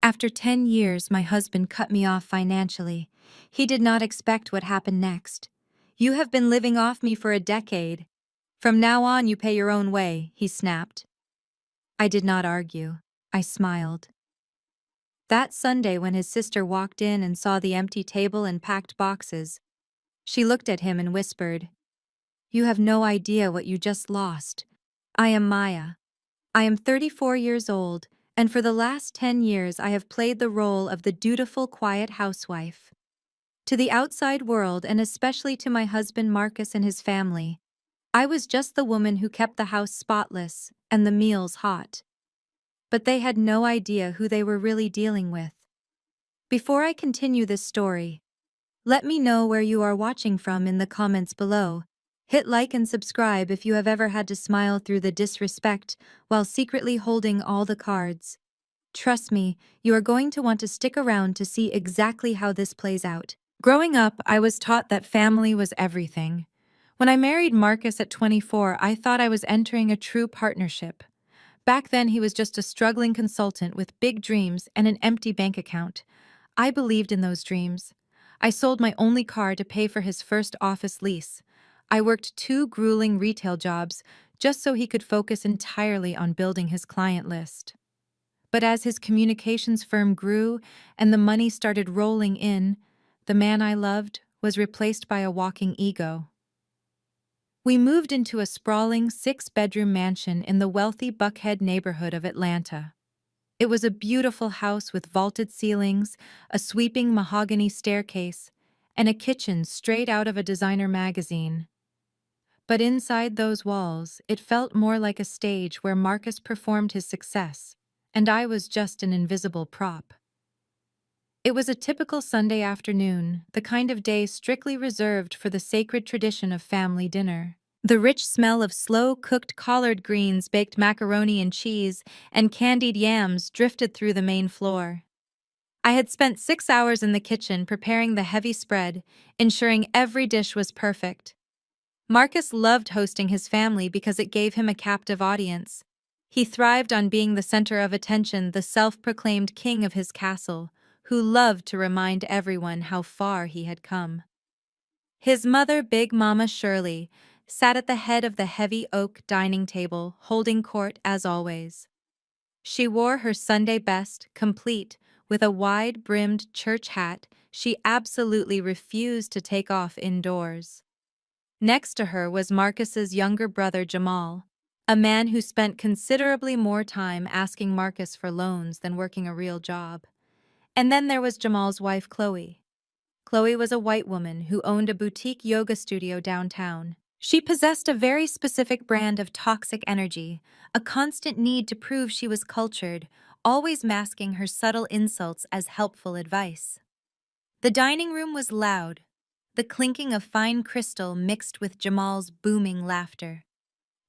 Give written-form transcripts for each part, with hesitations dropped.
After 10 years, my husband cut me off financially. He did not expect what happened next. You have been living off me for a decade. From now on, you pay your own way, he snapped. I did not argue. I smiled. That Sunday, when his sister walked in and saw the empty table and packed boxes, she looked at him and whispered, "You have no idea what you just lost. I am Maya. I am 34 years old, and for the last 10 years I have played the role of the dutiful, quiet housewife. To the outside world, and especially to my husband Marcus and his family, I was just the woman who kept the house spotless and the meals hot. But they had no idea who they were really dealing with." Before I continue this story, let me know where you are watching from in the comments below. Hit like and subscribe if you have ever had to smile through the disrespect while secretly holding all the cards. Trust me, you are going to want to stick around to see exactly how this plays out. Growing up, I was taught that family was everything. When I married Marcus at 24, I thought I was entering a true partnership. Back then, he was just a struggling consultant with big dreams and an empty bank account. I believed in those dreams. I sold my only car to pay for his first office lease. I worked 2 grueling retail jobs just so he could focus entirely on building his client list. But as his communications firm grew and the money started rolling in, the man I loved was replaced by a walking ego. We moved into a sprawling 6-bedroom mansion in the wealthy Buckhead neighborhood of Atlanta. It was a beautiful house with vaulted ceilings, a sweeping mahogany staircase, and a kitchen straight out of a designer magazine. But inside those walls, it felt more like a stage where Marcus performed his success, and I was just an invisible prop. It was a typical Sunday afternoon, the kind of day strictly reserved for the sacred tradition of family dinner. The rich smell of slow-cooked collard greens, baked macaroni and cheese, and candied yams drifted through the main floor. I had spent 6 hours in the kitchen preparing the heavy spread, ensuring every dish was perfect. Marcus loved hosting his family because it gave him a captive audience. He thrived on being the center of attention, the self-proclaimed king of his castle, who loved to remind everyone how far he had come. His mother, Big Mama Shirley, sat at the head of the heavy oak dining table, holding court as always. She wore her Sunday best, complete with a wide-brimmed church hat she absolutely refused to take off indoors. Next to her was Marcus's younger brother Jamal, a man who spent considerably more time asking Marcus for loans than working a real job. And then there was Jamal's wife, Chloe. Chloe was a white woman who owned a boutique yoga studio downtown. She possessed a very specific brand of toxic energy, a constant need to prove she was cultured, always masking her subtle insults as helpful advice. The dining room was loud, the clinking of fine crystal mixed with Jamal's booming laughter.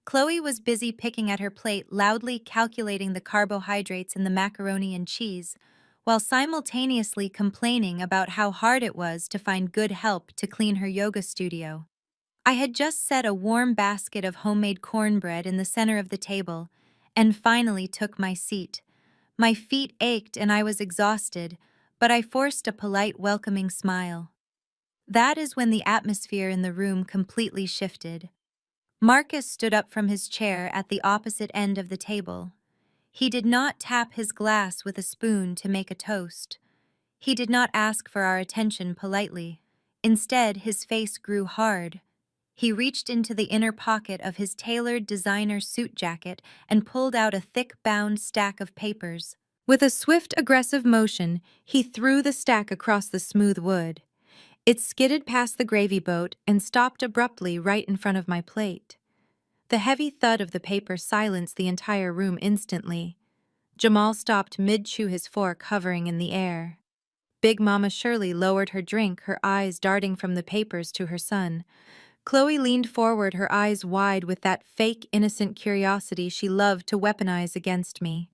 Chloe was busy picking at her plate, loudly calculating the carbohydrates in the macaroni and cheese, while simultaneously complaining about how hard it was to find good help to clean her yoga studio. I had just set a warm basket of homemade cornbread in the center of the table, and finally took my seat. My feet ached and I was exhausted, but I forced a polite, welcoming smile. That is when the atmosphere in the room completely shifted. Marcus stood up from his chair at the opposite end of the table. He did not tap his glass with a spoon to make a toast. He did not ask for our attention politely. Instead, his face grew hard. He reached into the inner pocket of his tailored designer suit jacket and pulled out a thick-bound stack of papers. With a swift, aggressive motion, he threw the stack across the smooth wood. It skidded past the gravy boat and stopped abruptly right in front of my plate. The heavy thud of the paper silenced the entire room instantly. Jamal stopped mid-chew, his fork hovering in the air. Big Mama Shirley lowered her drink, her eyes darting from the papers to her son. Chloe leaned forward, her eyes wide with that fake, innocent curiosity she loved to weaponize against me.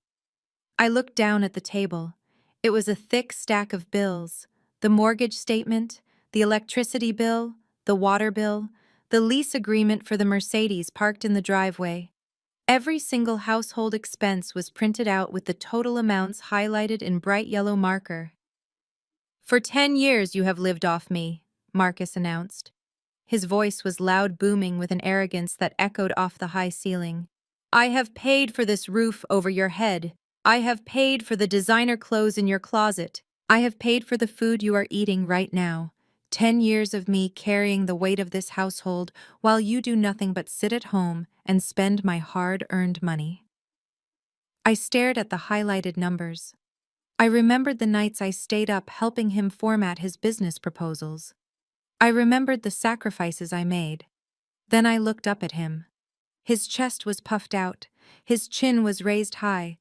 I looked down at the table. It was a thick stack of bills. The mortgage statement, the electricity bill, the water bill, the lease agreement for the Mercedes parked in the driveway. Every single household expense was printed out with the total amounts highlighted in bright yellow marker. "For 10 years you have lived off me," Marcus announced. His voice was loud, booming with an arrogance that echoed off the high ceiling. "I have paid for this roof over your head. I have paid for the designer clothes in your closet. I have paid for the food you are eating right now. 10 years of me carrying the weight of this household while you do nothing but sit at home and spend my hard-earned money." I stared at the highlighted numbers. I remembered the nights I stayed up helping him format his business proposals. I remembered the sacrifices I made. Then I looked up at him. His chest was puffed out. His chin was raised high.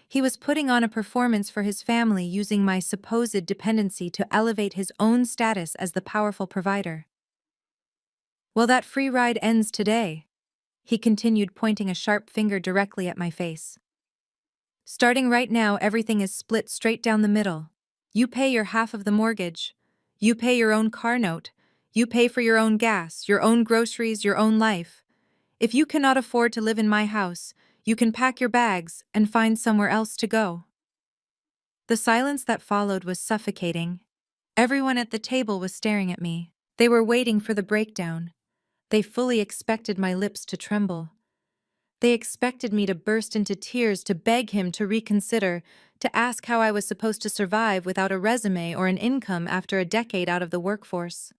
He was putting on a performance for his family, using my supposed dependency to elevate his own status as the powerful provider. "Well, that free ride ends today," he continued, pointing a sharp finger directly at my face. "Starting right now, everything is split straight down the middle. You pay your half of the mortgage. You pay your own car note. You pay for your own gas, your own groceries, your own life. If you cannot afford to live in my house, you can pack your bags and find somewhere else to go." The silence that followed was suffocating. Everyone at the table was staring at me. They were waiting for the breakdown. They fully expected my lips to tremble. They expected me to burst into tears, to beg him to reconsider, to ask how I was supposed to survive without a resume or an income after a decade out of the workforce.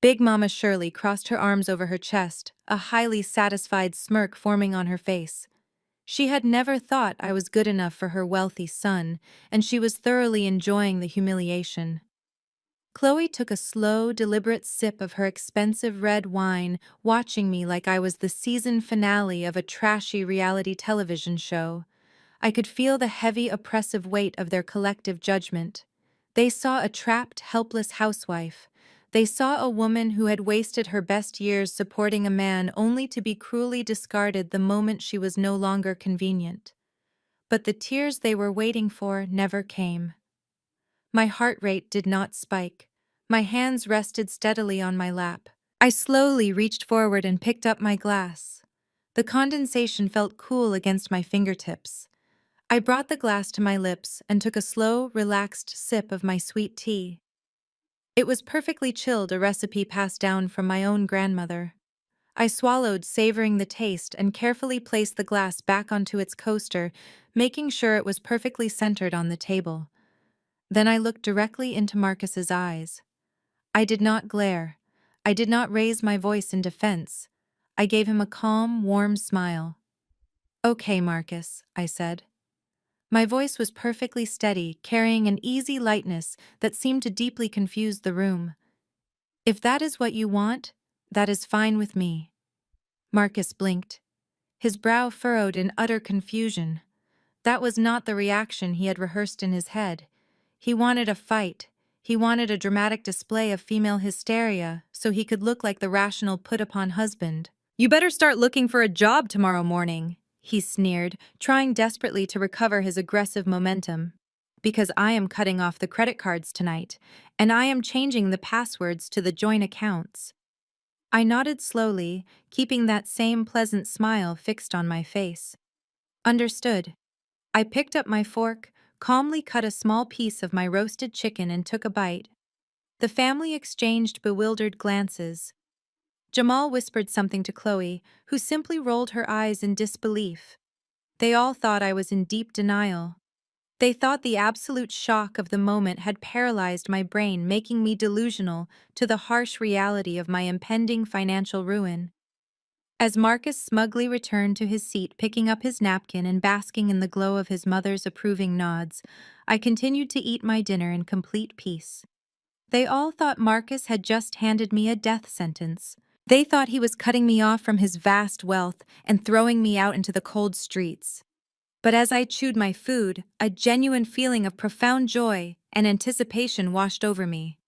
Big Mama Shirley crossed her arms over her chest, a highly satisfied smirk forming on her face. She had never thought I was good enough for her wealthy son, and she was thoroughly enjoying the humiliation. Chloe took a slow, deliberate sip of her expensive red wine, watching me like I was the season finale of a trashy reality television show. I could feel the heavy, oppressive weight of their collective judgment. They saw a trapped, helpless housewife. They saw a woman who had wasted her best years supporting a man only to be cruelly discarded the moment she was no longer convenient. But the tears they were waiting for never came. My heart rate did not spike. My hands rested steadily on my lap. I slowly reached forward and picked up my glass. The condensation felt cool against my fingertips. I brought the glass to my lips and took a slow, relaxed sip of my sweet tea. It was perfectly chilled, a recipe passed down from my own grandmother. I swallowed, savoring the taste, and carefully placed the glass back onto its coaster, making sure it was perfectly centered on the table. Then I looked directly into Marcus's eyes. I did not glare. I did not raise my voice in defense. I gave him a calm, warm smile. "Okay, Marcus," I said. My voice was perfectly steady, carrying an easy lightness that seemed to deeply confuse the room. "If that is what you want, that is fine with me." Marcus blinked. His brow furrowed in utter confusion. That was not the reaction he had rehearsed in his head. He wanted a fight. He wanted a dramatic display of female hysteria so he could look like the rational, put-upon husband. "You better start looking for a job tomorrow morning," he sneered, trying desperately to recover his aggressive momentum. "Because I am cutting off the credit cards tonight, and I am changing the passwords to the joint accounts." I nodded slowly, keeping that same pleasant smile fixed on my face. "Understood." I picked up my fork, calmly cut a small piece of my roasted chicken and took a bite. The family exchanged bewildered glances. Jamal whispered something to Chloe, who simply rolled her eyes in disbelief. They all thought I was in deep denial. They thought the absolute shock of the moment had paralyzed my brain, making me delusional to the harsh reality of my impending financial ruin. As Marcus smugly returned to his seat, picking up his napkin and basking in the glow of his mother's approving nods, I continued to eat my dinner in complete peace. They all thought Marcus had just handed me a death sentence. They thought he was cutting me off from his vast wealth and throwing me out into the cold streets. But as I chewed my food, a genuine feeling of profound joy and anticipation washed over me.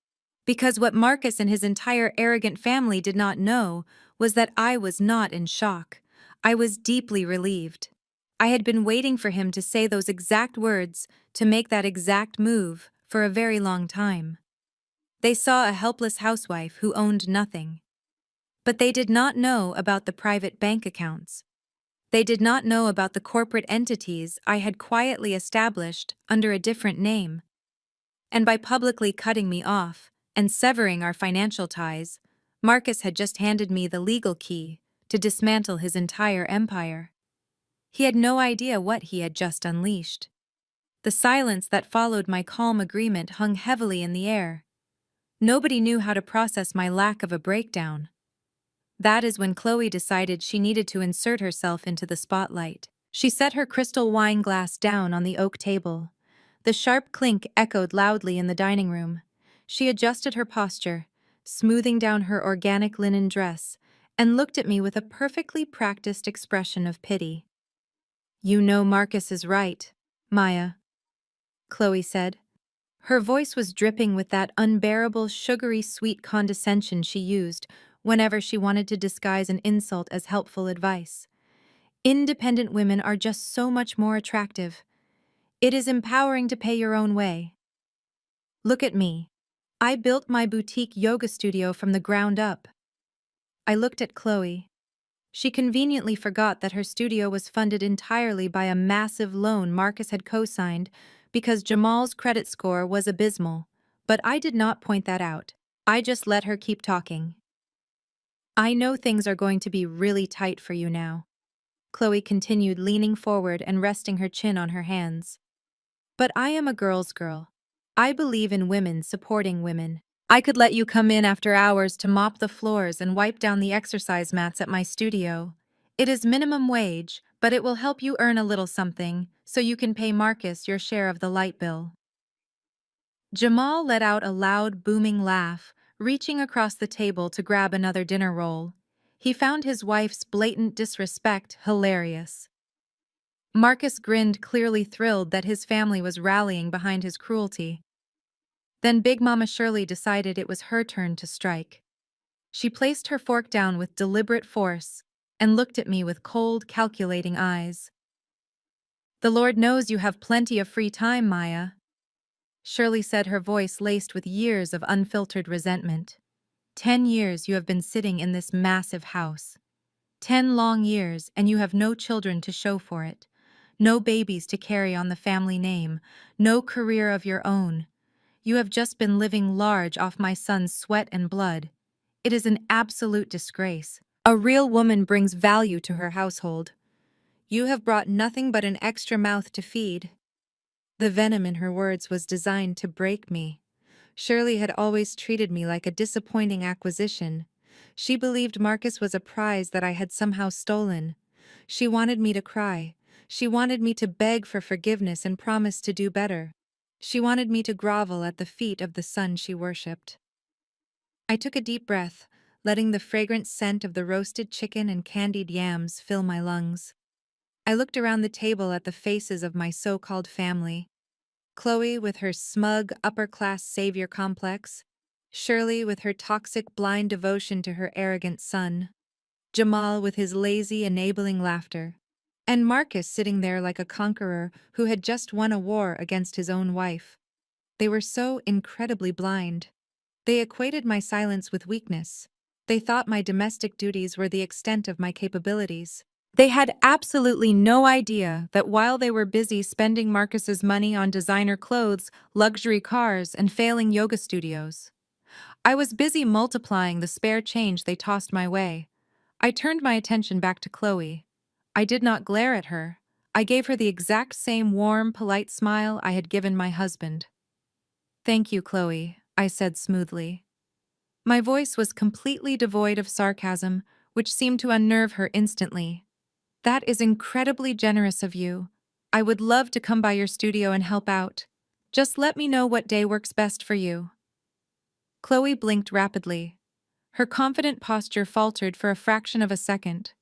Because what Marcus and his entire arrogant family did not know was that I was not in shock. I was deeply relieved. I had been waiting for him to say those exact words, to make that exact move, for a very long time. They saw a helpless housewife who owned nothing. But they did not know about the private bank accounts. They did not know about the corporate entities I had quietly established under a different name. And by publicly cutting me off and severing our financial ties, Marcus had just handed me the legal key to dismantle his entire empire. He had no idea what he had just unleashed. The silence that followed my calm agreement hung heavily in the air. Nobody knew how to process my lack of a breakdown. That is when Chloe decided she needed to insert herself into the spotlight. She set her crystal wine glass down on the oak table. The sharp clink echoed loudly in the dining room. She adjusted her posture, smoothing down her organic linen dress, and looked at me with a perfectly practiced expression of pity. "You know Marcus is right, Maya," Chloe said. Her voice was dripping with that unbearable, sugary sweet condescension she used whenever she wanted to disguise an insult as helpful advice. "Independent women are just so much more attractive. It is empowering to pay your own way. Look at me. I built my boutique yoga studio from the ground up." I looked at Chloe. She conveniently forgot that her studio was funded entirely by a massive loan Marcus had co-signed because Jamal's credit score was abysmal, but I did not point that out. I just let her keep talking. "I know things are going to be really tight for you now," Chloe continued, leaning forward and resting her chin on her hands. "But I am a girl's girl. I believe in women supporting women. I could let you come in after hours to mop the floors and wipe down the exercise mats at my studio. It is minimum wage, but it will help you earn a little something, so you can pay Marcus your share of the light bill." Jamal let out a loud, booming laugh, reaching across the table to grab another dinner roll. He found his wife's blatant disrespect hilarious. Marcus grinned, clearly thrilled that his family was rallying behind his cruelty. Then Big Mama Shirley decided it was her turn to strike. She placed her fork down with deliberate force and looked at me with cold, calculating eyes. "The Lord knows you have plenty of free time, Maya," Shirley said, her voice laced with years of unfiltered resentment. 10 years you have been sitting in this massive house. 10 long years, and you have no children to show for it. No babies to carry on the family name. No career of your own. You have just been living large off my son's sweat and blood. It is an absolute disgrace. A real woman brings value to her household. You have brought nothing but an extra mouth to feed." The venom in her words was designed to break me. Shirley had always treated me like a disappointing acquisition. She believed Marcus was a prize that I had somehow stolen. She wanted me to cry. She wanted me to beg for forgiveness and promise to do better. She wanted me to grovel at the feet of the son she worshipped. I took a deep breath, letting the fragrant scent of the roasted chicken and candied yams fill my lungs. I looked around the table at the faces of my so-called family. Chloe with her smug, upper-class savior complex. Shirley with her toxic, blind devotion to her arrogant son. Jamal with his lazy, enabling laughter. And Marcus sitting there like a conqueror who had just won a war against his own wife. They were so incredibly blind. They equated my silence with weakness. They thought my domestic duties were the extent of my capabilities. They had absolutely no idea that while they were busy spending Marcus's money on designer clothes, luxury cars, and failing yoga studios, I was busy multiplying the spare change they tossed my way. I turned my attention back to Chloe. I did not glare at her. I gave her the exact same warm, polite smile I had given my husband. "Thank you, Chloe," I said smoothly. My voice was completely devoid of sarcasm, which seemed to unnerve her instantly. "That is incredibly generous of you. I would love to come by your studio and help out. Just let me know what day works best for you." Chloe blinked rapidly. Her confident posture faltered for a fraction of a second.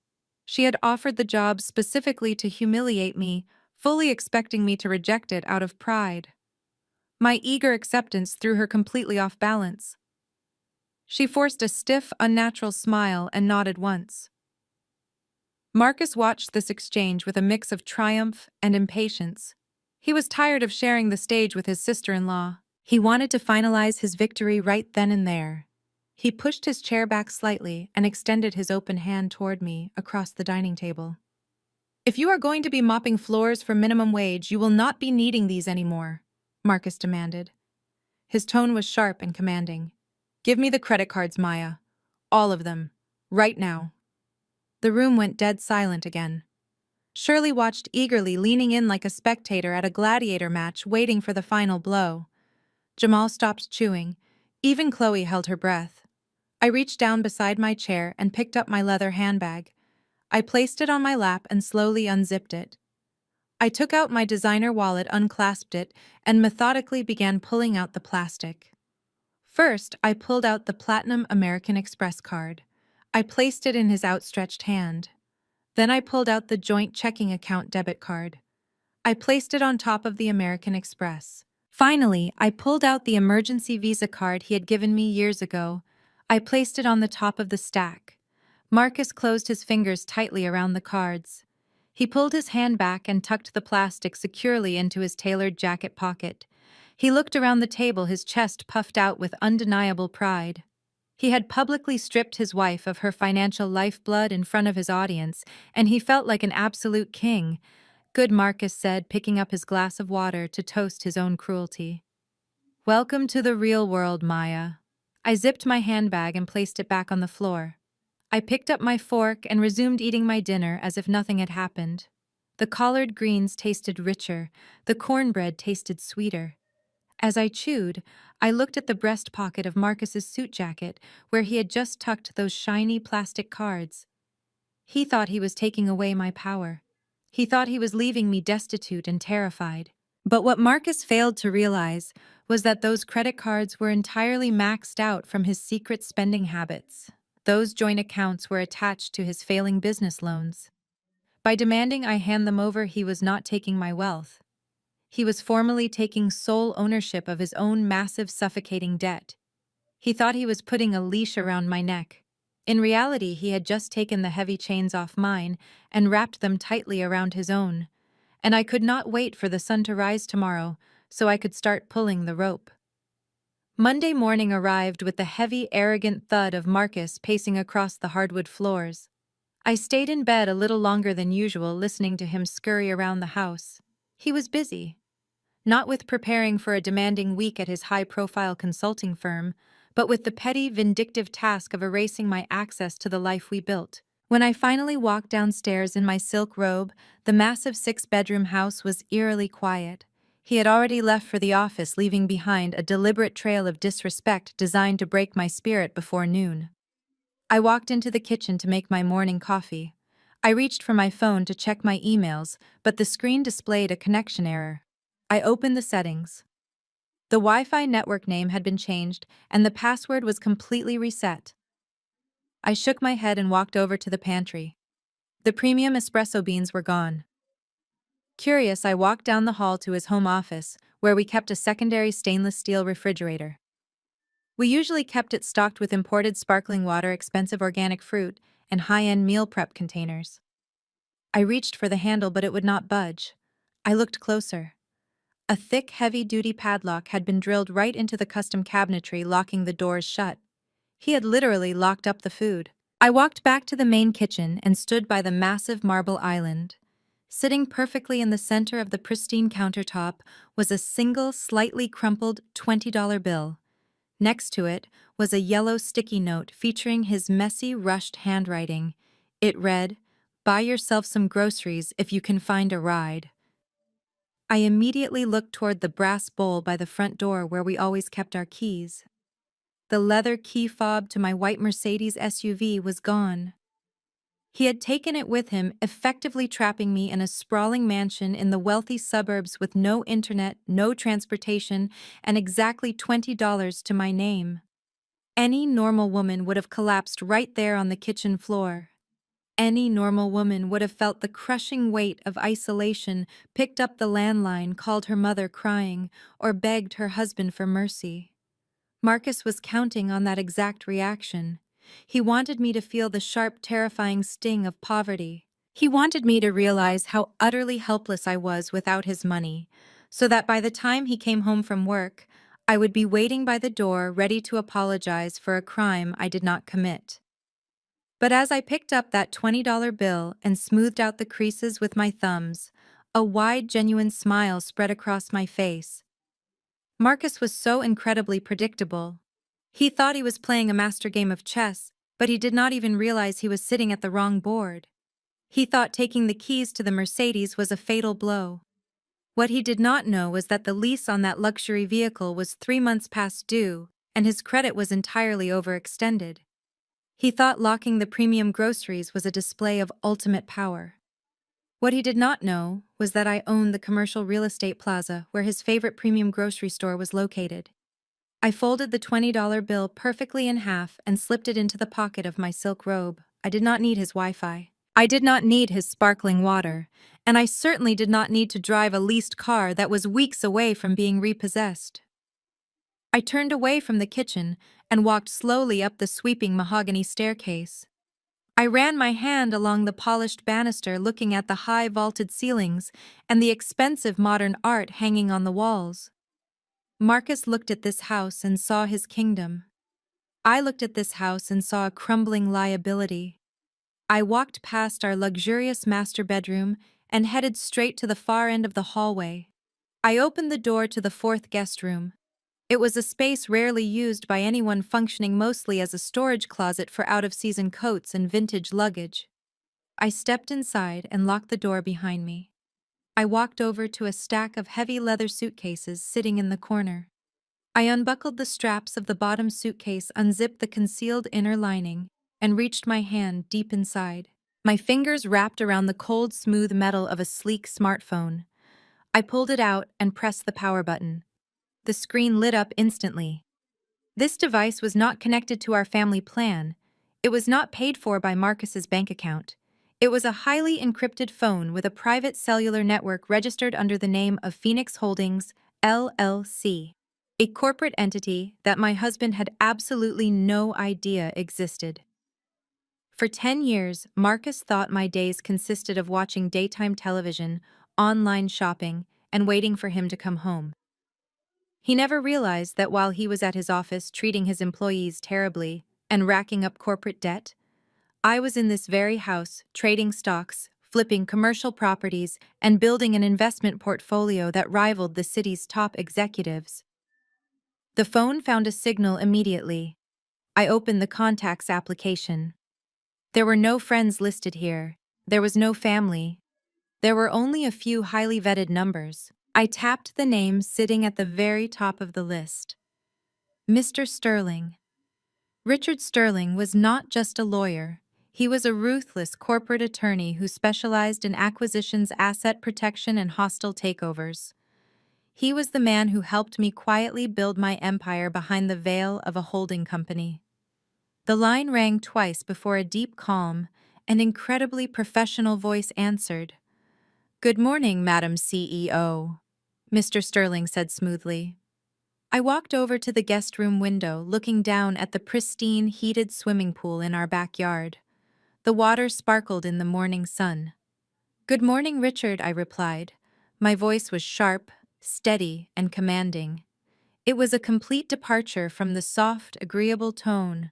She had offered the job specifically to humiliate me, fully expecting me to reject it out of pride. My eager acceptance threw her completely off balance. She forced a stiff, unnatural smile and nodded once. Marcus watched this exchange with a mix of triumph and impatience. He was tired of sharing the stage with his sister-in-law. He wanted to finalize his victory right then and there. He pushed his chair back slightly and extended his open hand toward me across the dining table. If you are going to be mopping floors for minimum wage, you will not be needing these anymore, Marcus demanded. His tone was sharp and commanding. Give me the credit cards, Maya. All of them. Right now. The room went dead silent again. Shirley watched eagerly, leaning in like a spectator at a gladiator match, waiting for the final blow. Jamal stopped chewing. Even Chloe held her breath. I reached down beside my chair and picked up my leather handbag. I placed it on my lap and slowly unzipped it. I took out my designer wallet, unclasped it, and methodically began pulling out the plastic. First, I pulled out the Platinum American Express card. I placed it in his outstretched hand. Then I pulled out the joint checking account debit card. I placed it on top of the American Express. Finally, I pulled out the emergency Visa card he had given me years ago. I placed it on the top of the stack. Marcus closed his fingers tightly around the cards. He pulled his hand back and tucked the plastic securely into his tailored jacket pocket. He looked around the table, his chest puffed out with undeniable pride. He had publicly stripped his wife of her financial lifeblood in front of his audience, and he felt like an absolute king. Good, Marcus said, picking up his glass of water to toast his own cruelty. Welcome to the real world, Maya. I zipped my handbag and placed it back on the floor. I picked up my fork and resumed eating my dinner as if nothing had happened. The collard greens tasted richer, the cornbread tasted sweeter. As I chewed, I looked at the breast pocket of Marcus's suit jacket, where he had just tucked those shiny plastic cards. He thought he was taking away my power. He thought he was leaving me destitute and terrified. But what Marcus failed to realize was that those credit cards were entirely maxed out from his secret spending habits. Those joint accounts were attached to his failing business loans. By demanding I hand them over, he was not taking my wealth. He was formally taking sole ownership of his own massive, suffocating debt. He thought he was putting a leash around my neck. In reality, he had just taken the heavy chains off mine and wrapped them tightly around his own. And I could not wait for the sun to rise tomorrow so I could start pulling the rope. Monday morning arrived with the heavy, arrogant thud of Marcus pacing across the hardwood floors. I stayed in bed a little longer than usual, listening to him scurry around the house. He was busy. Not with preparing for a demanding week at his high-profile consulting firm, but with the petty, vindictive task of erasing my access to the life we built. When I finally walked downstairs in my silk robe, the massive six-bedroom house was eerily quiet. He had already left for the office, leaving behind a deliberate trail of disrespect designed to break my spirit before noon. I walked into the kitchen to make my morning coffee. I reached for my phone to check my emails, but the screen displayed a connection error. I opened the settings. The Wi-Fi network name had been changed, and the password was completely reset. I shook my head and walked over to the pantry. The premium espresso beans were gone. Curious, I walked down the hall to his home office, where we kept a secondary stainless steel refrigerator. We usually kept it stocked with imported sparkling water, expensive organic fruit, and high-end meal prep containers. I reached for the handle, but it would not budge. I looked closer. A thick, heavy-duty padlock had been drilled right into the custom cabinetry, locking the doors shut. He had literally locked up the food. I walked back to the main kitchen and stood by the massive marble island. Sitting perfectly in the center of the pristine countertop was a single, slightly crumpled $20 bill. Next to it was a yellow sticky note featuring his messy, rushed handwriting. It read, "Buy yourself some groceries if you can find a ride." I immediately looked toward the brass bowl by the front door where we always kept our keys. The leather key fob to my white Mercedes SUV was gone. He had taken it with him, effectively trapping me in a sprawling mansion in the wealthy suburbs with no internet, no transportation, and exactly $20 to my name. Any normal woman would have collapsed right there on the kitchen floor. Any normal woman would have felt the crushing weight of isolation, picked up the landline, called her mother crying, or begged her husband for mercy. Marcus was counting on that exact reaction. He wanted me to feel the sharp, terrifying sting of poverty. He wanted me to realize how utterly helpless I was without his money, so that by the time he came home from work, I would be waiting by the door ready to apologize for a crime I did not commit. But as I picked up that $20 bill and smoothed out the creases with my thumbs, a wide, genuine smile spread across my face. Marcus was so incredibly predictable. He thought he was playing a master game of chess, but he did not even realize he was sitting at the wrong board. He thought taking the keys to the Mercedes was a fatal blow. What he did not know was that the lease on that luxury vehicle was 3 months past due, and his credit was entirely overextended. He thought locking the premium groceries was a display of ultimate power. What he did not know was that I owned the commercial real estate plaza where his favorite premium grocery store was located. I folded the $20 bill perfectly in half and slipped it into the pocket of my silk robe. I did not need his Wi-Fi. I did not need his sparkling water, and I certainly did not need to drive a leased car that was weeks away from being repossessed. I turned away from the kitchen and walked slowly up the sweeping mahogany staircase. I ran my hand along the polished banister, looking at the high vaulted ceilings and the expensive modern art hanging on the walls. Marcus looked at this house and saw his kingdom. I looked at this house and saw a crumbling liability. I walked past our luxurious master bedroom and headed straight to the far end of the hallway. I opened the door to the fourth guest room. It was a space rarely used by anyone, functioning mostly as a storage closet for out-of-season coats and vintage luggage. I stepped inside and locked the door behind me. I walked over to a stack of heavy leather suitcases sitting in the corner. I unbuckled the straps of the bottom suitcase, unzipped the concealed inner lining, and reached my hand deep inside. My fingers wrapped around the cold, smooth metal of a sleek smartphone. I pulled it out and pressed the power button. The screen lit up instantly. This device was not connected to our family plan. It was not paid for by Marcus's bank account. It was a highly encrypted phone with a private cellular network registered under the name of Phoenix Holdings, LLC, a corporate entity that my husband had absolutely no idea existed. For 10 years, Marcus thought my days consisted of watching daytime television, online shopping, and waiting for him to come home. He never realized that while he was at his office treating his employees terribly and racking up corporate debt, I was in this very house trading stocks, flipping commercial properties, and building an investment portfolio that rivaled the city's top executives. The phone found a signal immediately. I opened the contacts application. There were no friends listed here. There was no family. There were only a few highly vetted numbers. I tapped the name sitting at the very top of the list. Mr. Sterling. Richard Sterling was not just a lawyer. He was a ruthless corporate attorney who specialized in acquisitions, asset protection, and hostile takeovers. He was the man who helped me quietly build my empire behind the veil of a holding company. The line rang twice before a deep, calm, and incredibly professional voice answered. "Good morning, Madam CEO," Mr. Sterling said smoothly. I walked over to the guest room window, looking down at the pristine, heated swimming pool in our backyard. The water sparkled in the morning sun. "Good morning, Richard," I replied. My voice was sharp, steady, and commanding. It was a complete departure from the soft, agreeable tone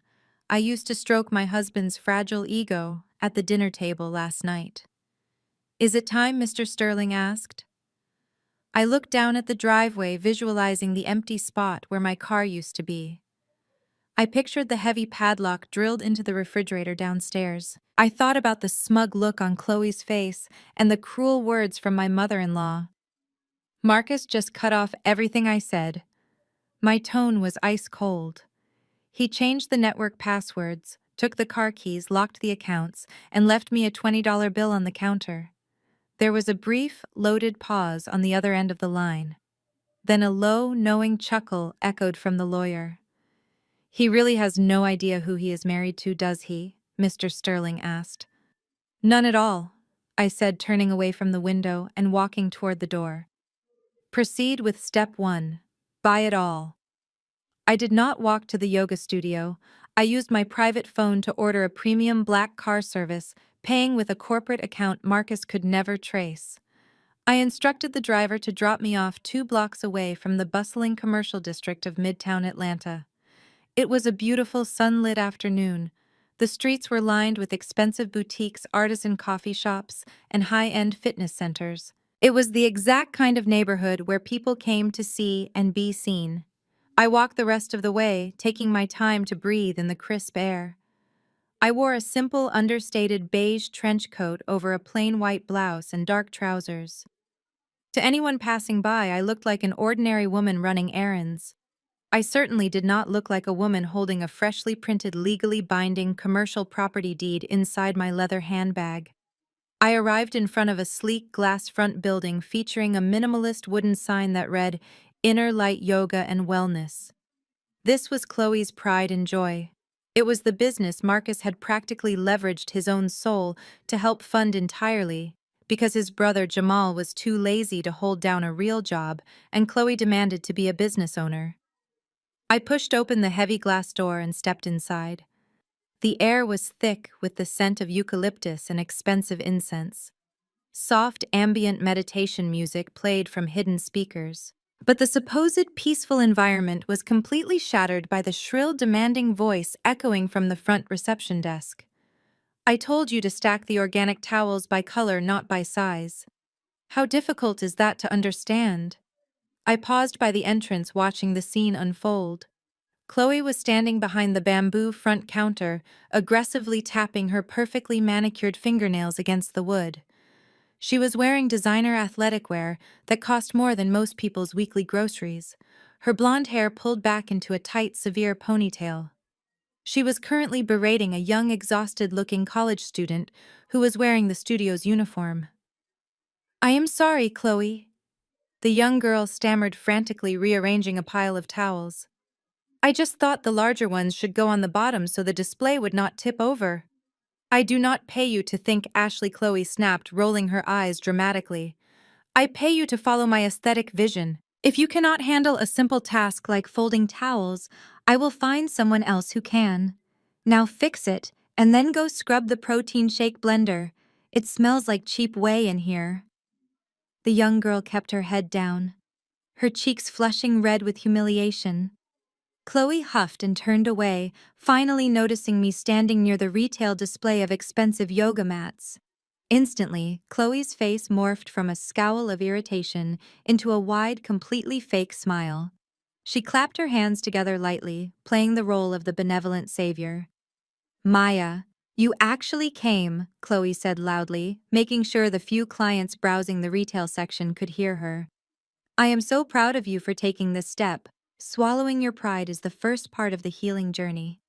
I used to stroke my husband's fragile ego at the dinner table last night. "Is it time?" Mr. Sterling asked. I looked down at the driveway, visualizing the empty spot where my car used to be. I pictured the heavy padlock drilled into the refrigerator downstairs. I thought about the smug look on Chloe's face and the cruel words from my mother-in-law. Marcus just cut off everything I said. My tone was ice cold. He changed the network passwords, took the car keys, locked the accounts, and left me a $20 bill on the counter. There was a brief, loaded pause on the other end of the line. Then a low, knowing chuckle echoed from the lawyer. "He really has no idea who he is married to, does he?" Mr. Sterling asked. "None at all," I said, turning away from the window and walking toward the door. "Proceed with step 1. Buy it all." I did not walk to the yoga studio. I used my private phone to order a premium black car service, paying with a corporate account Marcus could never trace. I instructed the driver to drop me off 2 blocks away from the bustling commercial district of Midtown Atlanta. It was a beautiful, sunlit afternoon. The streets were lined with expensive boutiques, artisan coffee shops, and high-end fitness centers. It was the exact kind of neighborhood where people came to see and be seen. I walked the rest of the way, taking my time to breathe in the crisp air. I wore a simple, understated beige trench coat over a plain white blouse and dark trousers. To anyone passing by, I looked like an ordinary woman running errands. I certainly did not look like a woman holding a freshly printed, legally binding commercial property deed inside my leather handbag. I arrived in front of a sleek glass front building featuring a minimalist wooden sign that read, "Inner Light Yoga and Wellness." This was Chloe's pride and joy. It was the business Marcus had practically leveraged his own soul to help fund entirely, because his brother Jamal was too lazy to hold down a real job, and Chloe demanded to be a business owner. I pushed open the heavy glass door and stepped inside. The air was thick with the scent of eucalyptus and expensive incense. Soft ambient meditation music played from hidden speakers. But the supposed peaceful environment was completely shattered by the shrill, demanding voice echoing from the front reception desk. "I told you to stack the organic towels by color, not by size. How difficult is that to understand?" I paused by the entrance, watching the scene unfold. Chloe was standing behind the bamboo front counter, aggressively tapping her perfectly manicured fingernails against the wood. She was wearing designer athletic wear that cost more than most people's weekly groceries, her blonde hair pulled back into a tight, severe ponytail. She was currently berating a young, exhausted-looking college student who was wearing the studio's uniform. "I am sorry, Chloe," the young girl stammered, frantically rearranging a pile of towels. "I just thought the larger ones should go on the bottom so the display would not tip over." "I do not pay you to think," Ashley Chloe snapped, rolling her eyes dramatically. "I pay you to follow my aesthetic vision. If you cannot handle a simple task like folding towels, I will find someone else who can. Now fix it, and then go scrub the protein shake blender. It smells like cheap whey in here." The young girl kept her head down, her cheeks flushing red with humiliation. Chloe huffed and turned away, finally noticing me standing near the retail display of expensive yoga mats. Instantly, Chloe's face morphed from a scowl of irritation into a wide, completely fake smile. She clapped her hands together lightly, playing the role of the benevolent savior. "Maya, you actually came," Chloe said loudly, making sure the few clients browsing the retail section could hear her. "I am so proud of you for taking this step. Swallowing your pride is the first part of the healing journey."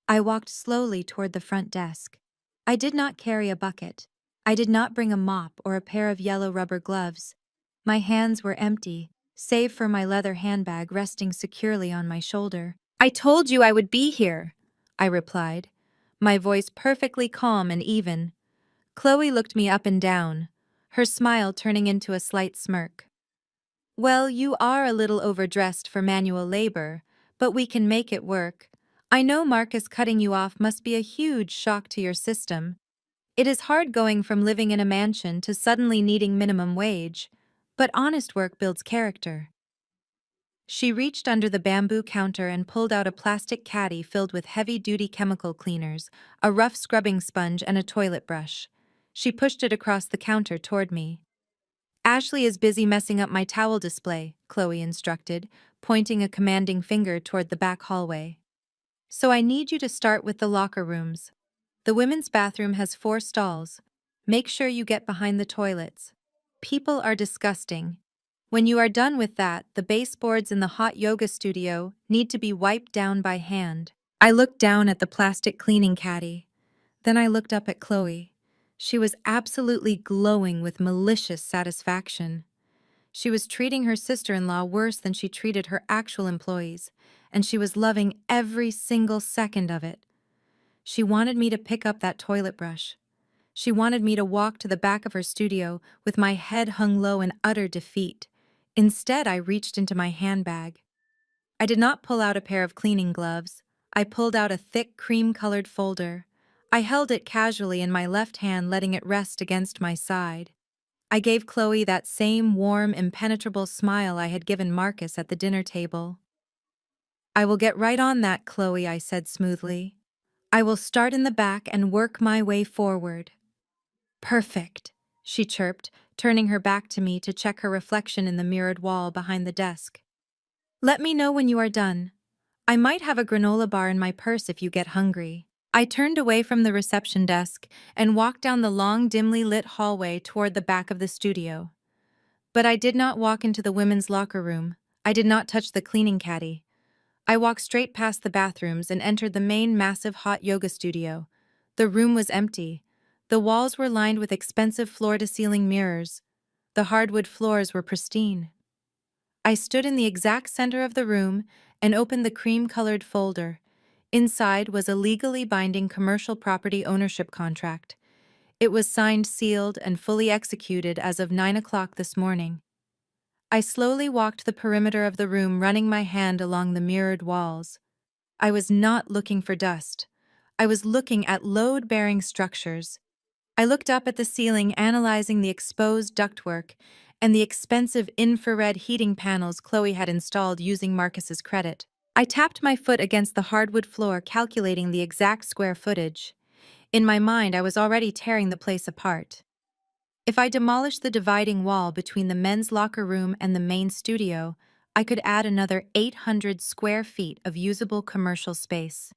I walked slowly toward the front desk. I did not carry a bucket. I did not bring a mop or a pair of yellow rubber gloves. My hands were empty, save for my leather handbag resting securely on my shoulder. "I told you I would be here," I replied, my voice perfectly calm and even. Chloe looked me up and down, her smile turning into a slight smirk. "Well, you are a little overdressed for manual labor, but we can make it work. I know Marcus cutting you off must be a huge shock to your system. It is hard going from living in a mansion to suddenly needing minimum wage, but honest work builds character." She reached under the bamboo counter and pulled out a plastic caddy filled with heavy-duty chemical cleaners, a rough scrubbing sponge, and a toilet brush. She pushed it across the counter toward me. "Ashley is busy messing up my towel display," Chloe instructed, pointing a commanding finger toward the back hallway. "So I need you to start with the locker rooms. The women's bathroom has 4 stalls. Make sure you get behind the toilets. People are disgusting. When you are done with that, the baseboards in the hot yoga studio need to be wiped down by hand." I looked down at the plastic cleaning caddy. Then I looked up at Chloe. She was absolutely glowing with malicious satisfaction. She was treating her sister-in-law worse than she treated her actual employees, and she was loving every single second of it. She wanted me to pick up that toilet brush. She wanted me to walk to the back of her studio with my head hung low in utter defeat. Instead, I reached into my handbag. I did not pull out a pair of cleaning gloves. I pulled out a thick, cream-colored folder. I held it casually in my left hand, letting it rest against my side. I gave Chloe that same warm, impenetrable smile I had given Marcus at the dinner table. "I will get right on that, Chloe," I said smoothly. I will start in the back and work my way forward. Perfect, she chirped, turning her back to me to check her reflection in the mirrored wall behind the desk. Let me know when you are done. I might have a granola bar in my purse if you get hungry. I turned away from the reception desk and walked down the long, dimly lit hallway toward the back of the studio. But I did not walk into the women's locker room. I did not touch the cleaning caddy. I walked straight past the bathrooms and entered the main massive hot yoga studio. The room was empty. The walls were lined with expensive floor-to-ceiling mirrors. The hardwood floors were pristine. I stood in the exact center of the room and opened the cream-colored folder. Inside was a legally binding commercial property ownership contract. It was signed, sealed, and fully executed as of 9 o'clock this morning. I slowly walked the perimeter of the room, running my hand along the mirrored walls. I was not looking for dust. I was looking at load-bearing structures. I looked up at the ceiling, analyzing the exposed ductwork and the expensive infrared heating panels Chloe had installed using Marcus's credit. I tapped my foot against the hardwood floor, calculating the exact square footage. In my mind, I was already tearing the place apart. If I demolished the dividing wall between the men's locker room and the main studio, I could add another 800 square feet of usable commercial space.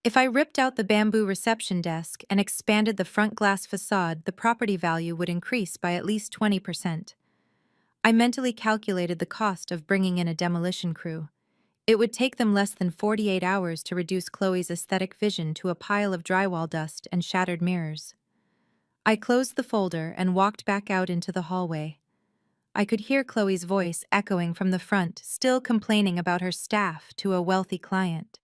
If I ripped out the bamboo reception desk and expanded the front glass facade, the property value would increase by at least 20%. I mentally calculated the cost of bringing in a demolition crew. It would take them less than 48 hours to reduce Chloe's aesthetic vision to a pile of drywall dust and shattered mirrors. I closed the folder and walked back out into the hallway. I could hear Chloe's voice echoing from the front, still complaining about her staff to a wealthy client.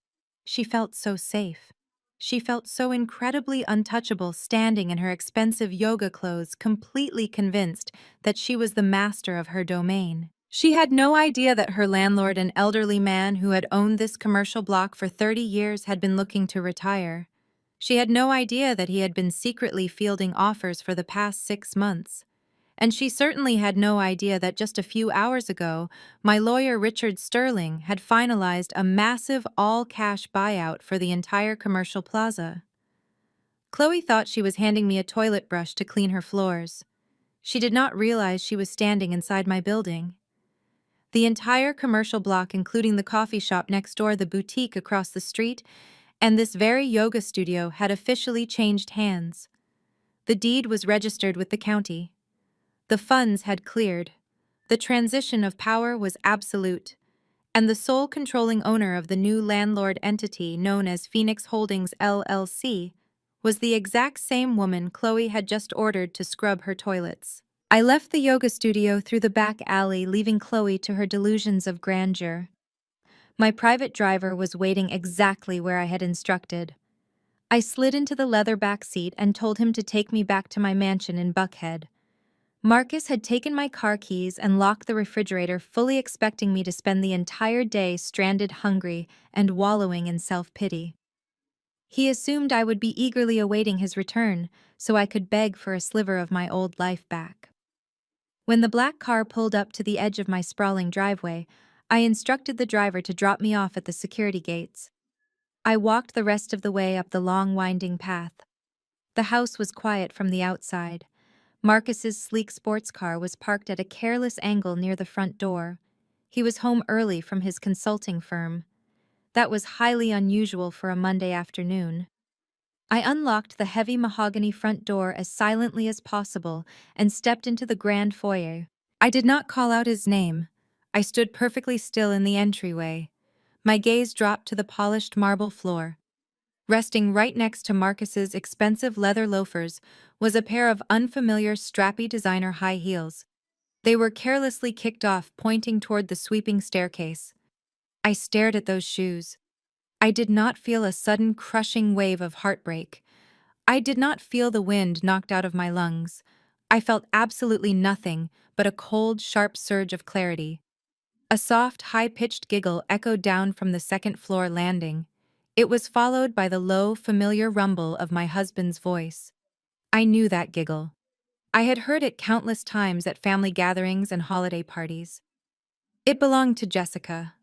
She felt so safe. She felt so incredibly untouchable, standing in her expensive yoga clothes, completely convinced that she was the master of her domain. She had no idea that her landlord, an elderly man who had owned this commercial block for 30 years, had been looking to retire. She had no idea that he had been secretly fielding offers for the past 6 months. And she certainly had no idea that just a few hours ago, my lawyer Richard Sterling had finalized a massive all-cash buyout for the entire commercial plaza. Chloe thought she was handing me a toilet brush to clean her floors. She did not realize she was standing inside my building. The entire commercial block, including the coffee shop next door, the boutique across the street, and this very yoga studio, had officially changed hands. The deed was registered with the county. The funds had cleared. The transition of power was absolute, and the sole controlling owner of the new landlord entity, known as Phoenix Holdings LLC, was the exact same woman Chloe had just ordered to scrub her toilets. I left the yoga studio through the back alley, leaving Chloe to her delusions of grandeur. My private driver was waiting exactly where I had instructed. I slid into the leather back seat and told him to take me back to my mansion in Buckhead. Marcus had taken my car keys and locked the refrigerator, fully expecting me to spend the entire day stranded, hungry, and wallowing in self-pity. He assumed I would be eagerly awaiting his return, so I could beg for a sliver of my old life back. When the black car pulled up to the edge of my sprawling driveway, I instructed the driver to drop me off at the security gates. I walked the rest of the way up the long, winding path. The house was quiet from the outside. Marcus's sleek sports car was parked at a careless angle near the front door. He was home early from his consulting firm. That was highly unusual for a Monday afternoon. I unlocked the heavy mahogany front door as silently as possible and stepped into the grand foyer. I did not call out his name. I stood perfectly still in the entryway. My gaze dropped to the polished marble floor. Resting right next to Marcus's expensive leather loafers was a pair of unfamiliar strappy designer high heels. They were carelessly kicked off, pointing toward the sweeping staircase. I stared at those shoes. I did not feel a sudden crushing wave of heartbreak. I did not feel the wind knocked out of my lungs. I felt absolutely nothing but a cold, sharp surge of clarity. A soft, high-pitched giggle echoed down from the second-floor landing. It was followed by the low, familiar rumble of my husband's voice. I knew that giggle. I had heard it countless times at family gatherings and holiday parties. It belonged to Jessica.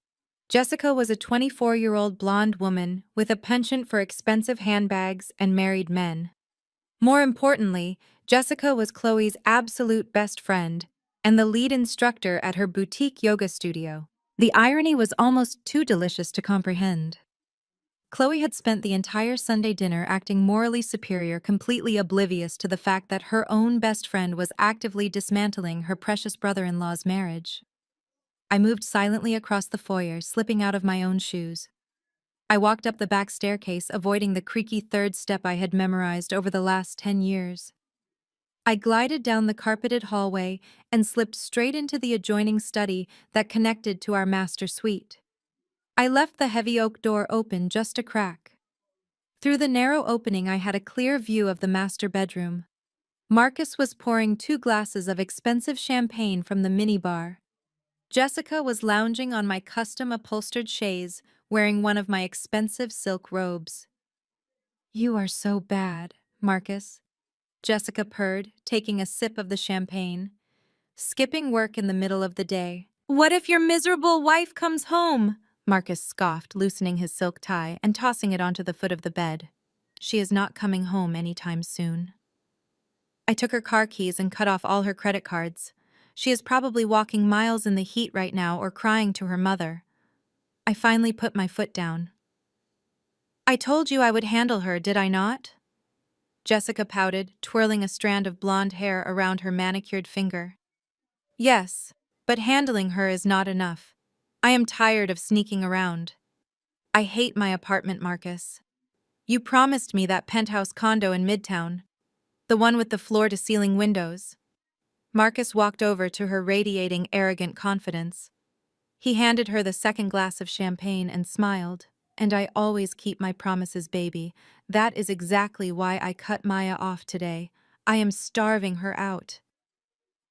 Jessica was a 24-year-old blonde woman with a penchant for expensive handbags and married men. More importantly, Jessica was Chloe's absolute best friend and the lead instructor at her boutique yoga studio. The irony was almost too delicious to comprehend. Chloe had spent the entire Sunday dinner acting morally superior, completely oblivious to the fact that her own best friend was actively dismantling her precious brother-in-law's marriage. I moved silently across the foyer, slipping out of my own shoes. I walked up the back staircase, avoiding the creaky third step I had memorized over the last 10 years. I glided down the carpeted hallway and slipped straight into the adjoining study that connected to our master suite. I left the heavy oak door open just a crack. Through the narrow opening, I had a clear view of the master bedroom. Marcus was pouring 2 glasses of expensive champagne from the minibar. Jessica was lounging on my custom-upholstered chaise, wearing one of my expensive silk robes. "You are so bad, Marcus," Jessica purred, taking a sip of the champagne. "Skipping work in the middle of the day." "What if your miserable wife comes home?" Marcus scoffed, loosening his silk tie and tossing it onto the foot of the bed. "She is not coming home anytime soon." I took her car keys and cut off all her credit cards. She is probably walking miles in the heat right now or crying to her mother. I finally put my foot down. "I told you I would handle her, did I not?" Jessica pouted, twirling a strand of blonde hair around her manicured finger. "Yes, but handling her is not enough. I am tired of sneaking around. I hate my apartment, Marcus. You promised me that penthouse condo in Midtown, the one with the floor-to-ceiling windows." Marcus walked over to her, radiating arrogant confidence. He handed her the second glass of champagne and smiled. "And I always keep my promises, baby. That is exactly why I cut Maya off today. I am starving her out.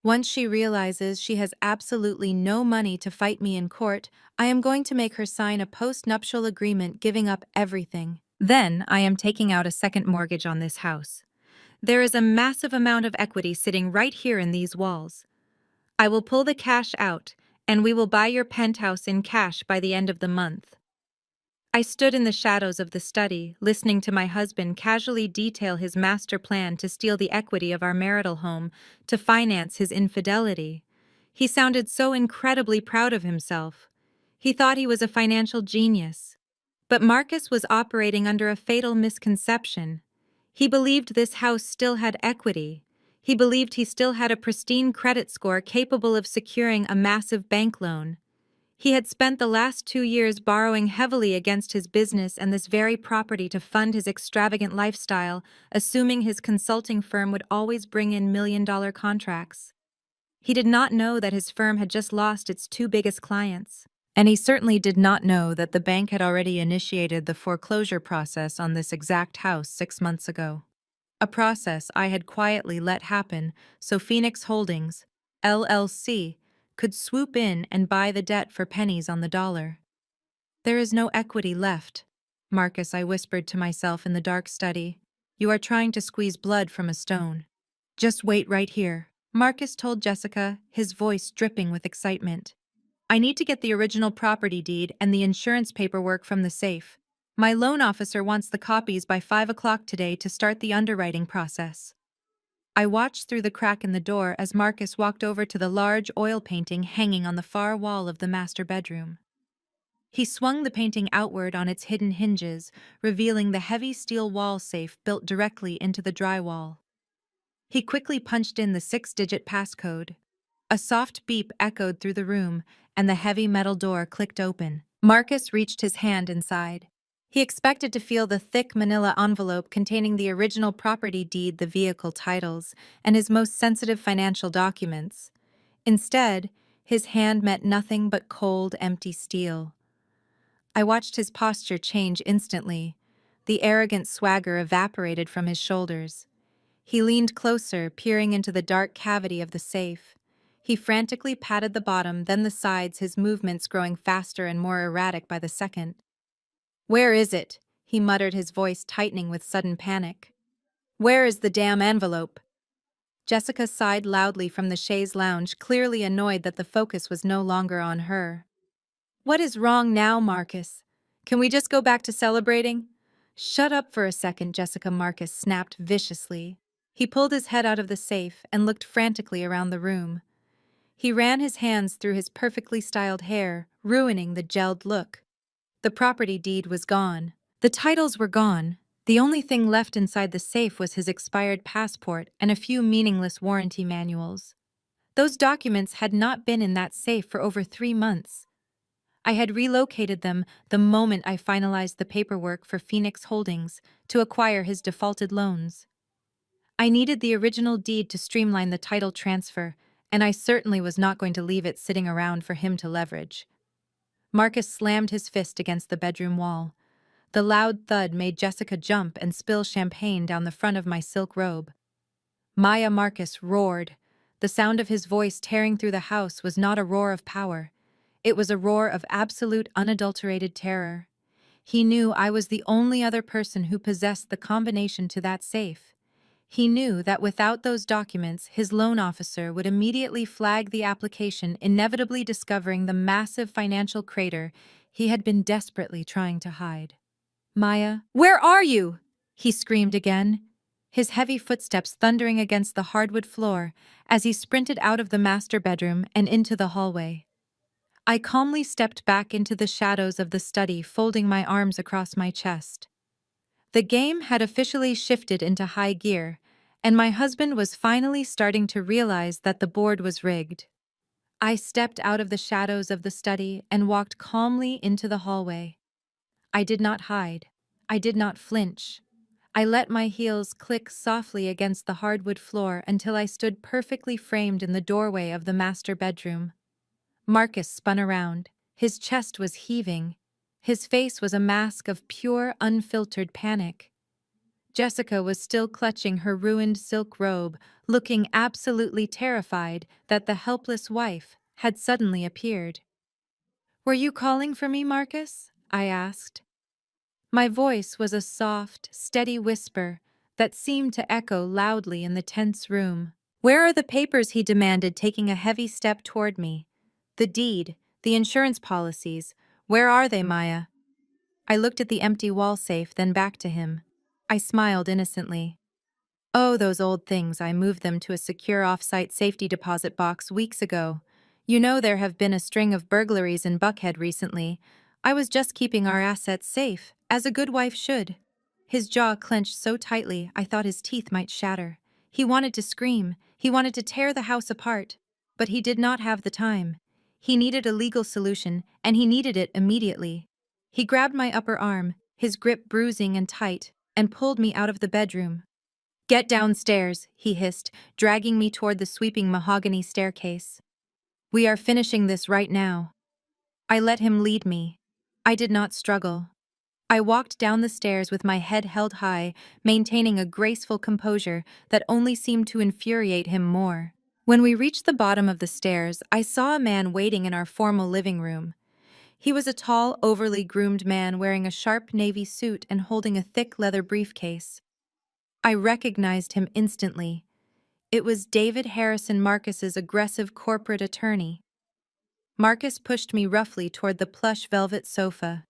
Once she realizes she has absolutely no money to fight me in court, I am going to make her sign a post-nuptial agreement giving up everything. Then I am taking out a second mortgage on this house. There is a massive amount of equity sitting right here in these walls. I will pull the cash out, and we will buy your penthouse in cash by the end of the month." I stood in the shadows of the study, listening to my husband casually detail his master plan to steal the equity of our marital home to finance his infidelity. He sounded so incredibly proud of himself. He thought he was a financial genius. But Marcus was operating under a fatal misconception. He believed this house still had equity. He believed he still had a pristine credit score capable of securing a massive bank loan. He had spent the last 2 years borrowing heavily against his business and this very property to fund his extravagant lifestyle, assuming his consulting firm would always bring in million-dollar contracts. He did not know that his firm had just lost its 2 biggest clients. And he certainly did not know that the bank had already initiated the foreclosure process on this exact house 6 months ago. A process I had quietly let happen so Phoenix Holdings, LLC, could swoop in and buy the debt for pennies on the dollar. "There is no equity left, Marcus," I whispered to myself in the dark study. "You are trying to squeeze blood from a stone." "Just wait right here," Marcus told Jessica, his voice dripping with excitement. "I need to get the original property deed and the insurance paperwork from the safe. My loan officer wants the copies by 5 o'clock today to start the underwriting process." I watched through the crack in the door as Marcus walked over to the large oil painting hanging on the far wall of the master bedroom. He swung the painting outward on its hidden hinges, revealing the heavy steel wall safe built directly into the drywall. He quickly punched in the 6-digit passcode. A soft beep echoed through the room, and the heavy metal door clicked open. Marcus reached his hand inside. He expected to feel the thick manila envelope containing the original property deed, the vehicle titles, and his most sensitive financial documents. Instead, his hand met nothing but cold, empty steel. I watched his posture change instantly. The arrogant swagger evaporated from his shoulders. He leaned closer, peering into the dark cavity of the safe. He frantically patted the bottom, then the sides, his movements growing faster and more erratic by the second. "Where is it?" he muttered, his voice tightening with sudden panic. "Where is the damn envelope?" Jessica sighed loudly from the chaise lounge, clearly annoyed that the focus was no longer on her. What is wrong now, Marcus? Can we just go back to celebrating? Shut up for a second, Jessica, Marcus snapped viciously. He pulled his head out of the safe and looked frantically around the room. He ran his hands through his perfectly styled hair, ruining the gelled look. The property deed was gone. The titles were gone. The only thing left inside the safe was his expired passport and a few meaningless warranty manuals. Those documents had not been in that safe for over 3 months. I had relocated them the moment I finalized the paperwork for Phoenix Holdings to acquire his defaulted loans. I needed the original deed to streamline the title transfer, and I certainly was not going to leave it sitting around for him to leverage. Marcus slammed his fist against the bedroom wall. The loud thud made Jessica jump and spill champagne down the front of my silk robe. Maya Marcus roared. The sound of his voice tearing through the house was not a roar of power. It was a roar of absolute unadulterated terror. He knew I was the only other person who possessed the combination to that safe. He knew that without those documents, his loan officer would immediately flag the application, inevitably discovering the massive financial crater he had been desperately trying to hide. Maya, where are you? He screamed again, his heavy footsteps thundering against the hardwood floor as he sprinted out of the master bedroom and into the hallway. I calmly stepped back into the shadows of the study, folding my arms across my chest. The game had officially shifted into high gear, and my husband was finally starting to realize that the board was rigged. I stepped out of the shadows of the study and walked calmly into the hallway. I did not hide. I did not flinch. I let my heels click softly against the hardwood floor until I stood perfectly framed in the doorway of the master bedroom. Marcus spun around. His chest was heaving. His face was a mask of pure, unfiltered panic. Jessica was still clutching her ruined silk robe, looking absolutely terrified that the helpless wife had suddenly appeared. "Were you calling for me, Marcus?" I asked. My voice was a soft, steady whisper that seemed to echo loudly in the tense room. "Where are the papers?" he demanded, taking a heavy step toward me. "The deed, the insurance policies. Where are they, Maya?" I looked at the empty wall safe, then back to him. I smiled innocently. "Oh, those old things. I moved them to a secure off-site safety deposit box weeks ago. You know there have been a string of burglaries in Buckhead recently. I was just keeping our assets safe, as a good wife should." His jaw clenched so tightly I thought his teeth might shatter. He wanted to scream. He wanted to tear the house apart. But he did not have the time. He needed a legal solution, and he needed it immediately. He grabbed my upper arm, his grip bruising and tight, and pulled me out of the bedroom. "Get downstairs," he hissed, dragging me toward the sweeping mahogany staircase. "We are finishing this right now." I let him lead me. I did not struggle. I walked down the stairs with my head held high, maintaining a graceful composure that only seemed to infuriate him more. When we reached the bottom of the stairs, I saw a man waiting in our formal living room. He was a tall, overly groomed man wearing a sharp navy suit and holding a thick leather briefcase. I recognized him instantly. It was David Harrison, Marcus's aggressive corporate attorney. Marcus pushed me roughly toward the plush velvet sofa.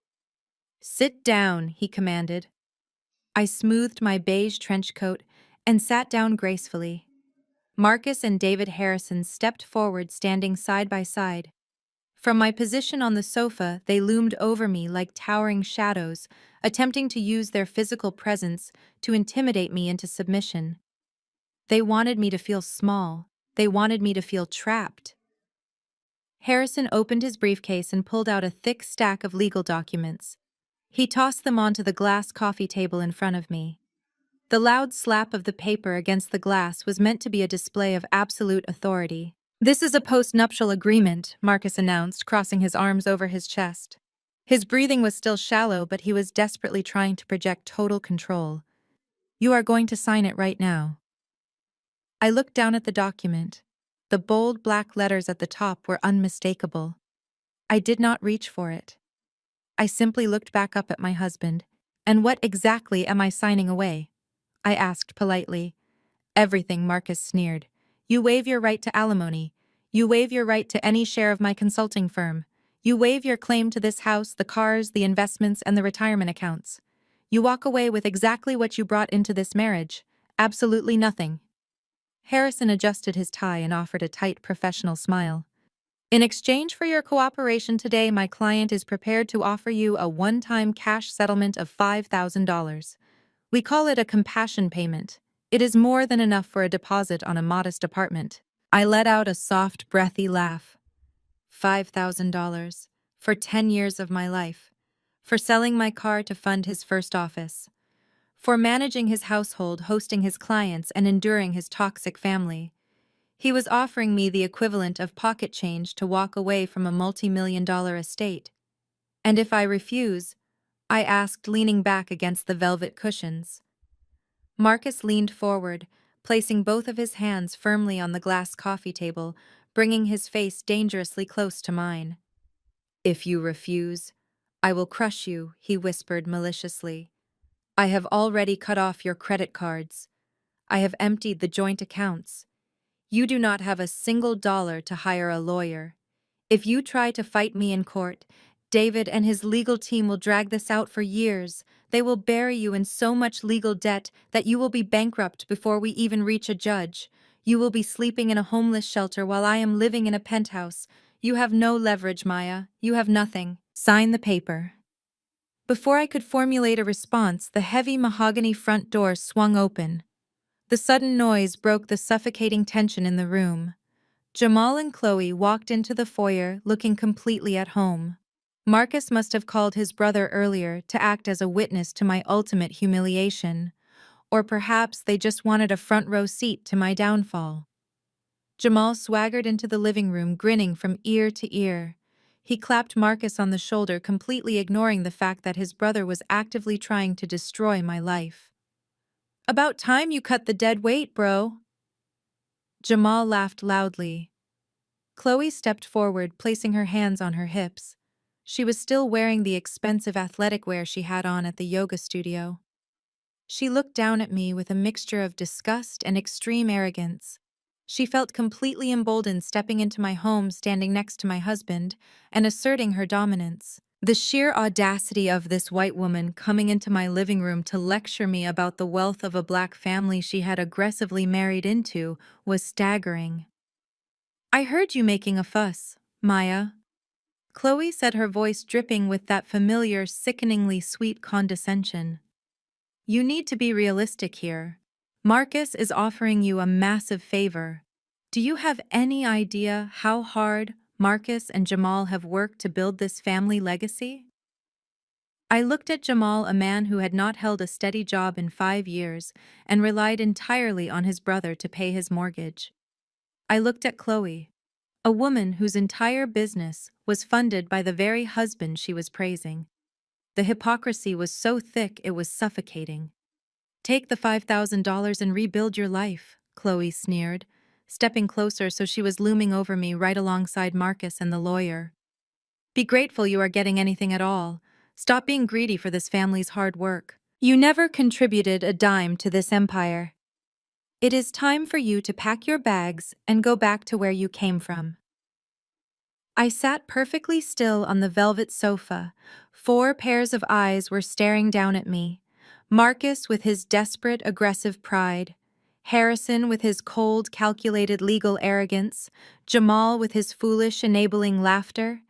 "Sit down," he commanded. I smoothed my beige trench coat and sat down gracefully. Marcus and David Harrison stepped forward, standing side by side. From my position on the sofa, they loomed over me like towering shadows, attempting to use their physical presence to intimidate me into submission. They wanted me to feel small. They wanted me to feel trapped. Harrison opened his briefcase and pulled out a thick stack of legal documents. He tossed them onto the glass coffee table in front of me. The loud slap of the paper against the glass was meant to be a display of absolute authority. "This is a post-nuptial agreement," Marcus announced, crossing his arms over his chest. His breathing was still shallow, but he was desperately trying to project total control. "You are going to sign it right now." I looked down at the document. The bold black letters at the top were unmistakable. I did not reach for it. I simply looked back up at my husband. "And what exactly am I signing away?" I asked politely. "Everything," Marcus sneered. "You waive your right to alimony. You waive your right to any share of my consulting firm. You waive your claim to this house, the cars, the investments, and the retirement accounts. You walk away with exactly what you brought into this marriage. Absolutely nothing. Harrison adjusted his tie and offered a tight, professional smile. In exchange for your cooperation today, my client is prepared to offer you a one-time cash settlement of $5,000. We call it a compassion payment. It is more than enough for a deposit on a modest apartment. I let out a soft, breathy laugh. $5,000 for 10 years of my life, for selling my car to fund his first office, for managing his household, hosting his clients, and enduring his toxic family. He was offering me the equivalent of pocket change to walk away from a multi-million-dollar estate. And if I refuse, I asked, leaning back against the velvet cushions. Marcus leaned forward, placing both of his hands firmly on the glass coffee table, bringing his face dangerously close to mine. "If you refuse, I will crush you," he whispered maliciously. "I have already cut off your credit cards. I have emptied the joint accounts. You do not have a single dollar to hire a lawyer. If you try to fight me in court, David and his legal team will drag this out for years. They will bury you in so much legal debt that you will be bankrupt before we even reach a judge. You will be sleeping in a homeless shelter while I am living in a penthouse. You have no leverage, Maya. You have nothing. Sign the paper." Before I could formulate a response, the heavy mahogany front door swung open. The sudden noise broke the suffocating tension in the room. Jamal and Chloe walked into the foyer looking completely at home. Marcus must have called his brother earlier to act as a witness to my ultimate humiliation, or perhaps they just wanted a front row seat to my downfall. Jamal swaggered into the living room, grinning from ear to ear. He clapped Marcus on the shoulder, completely ignoring the fact that his brother was actively trying to destroy my life. "About time you cut the dead weight, bro." Jamal laughed loudly. Chloe stepped forward, placing her hands on her hips. She was still wearing the expensive athletic wear she had on at the yoga studio. She looked down at me with a mixture of disgust and extreme arrogance. She felt completely emboldened stepping into my home, standing next to my husband, and asserting her dominance. The sheer audacity of this white woman coming into my living room to lecture me about the wealth of a black family she had aggressively married into was staggering. "I heard you making a fuss, Maya," Chloe said, her voice dripping with that familiar, sickeningly sweet condescension. "You need to be realistic here. Marcus is offering you a massive favor. Do you have any idea how hard Marcus and Jamal have worked to build this family legacy?" I looked at Jamal, a man who had not held a steady job in 5 years and relied entirely on his brother to pay his mortgage. I looked at Chloe, a woman whose entire business was funded by the very husband she was praising. The hypocrisy was so thick it was suffocating. "Take the $5,000 and rebuild your life," Chloe sneered, stepping closer so she was looming over me right alongside Marcus and the lawyer. "Be grateful you are getting anything at all. Stop being greedy for this family's hard work. You never contributed a dime to this empire. It is time for you to pack your bags and go back to where you came from." I sat perfectly still on the velvet sofa. 4 pairs of eyes were staring down at me. Marcus with his desperate, aggressive pride, Harrison with his cold, calculated legal arrogance, Jamal with his foolish, enabling laughter,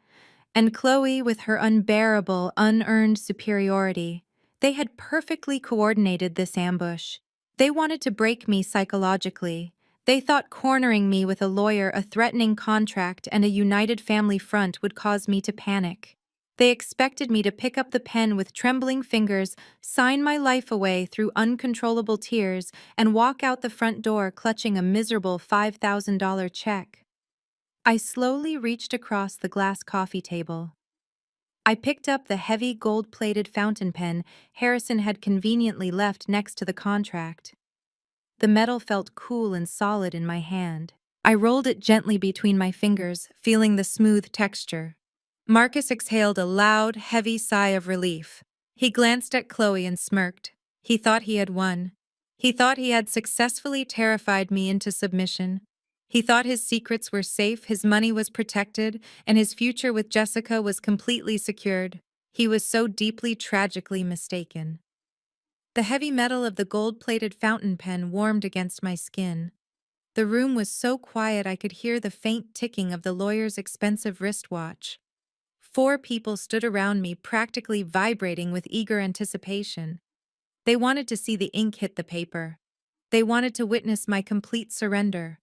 and Chloe with her unbearable, unearned superiority. They had perfectly coordinated this ambush. They wanted to break me psychologically. They thought cornering me with a lawyer, a threatening contract, and a united family front would cause me to panic. They expected me to pick up the pen with trembling fingers, sign my life away through uncontrollable tears, and walk out the front door clutching a miserable $5,000 check. I slowly reached across the glass coffee table. I picked up the heavy gold-plated fountain pen Harrison had conveniently left next to the contract. The metal felt cool and solid in my hand. I rolled it gently between my fingers, feeling the smooth texture. Marcus exhaled a loud, heavy sigh of relief. He glanced at Chloe and smirked. He thought he had won. He thought he had successfully terrified me into submission. He thought his secrets were safe, his money was protected, and his future with Jessica was completely secured. He was so deeply, tragically mistaken. The heavy metal of the gold-plated fountain pen warmed against my skin. The room was so quiet I could hear the faint ticking of the lawyer's expensive wristwatch. 4 people stood around me, practically vibrating with eager anticipation. They wanted to see the ink hit the paper. They wanted to witness my complete surrender.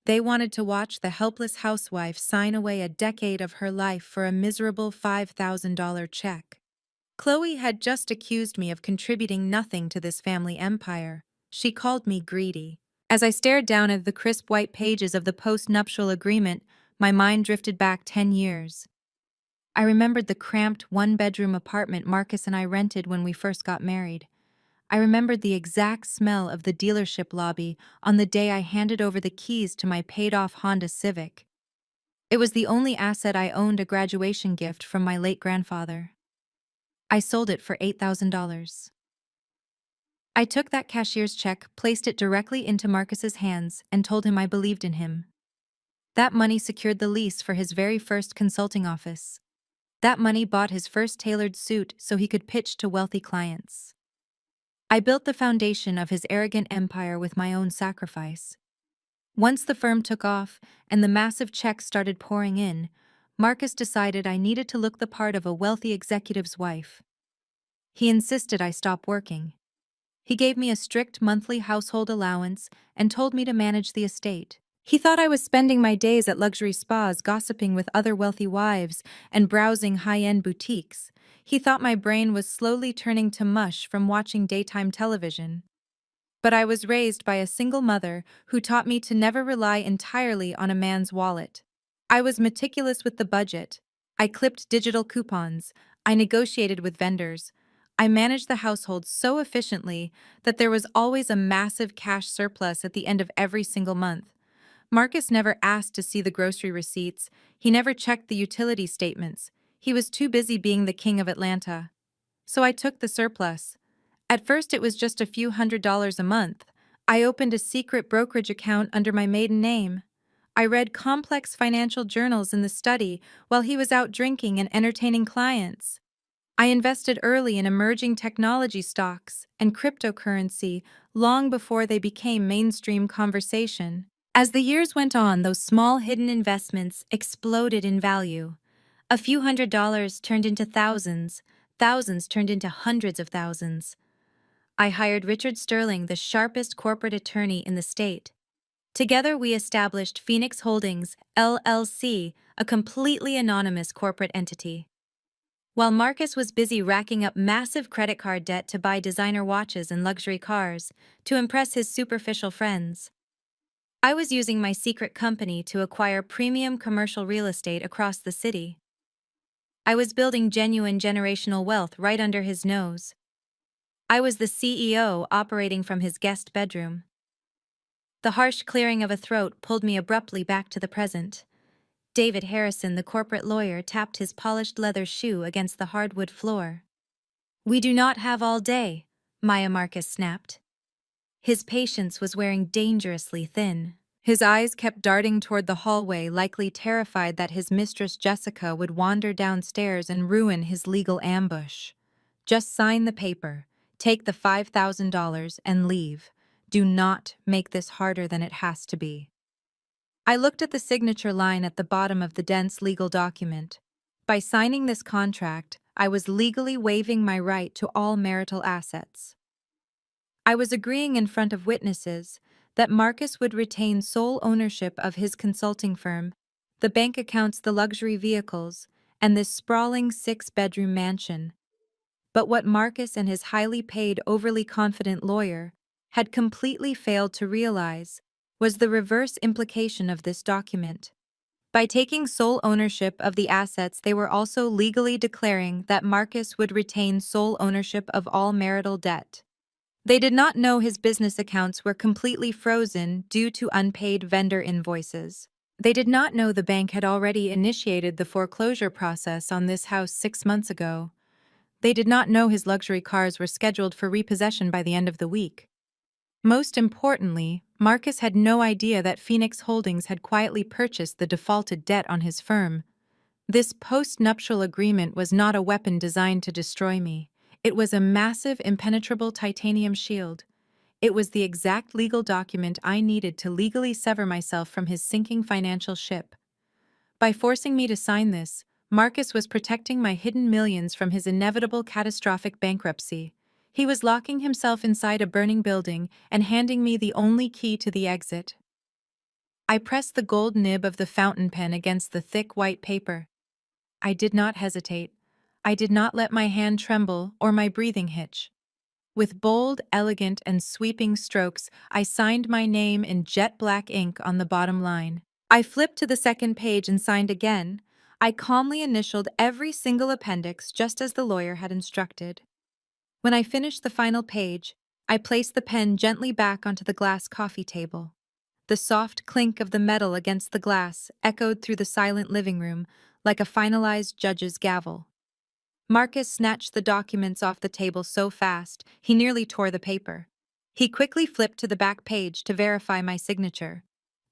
They wanted to watch the helpless housewife sign away a decade of her life for a miserable $5,000 check. Chloe had just accused me of contributing nothing to this family empire. She called me greedy. As I stared down at the crisp white pages of the post-nuptial agreement, my mind drifted back 10 years. I remembered the cramped one-bedroom apartment Marcus and I rented when we first got married. I remembered the exact smell of the dealership lobby on the day I handed over the keys to my paid-off Honda Civic. It was the only asset I owned, a graduation gift from my late grandfather. I sold it for $8,000. I took that cashier's check, placed it directly into Marcus's hands, and told him I believed in him. That money secured the lease for his very first consulting office. That money bought his first tailored suit so he could pitch to wealthy clients. I built the foundation of his arrogant empire with my own sacrifice. Once the firm took off and the massive checks started pouring in, Marcus decided I needed to look the part of a wealthy executive's wife. He insisted I stop working. He gave me a strict monthly household allowance and told me to manage the estate. He thought I was spending my days at luxury spas, gossiping with other wealthy wives, and browsing high-end boutiques. He thought my brain was slowly turning to mush from watching daytime television. But I was raised by a single mother who taught me to never rely entirely on a man's wallet. I was meticulous with the budget. I clipped digital coupons. I negotiated with vendors. I managed the household so efficiently that there was always a massive cash surplus at the end of every single month. Marcus never asked to see the grocery receipts. He never checked the utility statements. He was too busy being the king of Atlanta. So I took the surplus. At first it was just a few $100s a month. I opened a secret brokerage account under my maiden name. I read complex financial journals in the study while he was out drinking and entertaining clients. I invested early in emerging technology stocks and cryptocurrency long before they became mainstream conversation. As the years went on, those small hidden investments exploded in value. A few $100s turned into thousands, thousands turned into hundreds of thousands. I hired Richard Sterling, the sharpest corporate attorney in the state. Together we established Phoenix Holdings, LLC, a completely anonymous corporate entity. While Marcus was busy racking up massive credit card debt to buy designer watches and luxury cars to impress his superficial friends, I was using my secret company to acquire premium commercial real estate across the city. I was building genuine generational wealth right under his nose. I was the CEO operating from his guest bedroom. The harsh clearing of a throat pulled me abruptly back to the present. David Harrison, the corporate lawyer, tapped his polished leather shoe against the hardwood floor. "We do not have all day," Maya Marcus snapped. His patience was wearing dangerously thin. His eyes kept darting toward the hallway, likely terrified that his mistress Jessica would wander downstairs and ruin his legal ambush. "Just sign the paper, take the $5,000, and leave. Do not make this harder than it has to be." I looked at the signature line at the bottom of the dense legal document. By signing this contract, I was legally waiving my right to all marital assets. I was agreeing in front of witnesses that Marcus would retain sole ownership of his consulting firm, the bank accounts, the luxury vehicles, and this sprawling 6-bedroom mansion. But what Marcus and his highly paid, overly confident lawyer had completely failed to realize was the reverse implication of this document. By taking sole ownership of the assets, they were also legally declaring that Marcus would retain sole ownership of all marital debt. They did not know his business accounts were completely frozen due to unpaid vendor invoices. They did not know the bank had already initiated the foreclosure process on this house 6 months ago. They did not know his luxury cars were scheduled for repossession by the end of the week. Most importantly, Marcus had no idea that Phoenix Holdings had quietly purchased the defaulted debt on his firm. This post-nuptial agreement was not a weapon designed to destroy me. It was a massive, impenetrable titanium shield. It was the exact legal document I needed to legally sever myself from his sinking financial ship. By forcing me to sign this, Marcus was protecting my hidden millions from his inevitable catastrophic bankruptcy. He was locking himself inside a burning building and handing me the only key to the exit. I pressed the gold nib of the fountain pen against the thick white paper. I did not hesitate. I did not let my hand tremble or my breathing hitch. With bold, elegant, and sweeping strokes, I signed my name in jet-black ink on the bottom line. I flipped to the second page and signed again. I calmly initialed every single appendix just as the lawyer had instructed. When I finished the final page, I placed the pen gently back onto the glass coffee table. The soft clink of the metal against the glass echoed through the silent living room like a finalized judge's gavel. Marcus snatched the documents off the table so fast, he nearly tore the paper. He quickly flipped to the back page to verify my signature.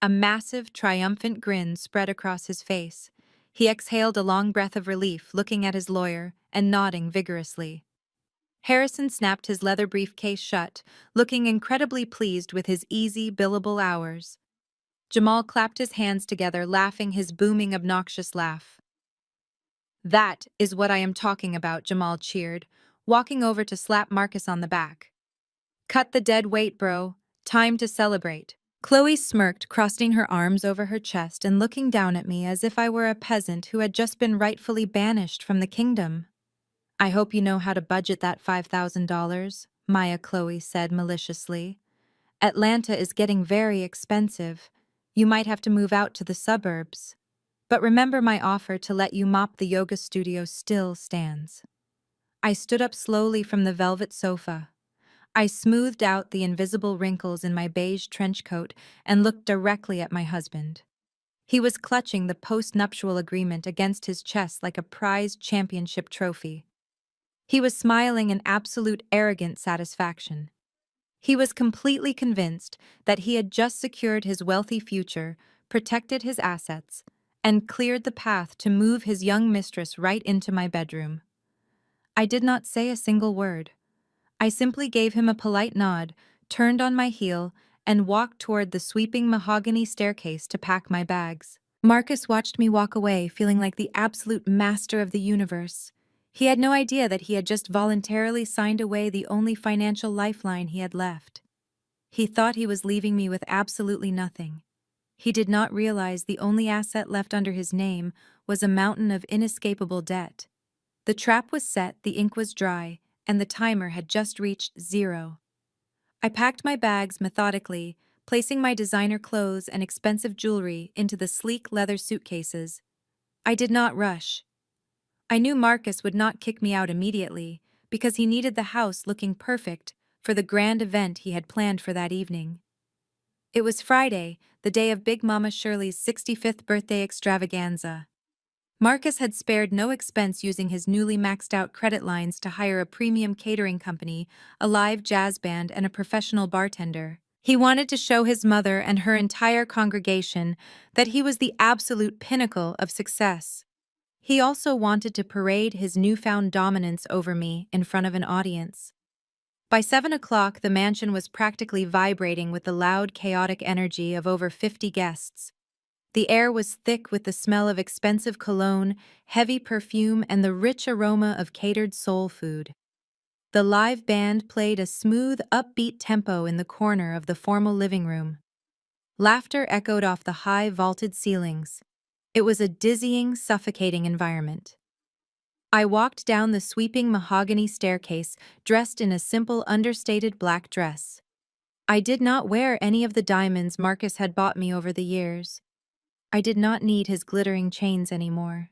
A massive, triumphant grin spread across his face. He exhaled a long breath of relief, looking at his lawyer and nodding vigorously. Harrison snapped his leather briefcase shut, looking incredibly pleased with his easy, billable hours. Jamal clapped his hands together, laughing his booming, obnoxious laugh. "That is what I am talking about," Jamal cheered, walking over to slap Marcus on the back. "Cut the dead weight, bro. Time to celebrate." Chloe smirked, crossing her arms over her chest and looking down at me as if I were a peasant who had just been rightfully banished from the kingdom. "I hope you know how to budget that $5,000, Maya," Chloe said maliciously. "Atlanta is getting very expensive. You might have to move out to the suburbs. But remember, my offer to let you mop the yoga studio still stands." I stood up slowly from the velvet sofa. I smoothed out the invisible wrinkles in my beige trench coat and looked directly at my husband. He was clutching the post-nuptial agreement against his chest like a prized championship trophy. He was smiling in absolute arrogant satisfaction. He was completely convinced that he had just secured his wealthy future, protected his assets, and cleared the path to move his young mistress right into my bedroom. I did not say a single word. I simply gave him a polite nod, turned on my heel, and walked toward the sweeping mahogany staircase to pack my bags. Marcus watched me walk away, feeling like the absolute master of the universe. He had no idea that he had just voluntarily signed away the only financial lifeline he had left. He thought he was leaving me with absolutely nothing. He did not realize the only asset left under his name was a mountain of inescapable debt. The trap was set, the ink was dry, and the timer had just reached 0. I packed my bags methodically, placing my designer clothes and expensive jewelry into the sleek leather suitcases. I did not rush. I knew Marcus would not kick me out immediately, because he needed the house looking perfect for the grand event he had planned for that evening. It was Friday, the day of Big Mama Shirley's 65th birthday extravaganza. Marcus had spared no expense using his newly maxed-out credit lines to hire a premium catering company, a live jazz band, and a professional bartender. He wanted to show his mother and her entire congregation that he was the absolute pinnacle of success. He also wanted to parade his newfound dominance over me in front of an audience. By 7 o'clock, the mansion was practically vibrating with the loud, chaotic energy of over 50 guests. The air was thick with the smell of expensive cologne, heavy perfume, and the rich aroma of catered soul food. The live band played a smooth, upbeat tempo in the corner of the formal living room. Laughter echoed off the high, vaulted ceilings. It was a dizzying, suffocating environment. I walked down the sweeping mahogany staircase, dressed in a simple, understated black dress. I did not wear any of the diamonds Marcus had bought me over the years. I did not need his glittering chains anymore.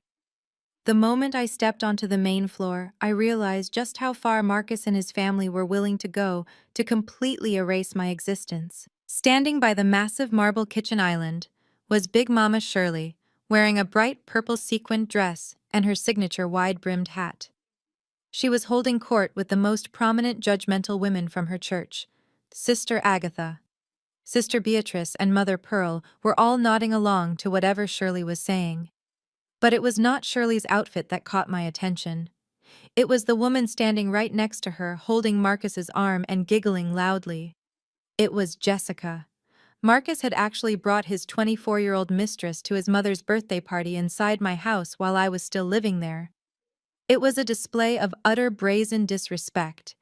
The moment I stepped onto the main floor, I realized just how far Marcus and his family were willing to go to completely erase my existence. Standing by the massive marble kitchen island was Big Mama Shirley, wearing a bright purple sequined dress and her signature wide-brimmed hat. She was holding court with the most prominent judgmental women from her church, Sister Agatha, Sister Beatrice, and Mother Pearl were all nodding along to whatever Shirley was saying. But it was not Shirley's outfit that caught my attention. It was the woman standing right next to her, holding Marcus's arm and giggling loudly. It was Jessica. Marcus had actually brought his 24-year-old mistress to his mother's birthday party inside my house while I was still living there. It was a display of utter brazen disrespect.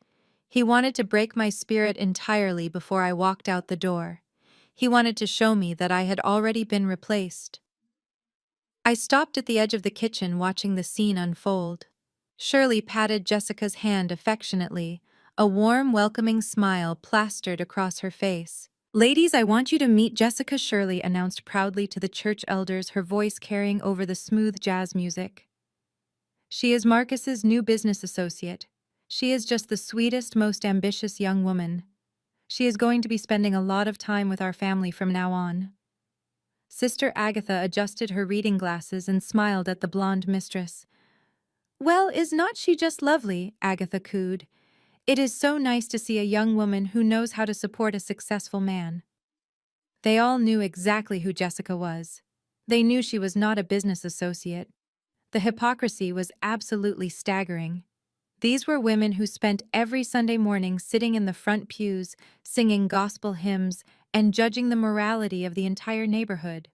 He wanted to break my spirit entirely before I walked out the door. He wanted to show me that I had already been replaced. I stopped at the edge of the kitchen watching the scene unfold. Shirley patted Jessica's hand affectionately, a warm, welcoming smile plastered across her face. "Ladies, I want you to meet Jessica," Shirley announced proudly to the church elders, her voice carrying over the smooth jazz music. "She is Marcus's new business associate. She is just the sweetest, most ambitious young woman. She is going to be spending a lot of time with our family from now on." Sister Agatha adjusted her reading glasses and smiled at the blonde mistress. "Well, is not she just lovely?" Agatha cooed. "It is so nice to see a young woman who knows how to support a successful man." They all knew exactly who Jessica was. They knew she was not a business associate. The hypocrisy was absolutely staggering. These were women who spent every Sunday morning sitting in the front pews, singing gospel hymns, and judging the morality of the entire neighborhood.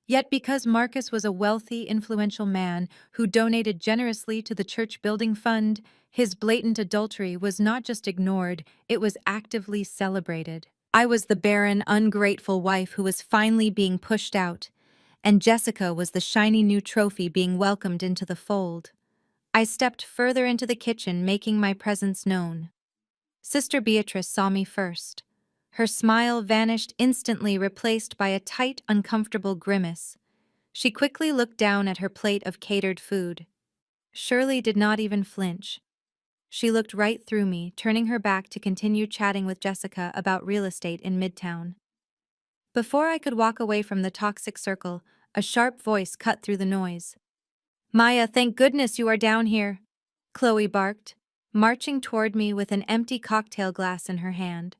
Yet because Marcus was a wealthy, influential man who donated generously to the church building fund, his blatant adultery was not just ignored, it was actively celebrated. I was the barren, ungrateful wife who was finally being pushed out, and Jessica was the shiny new trophy being welcomed into the fold. I stepped further into the kitchen, making my presence known. Sister Beatrice saw me first. Her smile vanished instantly, replaced by a tight, uncomfortable grimace. She quickly looked down at her plate of catered food. Shirley did not even flinch. She looked right through me, turning her back to continue chatting with Jessica about real estate in Midtown. Before I could walk away from the toxic circle, a sharp voice cut through the noise. "Maya, thank goodness you are down here," Chloe barked, marching toward me with an empty cocktail glass in her hand.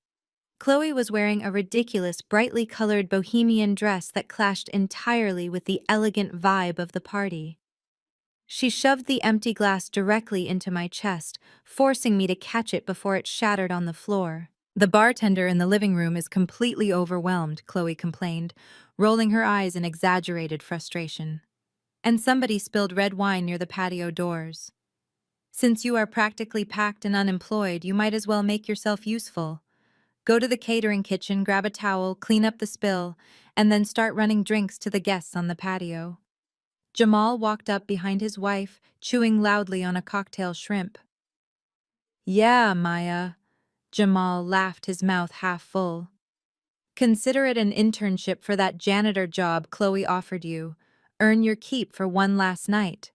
Chloe was wearing a ridiculous, brightly colored bohemian dress that clashed entirely with the elegant vibe of the party. She shoved the empty glass directly into my chest, forcing me to catch it before it shattered on the floor. "The bartender in the living room is completely overwhelmed," Chloe complained, rolling her eyes in exaggerated frustration. "And somebody spilled red wine near the patio doors. Since you are practically packed and unemployed, you might as well make yourself useful. Go to the catering kitchen, grab a towel, clean up the spill, and then start running drinks to the guests on the patio." Jamal walked up behind his wife, chewing loudly on a cocktail shrimp. "Yeah, Maya." Jamal laughed, his mouth half full. "Consider it an internship for that janitor job Chloe offered you. Earn your keep for one last night."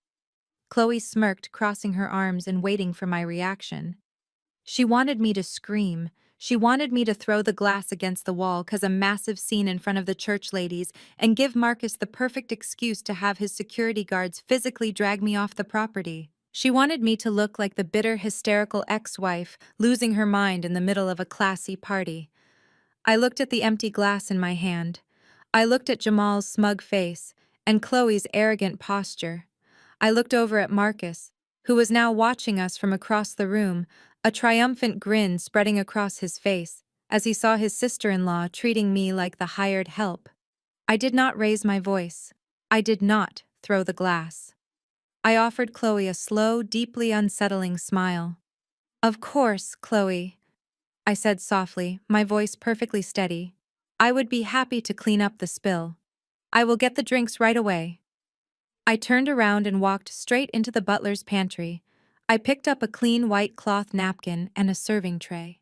Chloe smirked, crossing her arms and waiting for my reaction. She wanted me to scream. She wanted me to throw the glass against the wall, cause a massive scene in front of the church ladies, and give Marcus the perfect excuse to have his security guards physically drag me off the property. She wanted me to look like the bitter, hysterical ex-wife, losing her mind in the middle of a classy party. I looked at the empty glass in my hand. I looked at Jamal's smug face, and Chloe's arrogant posture. I looked over at Marcus, who was now watching us from across the room, a triumphant grin spreading across his face, as he saw his sister-in-law treating me like the hired help. I did not raise my voice. I did not throw the glass. I offered Chloe a slow, deeply unsettling smile. "Of course, Chloe," I said softly, my voice perfectly steady. "I would be happy to clean up the spill. I will get the drinks right away." I turned around and walked straight into the butler's pantry. I picked up a clean white cloth napkin and a serving tray.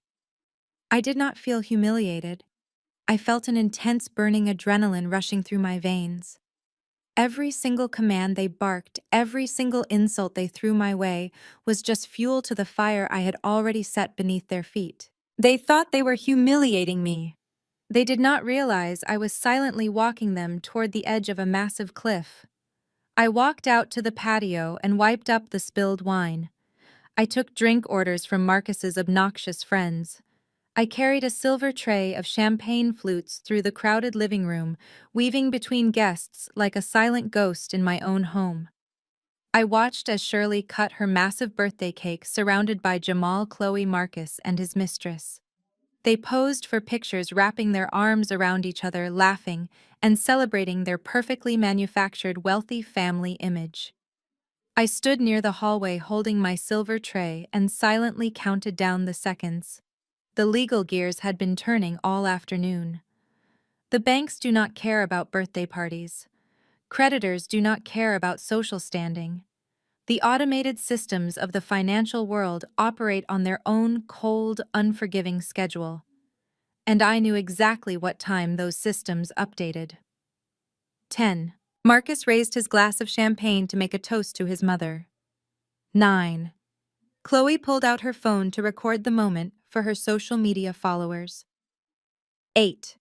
I did not feel humiliated. I felt an intense burning adrenaline rushing through my veins. Every single command they barked, every single insult they threw my way, was just fuel to the fire I had already set beneath their feet. They thought they were humiliating me. They did not realize I was silently walking them toward the edge of a massive cliff. I walked out to the patio and wiped up the spilled wine. I took drink orders from Marcus's obnoxious friends. I carried a silver tray of champagne flutes through the crowded living room, weaving between guests like a silent ghost in my own home. I watched as Shirley cut her massive birthday cake surrounded by Jamal Chloe Marcus and his mistress. They posed for pictures, wrapping their arms around each other, laughing, and celebrating their perfectly manufactured wealthy family image. I stood near the hallway holding my silver tray and silently counted down the seconds. The legal gears had been turning all afternoon. The banks do not care about birthday parties. Creditors do not care about social standing. The automated systems of the financial world operate on their own cold, unforgiving schedule. And I knew exactly what time those systems updated. 10. Marcus raised his glass of champagne to make a toast to his mother. 9. Chloe pulled out her phone to record the moment for her social media followers. 8.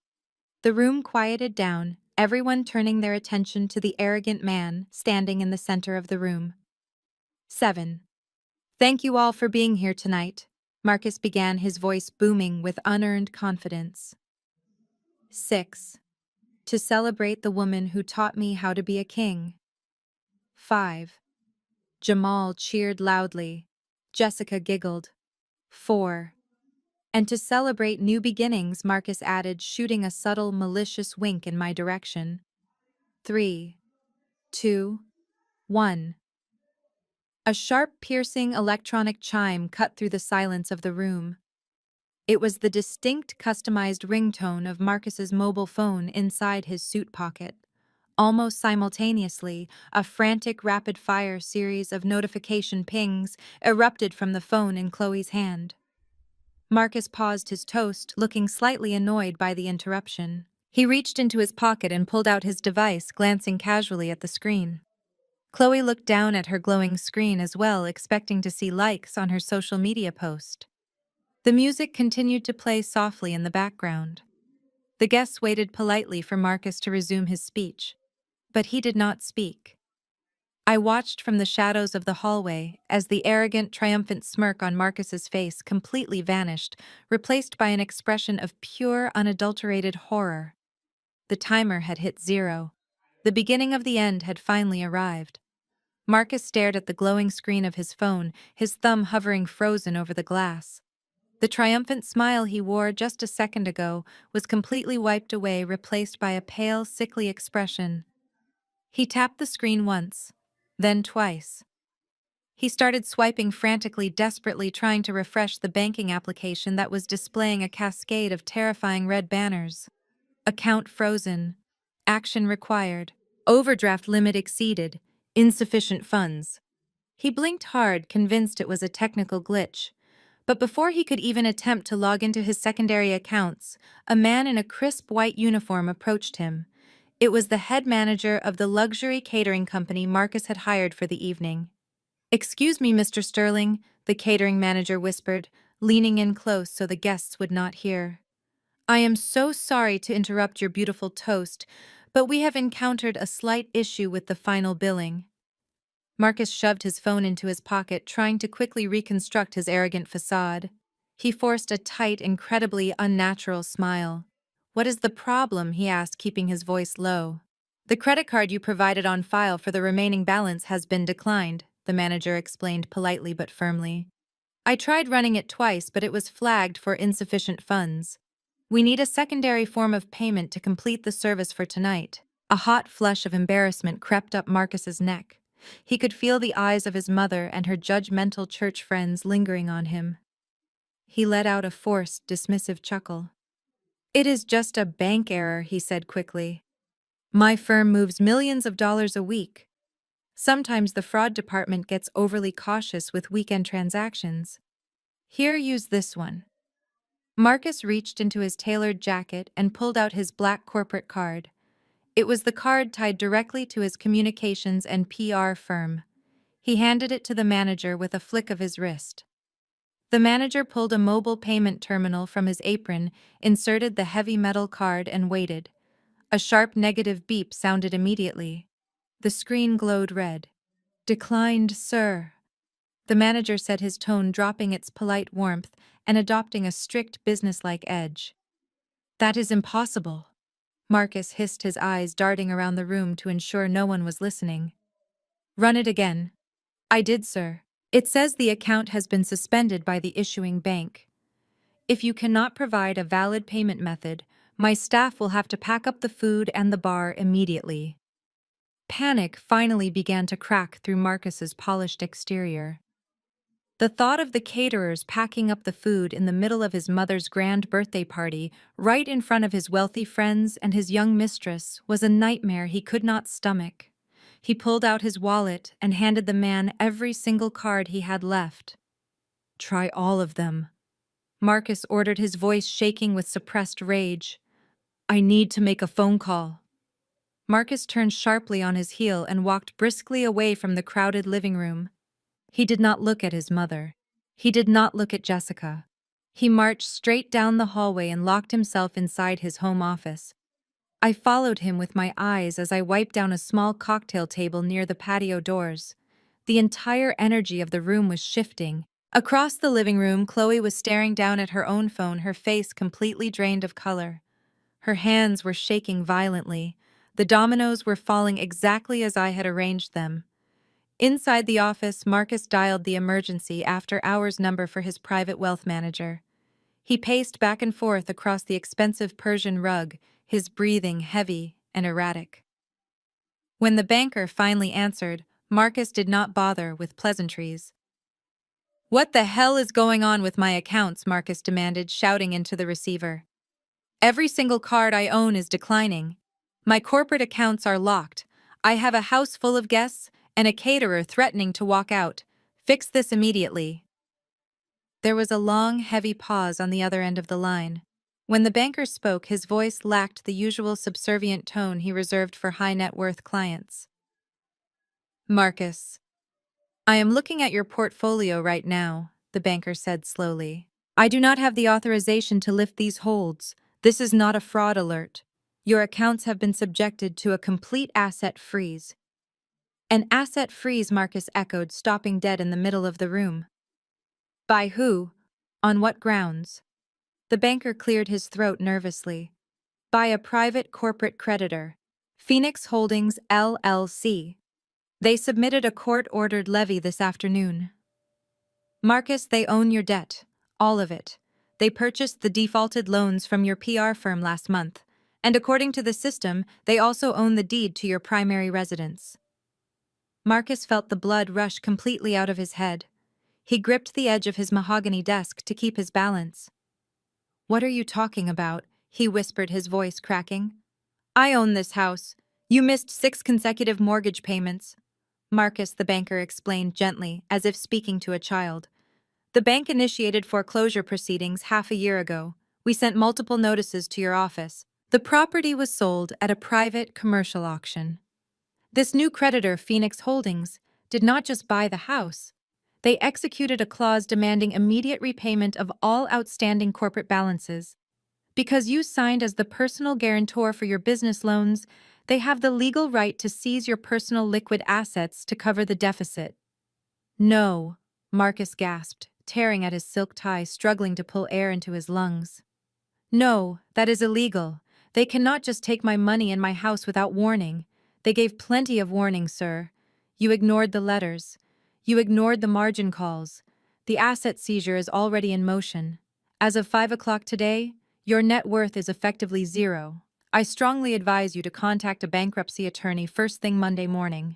The room quieted down, everyone turning their attention to the arrogant man standing in the center of the room. 7. Thank you all for being here tonight, Marcus began, his voice booming with unearned confidence. 6. To celebrate the woman who taught me how to be a king. 5. Jamal cheered loudly. Jessica giggled. 4. And to celebrate new beginnings, Marcus added, shooting a subtle, malicious wink in my direction. 3, 2, 1. A sharp, piercing electronic chime cut through the silence of the room. It was the distinct, customized ringtone of Marcus's mobile phone inside his suit pocket. Almost simultaneously, a frantic, rapid-fire series of notification pings erupted from the phone in Chloe's hand. Marcus paused his toast, looking slightly annoyed by the interruption. He reached into his pocket and pulled out his device, glancing casually at the screen. Chloe looked down at her glowing screen as well, expecting to see likes on her social media post. The music continued to play softly in the background. The guests waited politely for Marcus to resume his speech, but he did not speak. I watched from the shadows of the hallway as the arrogant, triumphant smirk on Marcus's face completely vanished, replaced by an expression of pure, unadulterated horror. The timer had hit 0. The beginning of the end had finally arrived. Marcus stared at the glowing screen of his phone, his thumb hovering frozen over the glass. The triumphant smile he wore just a second ago was completely wiped away, replaced by a pale, sickly expression. He tapped the screen once, then twice. He started swiping frantically, desperately trying to refresh the banking application that was displaying a cascade of terrifying red banners. Account frozen. Action required. Overdraft limit exceeded. Insufficient funds. He blinked hard, convinced it was a technical glitch. But before he could even attempt to log into his secondary accounts, a man in a crisp white uniform approached him. It was the head manager of the luxury catering company Marcus had hired for the evening. "Excuse me, Mr. Sterling," the catering manager whispered, leaning in close so the guests would not hear. "I am so sorry to interrupt your beautiful toast, but we have encountered a slight issue with the final billing." Marcus shoved his phone into his pocket, trying to quickly reconstruct his arrogant facade. He forced a tight, incredibly unnatural smile. "What is the problem?" he asked, keeping his voice low. "The credit card you provided on file for the remaining balance has been declined," the manager explained politely but firmly. "I tried running it twice, but it was flagged for insufficient funds. We need a secondary form of payment to complete the service for tonight." A hot flush of embarrassment crept up Marcus's neck. He could feel the eyes of his mother and her judgmental church friends lingering on him. He let out a forced, dismissive chuckle. "It is just a bank error," he said quickly. "My firm moves millions of dollars a week. Sometimes the fraud department gets overly cautious with weekend transactions. Here, use this one." Marcus reached into his tailored jacket and pulled out his black corporate card. It was the card tied directly to his communications and PR firm. He handed it to the manager with a flick of his wrist. The manager pulled a mobile payment terminal from his apron, inserted the heavy metal card, and waited. A sharp negative beep sounded immediately. The screen glowed red. "Declined, sir." The manager said, his tone dropping its polite warmth and adopting a strict businesslike edge. That is impossible. Marcus hissed, his eyes darting around the room to ensure no one was listening. Run it again. I did, sir. It says the account has been suspended by the issuing bank. If you cannot provide a valid payment method, my staff will have to pack up the food and the bar immediately. Panic finally began to crack through Marcus's polished exterior. The thought of the caterers packing up the food in the middle of his mother's grand birthday party, right in front of his wealthy friends and his young mistress, was a nightmare he could not stomach. He pulled out his wallet and handed the man every single card he had left. Try all of them. Marcus ordered, his voice shaking with suppressed rage. I need to make a phone call. Marcus turned sharply on his heel and walked briskly away from the crowded living room. He did not look at his mother. He did not look at Jessica. He marched straight down the hallway and locked himself inside his home office. I followed him with my eyes as I wiped down a small cocktail table near the patio doors. The entire energy of the room was shifting. Across the living room, Chloe was staring down at her own phone, her face completely drained of color. Her hands were shaking violently. The dominoes were falling exactly as I had arranged them. Inside the office, Marcus dialed the emergency after-hours number for his private wealth manager. He paced back and forth across the expensive Persian rug, his breathing heavy and erratic. When the banker finally answered, Marcus did not bother with pleasantries. What the hell is going on with my accounts? Marcus demanded, shouting into the receiver. Every single card I own is declining. My corporate accounts are locked. I have a house full of guests and a caterer threatening to walk out. Fix this immediately. There was a long, heavy pause on the other end of the line. When the banker spoke, his voice lacked the usual subservient tone he reserved for high-net-worth clients. Marcus, I am looking at your portfolio right now, the banker said slowly. I do not have the authorization to lift these holds. This is not a fraud alert. Your accounts have been subjected to a complete asset freeze. An asset freeze, Marcus echoed, stopping dead in the middle of the room. By who? On what grounds? The banker cleared his throat nervously. By a private corporate creditor, Phoenix Holdings, LLC. They submitted a court-ordered levy this afternoon. Marcus, they own your debt. All of it. They purchased the defaulted loans from your PR firm last month, and according to the system, they also own the deed to your primary residence. Marcus felt the blood rush completely out of his head. He gripped the edge of his mahogany desk to keep his balance. What are you talking about? He whispered, his voice cracking. I own this house. You missed 6 consecutive mortgage payments. Marcus, the banker, explained gently, as if speaking to a child. The bank initiated foreclosure proceedings half a year ago. We sent multiple notices to your office. The property was sold at a private commercial auction. This new creditor, Phoenix Holdings, did not just buy the house. They executed a clause demanding immediate repayment of all outstanding corporate balances. Because you signed as the personal guarantor for your business loans, they have the legal right to seize your personal liquid assets to cover the deficit. No, Marcus gasped, tearing at his silk tie, struggling to pull air into his lungs. No, that is illegal. They cannot just take my money and my house without warning. They gave plenty of warning, sir. You ignored the letters. You ignored the margin calls. The asset seizure is already in motion. As of 5 o'clock today, your net worth is effectively zero. I strongly advise you to contact a bankruptcy attorney first thing Monday morning.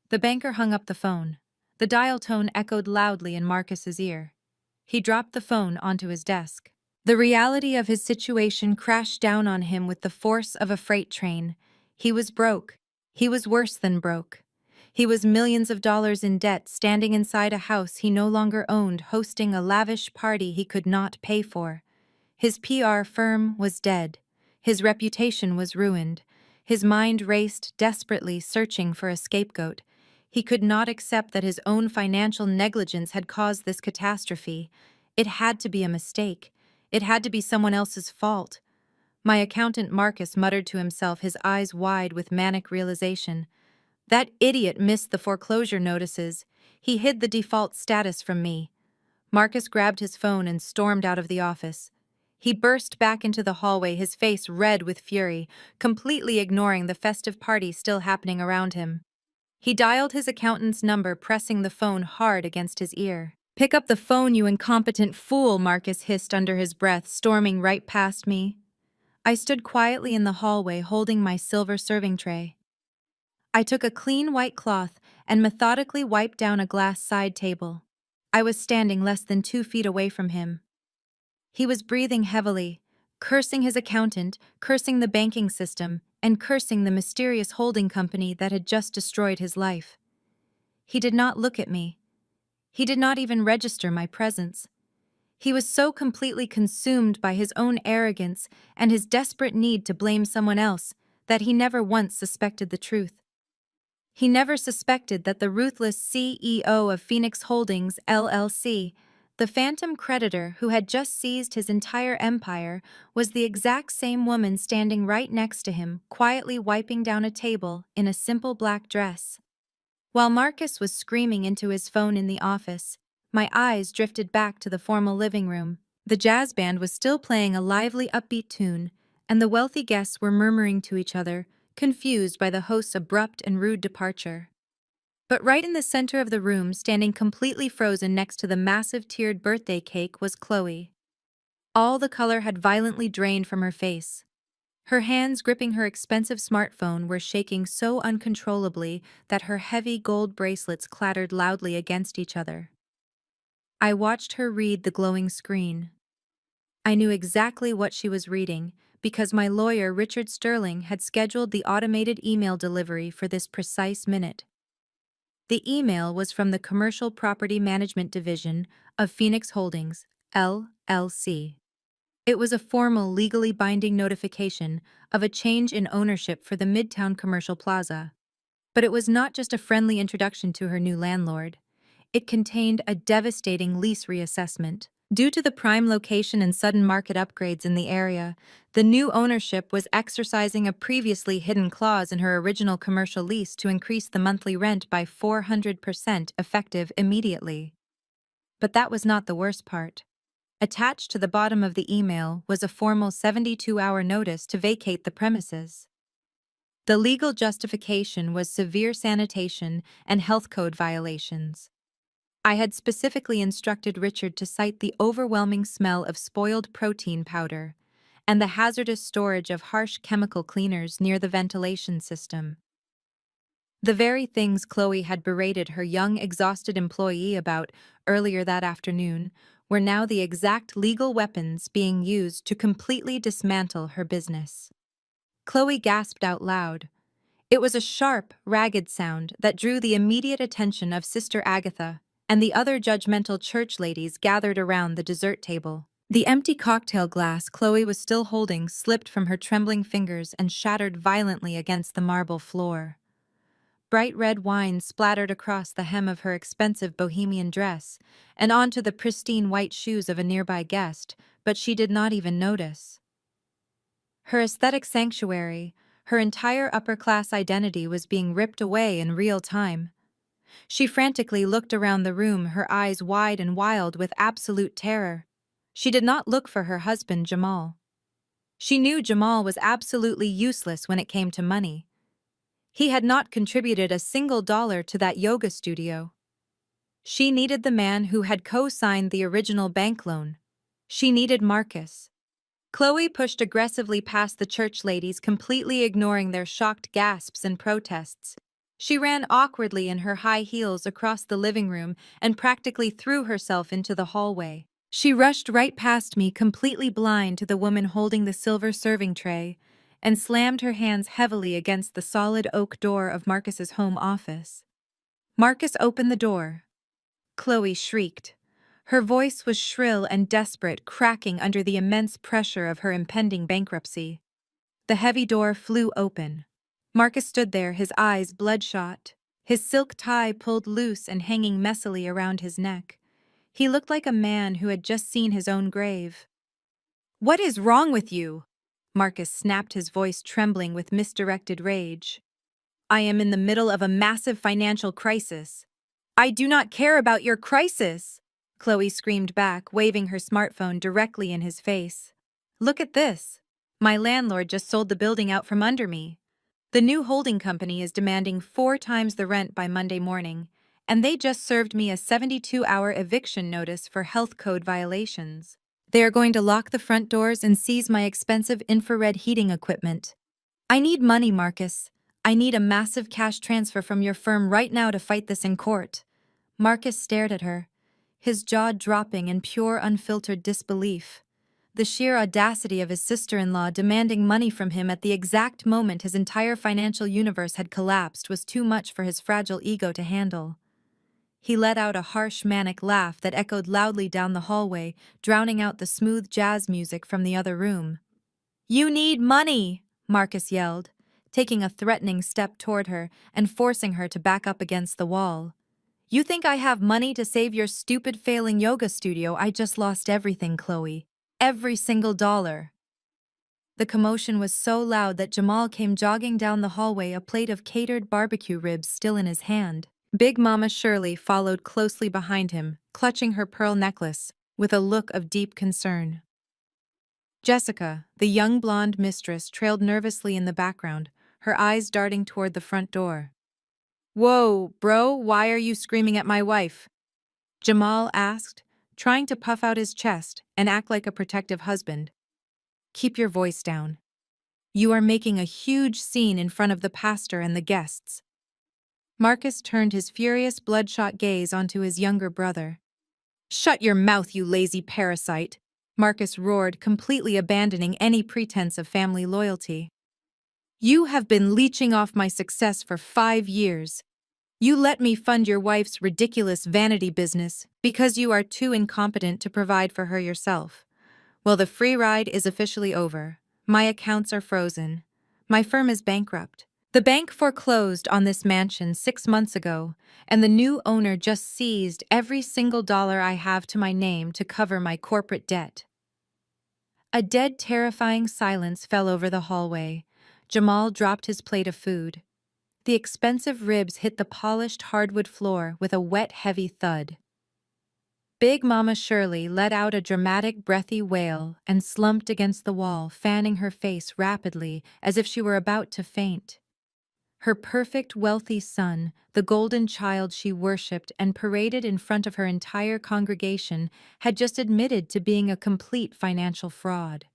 The banker hung up the phone. The dial tone echoed loudly in Marcus's ear. He dropped the phone onto his desk. The reality of his situation crashed down on him with the force of a freight train. He was broke. He was worse than broke. He was millions of dollars in debt, standing inside a house he no longer owned, hosting a lavish party he could not pay for. His PR firm was dead. His reputation was ruined. His mind raced desperately, searching for a scapegoat. He could not accept that his own financial negligence had caused this catastrophe. It had to be a mistake. It had to be someone else's fault. My accountant, Marcus, muttered to himself, his eyes wide with manic realization. That idiot missed the foreclosure notices. He hid the default status from me. Marcus grabbed his phone and stormed out of the office. He burst back into the hallway, his face red with fury, completely ignoring the festive party still happening around him. He dialed his accountant's number, pressing the phone hard against his ear. "Pick up the phone, you incompetent fool," Marcus hissed under his breath, storming right past me. I stood quietly in the hallway, holding my silver serving tray. I took a clean white cloth and methodically wiped down a glass side table. I was standing less than 2 feet away from him. He was breathing heavily, cursing his accountant, cursing the banking system, and cursing the mysterious holding company that had just destroyed his life. He did not look at me. He did not even register my presence. He was so completely consumed by his own arrogance and his desperate need to blame someone else that he never once suspected the truth. He never suspected that the ruthless CEO of Phoenix Holdings, LLC, the phantom creditor who had just seized his entire empire, was the exact same woman standing right next to him, quietly wiping down a table in a simple black dress. While Marcus was screaming into his phone in the office, my eyes drifted back to the formal living room. The jazz band was still playing a lively, upbeat tune, and the wealthy guests were murmuring to each other, confused by the host's abrupt and rude departure. But right in the center of the room, standing completely frozen next to the massive tiered birthday cake, was Chloe. All the color had violently drained from her face. Her hands gripping her expensive smartphone were shaking so uncontrollably that her heavy gold bracelets clattered loudly against each other. I watched her read the glowing screen. I knew exactly what she was reading because my lawyer, Richard Sterling, had scheduled the automated email delivery for this precise minute. The email was from the Commercial Property Management Division of Phoenix Holdings, LLC. It was a formal, legally binding notification of a change in ownership for the Midtown Commercial Plaza. But it was not just a friendly introduction to her new landlord. It contained a devastating lease reassessment. Due to the prime location and sudden market upgrades in the area, the new ownership was exercising a previously hidden clause in her original commercial lease to increase the monthly rent by 400% effective immediately. But that was not the worst part. Attached to the bottom of the email was a formal 72-hour notice to vacate the premises. The legal justification was severe sanitation and health code violations. I had specifically instructed Richard to cite the overwhelming smell of spoiled protein powder and the hazardous storage of harsh chemical cleaners near the ventilation system. The very things Chloe had berated her young, exhausted employee about earlier that afternoon were now the exact legal weapons being used to completely dismantle her business. Chloe gasped out loud. It was a sharp, ragged sound that drew the immediate attention of Sister Agatha and the other judgmental church ladies gathered around the dessert table. The empty cocktail glass Chloe was still holding slipped from her trembling fingers and shattered violently against the marble floor. Bright red wine splattered across the hem of her expensive bohemian dress and onto the pristine white shoes of a nearby guest, but she did not even notice. Her aesthetic sanctuary, her entire upper-class identity was being ripped away in real time. She frantically looked around the room, her eyes wide and wild with absolute terror. She did not look for her husband, Jamal. She knew Jamal was absolutely useless when it came to money. He had not contributed a single dollar to that yoga studio. She needed the man who had co-signed the original bank loan. She needed Marcus. Chloe pushed aggressively past the church ladies, completely ignoring their shocked gasps and protests. She ran awkwardly in her high heels across the living room and practically threw herself into the hallway. She rushed right past me, completely blind to the woman holding the silver serving tray, and slammed her hands heavily against the solid oak door of Marcus's home office. Marcus opened the door. Chloe shrieked. Her voice was shrill and desperate, cracking under the immense pressure of her impending bankruptcy. The heavy door flew open. Marcus stood there, his eyes bloodshot, his silk tie pulled loose and hanging messily around his neck. He looked like a man who had just seen his own grave. "What is wrong with you?" Marcus snapped, his voice trembling with misdirected rage. "I am in the middle of a massive financial crisis." "I do not care about your crisis," Chloe screamed back, waving her smartphone directly in his face. Look at this. My landlord just sold the building out from under me. The new holding company is demanding 4 times the rent by Monday morning, and they just served me a 72-hour eviction notice for health code violations. They are going to lock the front doors and seize my expensive infrared heating equipment. I need money, Marcus. I need a massive cash transfer from your firm right now to fight this in court. Marcus stared at her, his jaw dropping in pure unfiltered disbelief. The sheer audacity of his sister-in-law demanding money from him at the exact moment his entire financial universe had collapsed was too much for his fragile ego to handle. He let out a harsh, manic laugh that echoed loudly down the hallway, drowning out the smooth jazz music from the other room. "You need money!" Marcus yelled, taking a threatening step toward her and forcing her to back up against the wall. "You think I have money to save your stupid failing yoga studio? I just lost everything, Chloe. Every single dollar." The commotion was so loud that Jamal came jogging down the hallway, a plate of catered barbecue ribs still in his hand. Big Mama Shirley followed closely behind him, clutching her pearl necklace, with a look of deep concern. Jessica, the young blonde mistress, trailed nervously in the background, her eyes darting toward the front door. "Whoa, bro, why are you screaming at my wife?" Jamal asked, trying to puff out his chest and act like a protective husband. "Keep your voice down. You are making a huge scene in front of the pastor and the guests." Marcus turned his furious, bloodshot gaze onto his younger brother. "Shut your mouth, you lazy parasite," Marcus roared, completely abandoning any pretense of family loyalty. "You have been leeching off my success for 5 years. You let me fund your wife's ridiculous vanity business because you are too incompetent to provide for her yourself. Well, the free ride is officially over. My accounts are frozen. My firm is bankrupt. The bank foreclosed on this mansion 6 months ago, and the new owner just seized every single dollar I have to my name to cover my corporate debt." A dead, terrifying silence fell over the hallway. Jamal dropped his plate of food. The expensive ribs hit the polished hardwood floor with a wet, heavy thud. Big Mama Shirley let out a dramatic, breathy wail and slumped against the wall, fanning her face rapidly as if she were about to faint. Her perfect, wealthy son, the golden child she worshipped and paraded in front of her entire congregation, had just admitted to being a complete financial fraud.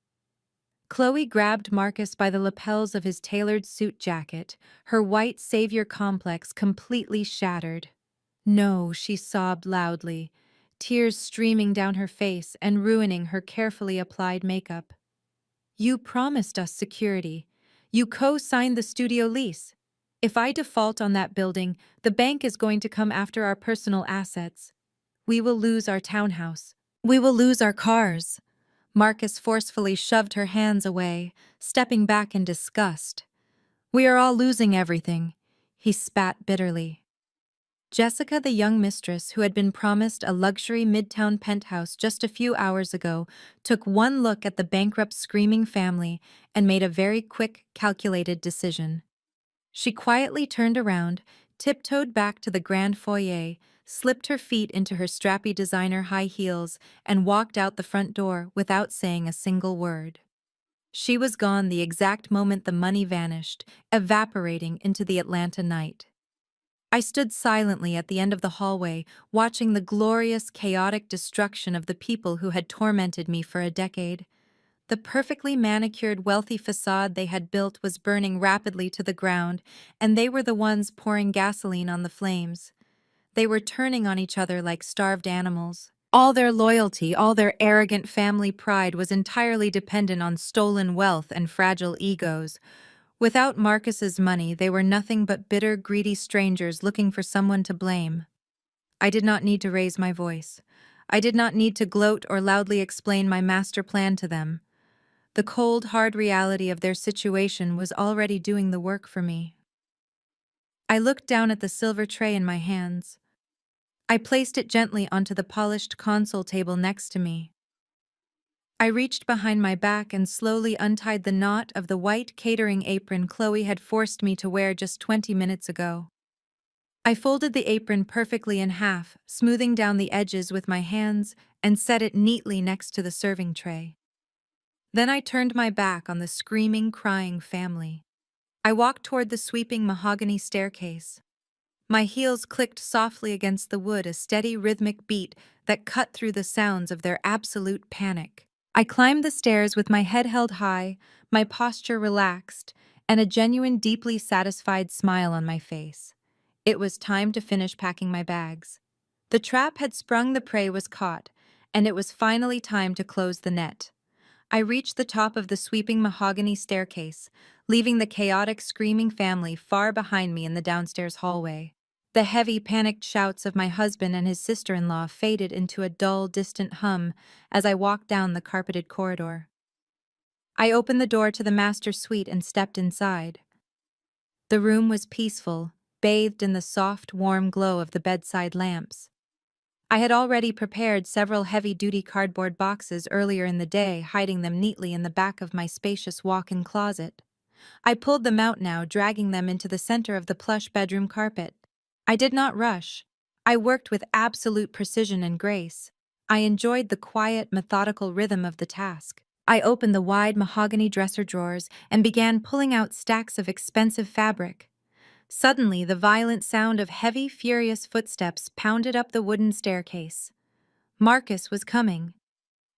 Chloe grabbed Marcus by the lapels of his tailored suit jacket, her white savior complex completely shattered. "No," she sobbed loudly, tears streaming down her face and ruining her carefully applied makeup. "You promised us security. You co-signed the studio lease. If I default on that building, the bank is going to come after our personal assets. We will lose our townhouse. We will lose our cars." Marcus forcefully shoved her hands away, stepping back in disgust. "We are all losing everything," he spat bitterly. Jessica, the young mistress who had been promised a luxury midtown penthouse just a few hours ago, took one look at the bankrupt screaming family and made a very quick, calculated decision. She quietly turned around, tiptoed back to the grand foyer, slipped her feet into her strappy designer high heels, and walked out the front door without saying a single word. She was gone the exact moment the money vanished, evaporating into the Atlanta night. I stood silently at the end of the hallway, watching the glorious, chaotic destruction of the people who had tormented me for a decade. The perfectly manicured, wealthy facade they had built was burning rapidly to the ground, and they were the ones pouring gasoline on the flames. They were turning on each other like starved animals. All their loyalty, all their arrogant family pride was entirely dependent on stolen wealth and fragile egos. Without Marcus's money, they were nothing but bitter, greedy strangers looking for someone to blame. I did not need to raise my voice. I did not need to gloat or loudly explain my master plan to them. The cold, hard reality of their situation was already doing the work for me. I looked down at the silver tray in my hands. I placed it gently onto the polished console table next to me. I reached behind my back and slowly untied the knot of the white catering apron Chloe had forced me to wear just 20 minutes ago. I folded the apron perfectly in half, smoothing down the edges with my hands, and set it neatly next to the serving tray. Then I turned my back on the screaming, crying family. I walked toward the sweeping mahogany staircase. My heels clicked softly against the wood, a steady rhythmic beat that cut through the sounds of their absolute panic. I climbed the stairs with my head held high, my posture relaxed, and a genuine, deeply satisfied smile on my face. It was time to finish packing my bags. The trap had sprung, the prey was caught, and it was finally time to close the net. I reached the top of the sweeping mahogany staircase, leaving the chaotic, screaming family far behind me in the downstairs hallway. The heavy, panicked shouts of my husband and his sister-in-law faded into a dull, distant hum as I walked down the carpeted corridor. I opened the door to the master suite and stepped inside. The room was peaceful, bathed in the soft, warm glow of the bedside lamps. I had already prepared several heavy-duty cardboard boxes earlier in the day, hiding them neatly in the back of my spacious walk-in closet. I pulled them out now, dragging them into the center of the plush bedroom carpet. I did not rush. I worked with absolute precision and grace. I enjoyed the quiet, methodical rhythm of the task. I opened the wide mahogany dresser drawers and began pulling out stacks of expensive fabric. Suddenly, the violent sound of heavy, furious footsteps pounded up the wooden staircase. Marcus was coming.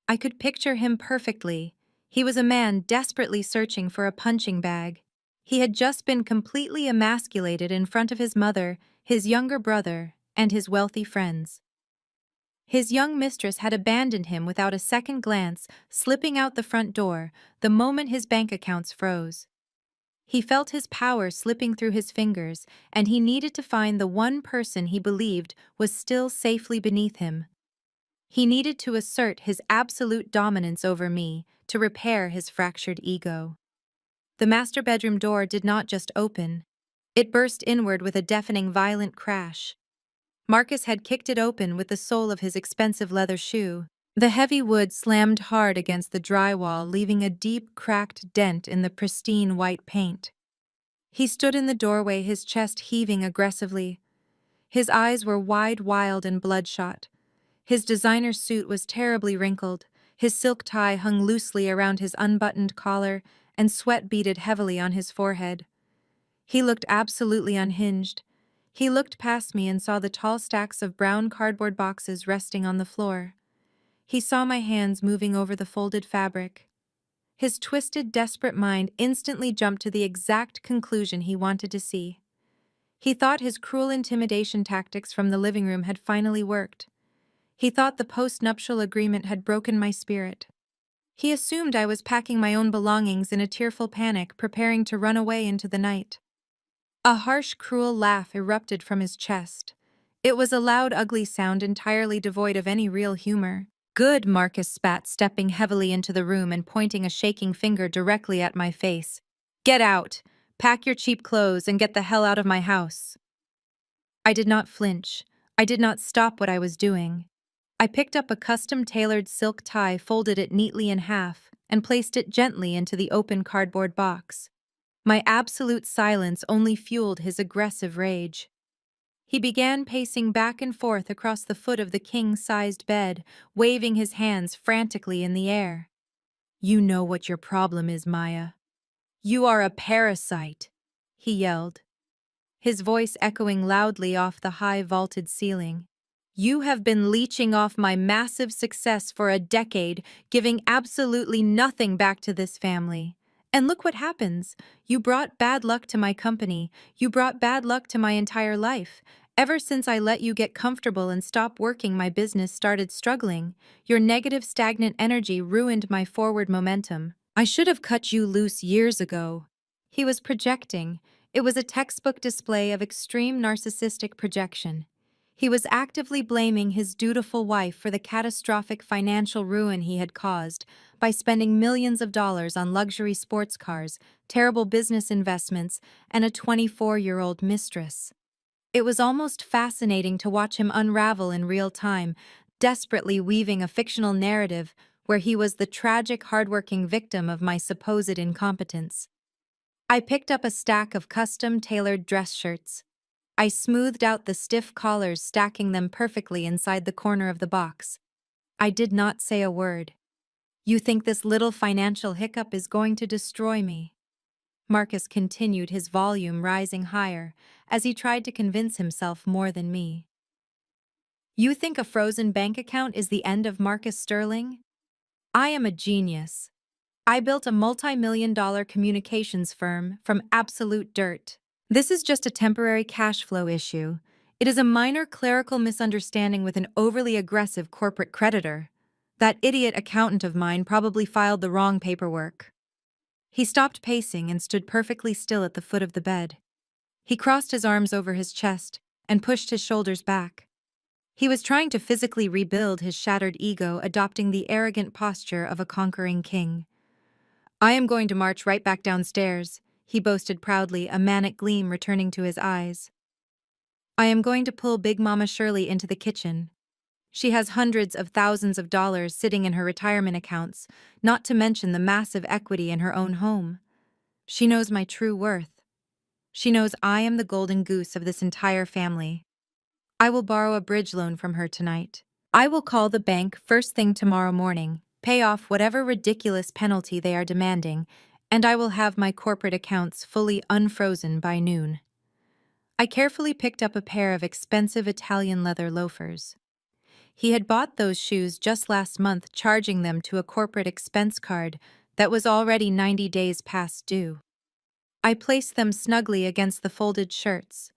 I could picture him perfectly. He was a man desperately searching for a punching bag. He had just been completely emasculated in front of his mother, his younger brother, and his wealthy friends. His young mistress had abandoned him without a second glance, slipping out the front door the moment his bank accounts froze. He felt his power slipping through his fingers, and he needed to find the one person he believed was still safely beneath him. He needed to assert his absolute dominance over me, to repair his fractured ego. The master bedroom door did not just open. It burst inward with a deafening, violent crash. Marcus had kicked it open with the sole of his expensive leather shoe. The heavy wood slammed hard against the drywall, leaving a deep, cracked dent in the pristine white paint. He stood in the doorway, his chest heaving aggressively. His eyes were wide, wild, and bloodshot. His designer suit was terribly wrinkled. His silk tie hung loosely around his unbuttoned collar, and sweat beaded heavily on his forehead. He looked absolutely unhinged. He looked past me and saw the tall stacks of brown cardboard boxes resting on the floor. He saw my hands moving over the folded fabric. His twisted, desperate mind instantly jumped to the exact conclusion he wanted to see. He thought his cruel intimidation tactics from the living room had finally worked. He thought the post-nuptial agreement had broken my spirit. He assumed I was packing my own belongings in a tearful panic, preparing to run away into the night. A harsh, cruel laugh erupted from his chest. It was a loud, ugly sound entirely devoid of any real humor. "Good," Marcus spat, stepping heavily into the room and pointing a shaking finger directly at my face. "Get out! Pack your cheap clothes and get the hell out of my house." I did not flinch. I did not stop what I was doing. I picked up a custom-tailored silk tie, folded it neatly in half, and placed it gently into the open cardboard box. My absolute silence only fueled his aggressive rage. He began pacing back and forth across the foot of the king-sized bed, waving his hands frantically in the air. "You know what your problem is, Maya. You are a parasite," he yelled, his voice echoing loudly off the high vaulted ceiling. "You have been leeching off my massive success for a decade, giving absolutely nothing back to this family. And look what happens. You brought bad luck to my company. You brought bad luck to my entire life. Ever since I let you get comfortable and stop working, my business started struggling. Your negative, stagnant energy ruined my forward momentum. I should have cut you loose years ago." He was projecting. It was a textbook display of extreme narcissistic projection. He was actively blaming his dutiful wife for the catastrophic financial ruin he had caused by spending millions of dollars on luxury sports cars, terrible business investments, and a 24-year-old mistress. It was almost fascinating to watch him unravel in real time, desperately weaving a fictional narrative where he was the tragic, hardworking victim of my supposed incompetence. I picked up a stack of custom-tailored dress shirts. I smoothed out the stiff collars, stacking them perfectly inside the corner of the box. I did not say a word. You think this little financial hiccup is going to destroy me? Marcus continued, his volume rising higher as he tried to convince himself more than me. You think a frozen bank account is the end of Marcus Sterling? I am a genius. I built a multi-million-dollar communications firm from absolute dirt. This is just a temporary cash flow issue. It is a minor clerical misunderstanding with an overly aggressive corporate creditor. That idiot accountant of mine probably filed the wrong paperwork. He stopped pacing and stood perfectly still at the foot of the bed. He crossed his arms over his chest and pushed his shoulders back. He was trying to physically rebuild his shattered ego, adopting the arrogant posture of a conquering king. I am going to march right back downstairs, he boasted proudly, a manic gleam returning to his eyes. I am going to pull Big Mama Shirley into the kitchen. She has hundreds of thousands of dollars sitting in her retirement accounts, not to mention the massive equity in her own home. She knows my true worth. She knows I am the golden goose of this entire family. I will borrow a bridge loan from her tonight. I will call the bank first thing tomorrow morning, pay off whatever ridiculous penalty they are demanding, and I will have my corporate accounts fully unfrozen by noon. I carefully picked up a pair of expensive Italian leather loafers. He had bought those shoes just last month, charging them to a corporate expense card that was already 90 days past due. I placed them snugly against the folded shirts.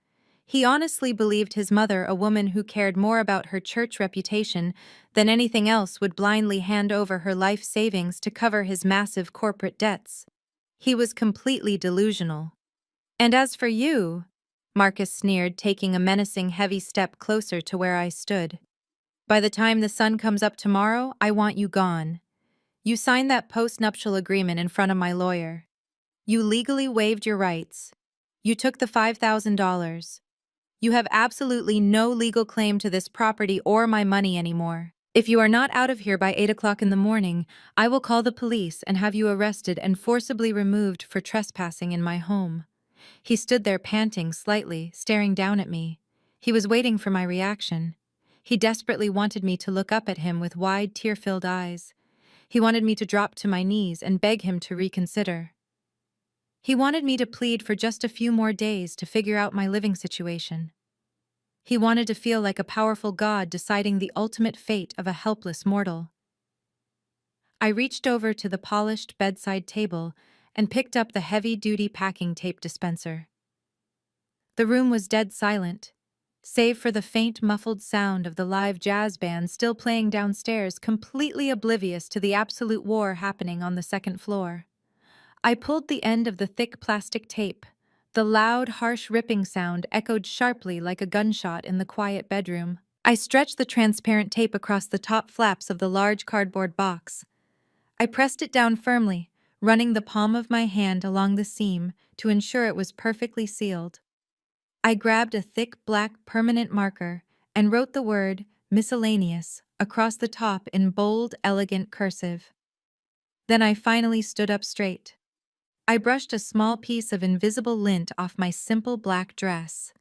He honestly believed his mother, a woman who cared more about her church reputation than anything else, would blindly hand over her life savings to cover his massive corporate debts. He was completely delusional. And as for you, Marcus sneered, taking a menacing heavy step closer to where I stood. By the time the sun comes up tomorrow, I want you gone. You signed that post-nuptial agreement in front of my lawyer. You legally waived your rights. You took the $5,000. You have absolutely no legal claim to this property or my money anymore. If you are not out of here by 8 o'clock in the morning, I will call the police and have you arrested and forcibly removed for trespassing in my home. He stood there panting slightly, staring down at me. He was waiting for my reaction. He desperately wanted me to look up at him with wide, tear-filled eyes. He wanted me to drop to my knees and beg him to reconsider. He wanted me to plead for just a few more days to figure out my living situation. He wanted to feel like a powerful god deciding the ultimate fate of a helpless mortal. I reached over to the polished bedside table and picked up the heavy-duty packing tape dispenser. The room was dead silent, save for the faint, muffled sound of the live jazz band still playing downstairs, completely oblivious to the absolute war happening on the second floor. I pulled the end of the thick plastic tape. The loud, harsh ripping sound echoed sharply like a gunshot in the quiet bedroom. I stretched the transparent tape across the top flaps of the large cardboard box. I pressed it down firmly, running the palm of my hand along the seam to ensure it was perfectly sealed. I grabbed a thick black permanent marker and wrote the word miscellaneous across the top in bold, elegant cursive. Then I finally stood up straight. I brushed a small piece of invisible lint off my simple black dress.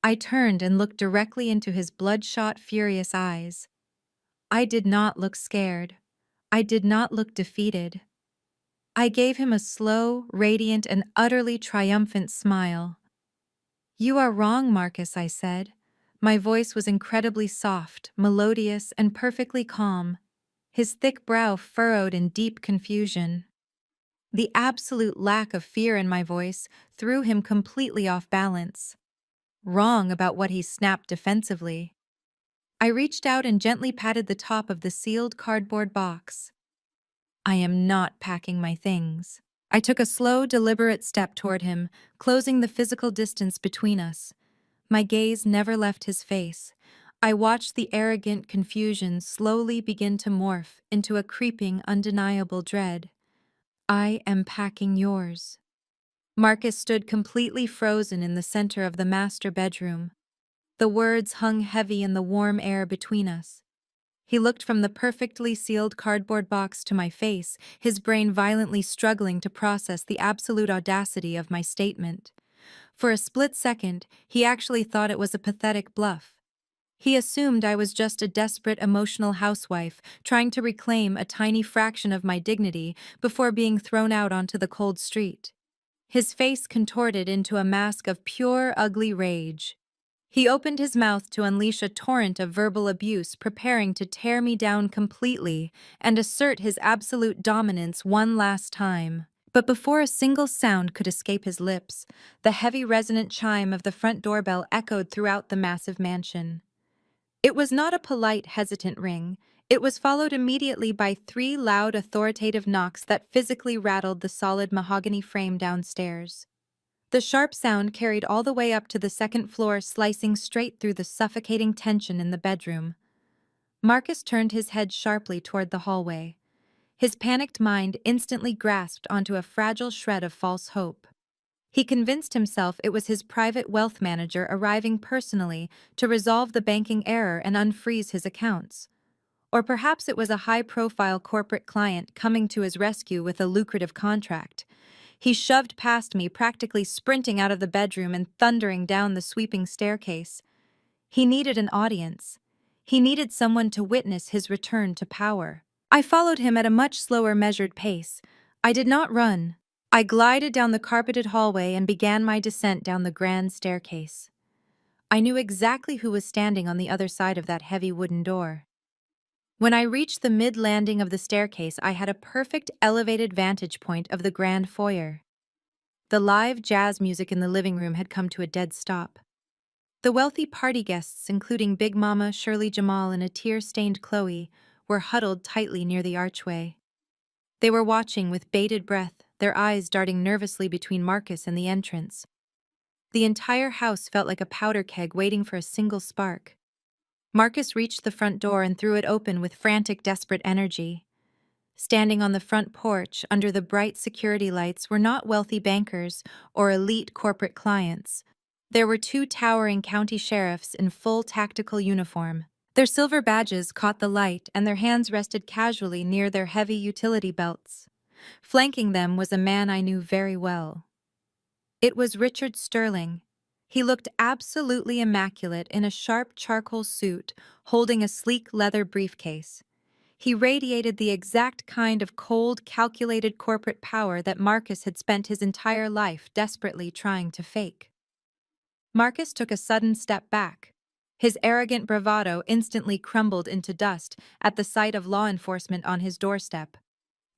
I turned and looked directly into his bloodshot, furious eyes. I did not look scared. I did not look defeated. I gave him a slow, radiant, and utterly triumphant smile. You are wrong, Marcus, I said. My voice was incredibly soft, melodious, and perfectly calm. His thick brow furrowed in deep confusion. The absolute lack of fear in my voice threw him completely off balance. Wrong about what, he snapped defensively. I reached out and gently patted the top of the sealed cardboard box. I am not packing my things. I took a slow, deliberate step toward him, closing the physical distance between us. My gaze never left his face. I watched the arrogant confusion slowly begin to morph into a creeping, undeniable dread. I am packing yours. Marcus stood completely frozen in the center of the master bedroom. The words hung heavy in the warm air between us. He looked from the perfectly sealed cardboard box to my face, his brain violently struggling to process the absolute audacity of my statement. For a split second, he actually thought it was a pathetic bluff. He assumed I was just a desperate emotional housewife trying to reclaim a tiny fraction of my dignity before being thrown out onto the cold street. His face contorted into a mask of pure, ugly rage. He opened his mouth to unleash a torrent of verbal abuse, preparing to tear me down completely and assert his absolute dominance one last time. But before a single sound could escape his lips, the heavy resonant chime of the front doorbell echoed throughout the massive mansion. It was not a polite, hesitant ring. It was followed immediately by 3 loud, authoritative knocks that physically rattled the solid mahogany frame downstairs. The sharp sound carried all the way up to the second floor, slicing straight through the suffocating tension in the bedroom. Marcus turned his head sharply toward the hallway. His panicked mind instantly grasped onto a fragile shred of false hope. He convinced himself it was his private wealth manager arriving personally to resolve the banking error and unfreeze his accounts. Or perhaps it was a high-profile corporate client coming to his rescue with a lucrative contract. He shoved past me, practically sprinting out of the bedroom and thundering down the sweeping staircase. He needed an audience. He needed someone to witness his return to power. I followed him at a much slower, measured pace. I did not run. I glided down the carpeted hallway and began my descent down the grand staircase. I knew exactly who was standing on the other side of that heavy wooden door. When I reached the mid-landing of the staircase, I had a perfect elevated vantage point of the grand foyer. The live jazz music in the living room had come to a dead stop. The wealthy party guests, including Big Mama, Shirley Jamal, and a tear-stained Chloe, were huddled tightly near the archway. They were watching with bated breath, their eyes darting nervously between Marcus and the entrance. The entire house felt like a powder keg waiting for a single spark. Marcus reached the front door and threw it open with frantic, desperate energy. Standing on the front porch, under the bright security lights, were not wealthy bankers or elite corporate clients. There were 2 towering county sheriffs in full tactical uniform. Their silver badges caught the light, and their hands rested casually near their heavy utility belts. Flanking them was a man I knew very well. It was Richard Sterling. He looked absolutely immaculate in a sharp charcoal suit, holding a sleek leather briefcase. He radiated the exact kind of cold, calculated corporate power that Marcus had spent his entire life desperately trying to fake. Marcus took a sudden step back. His arrogant bravado instantly crumbled into dust at the sight of law enforcement on his doorstep.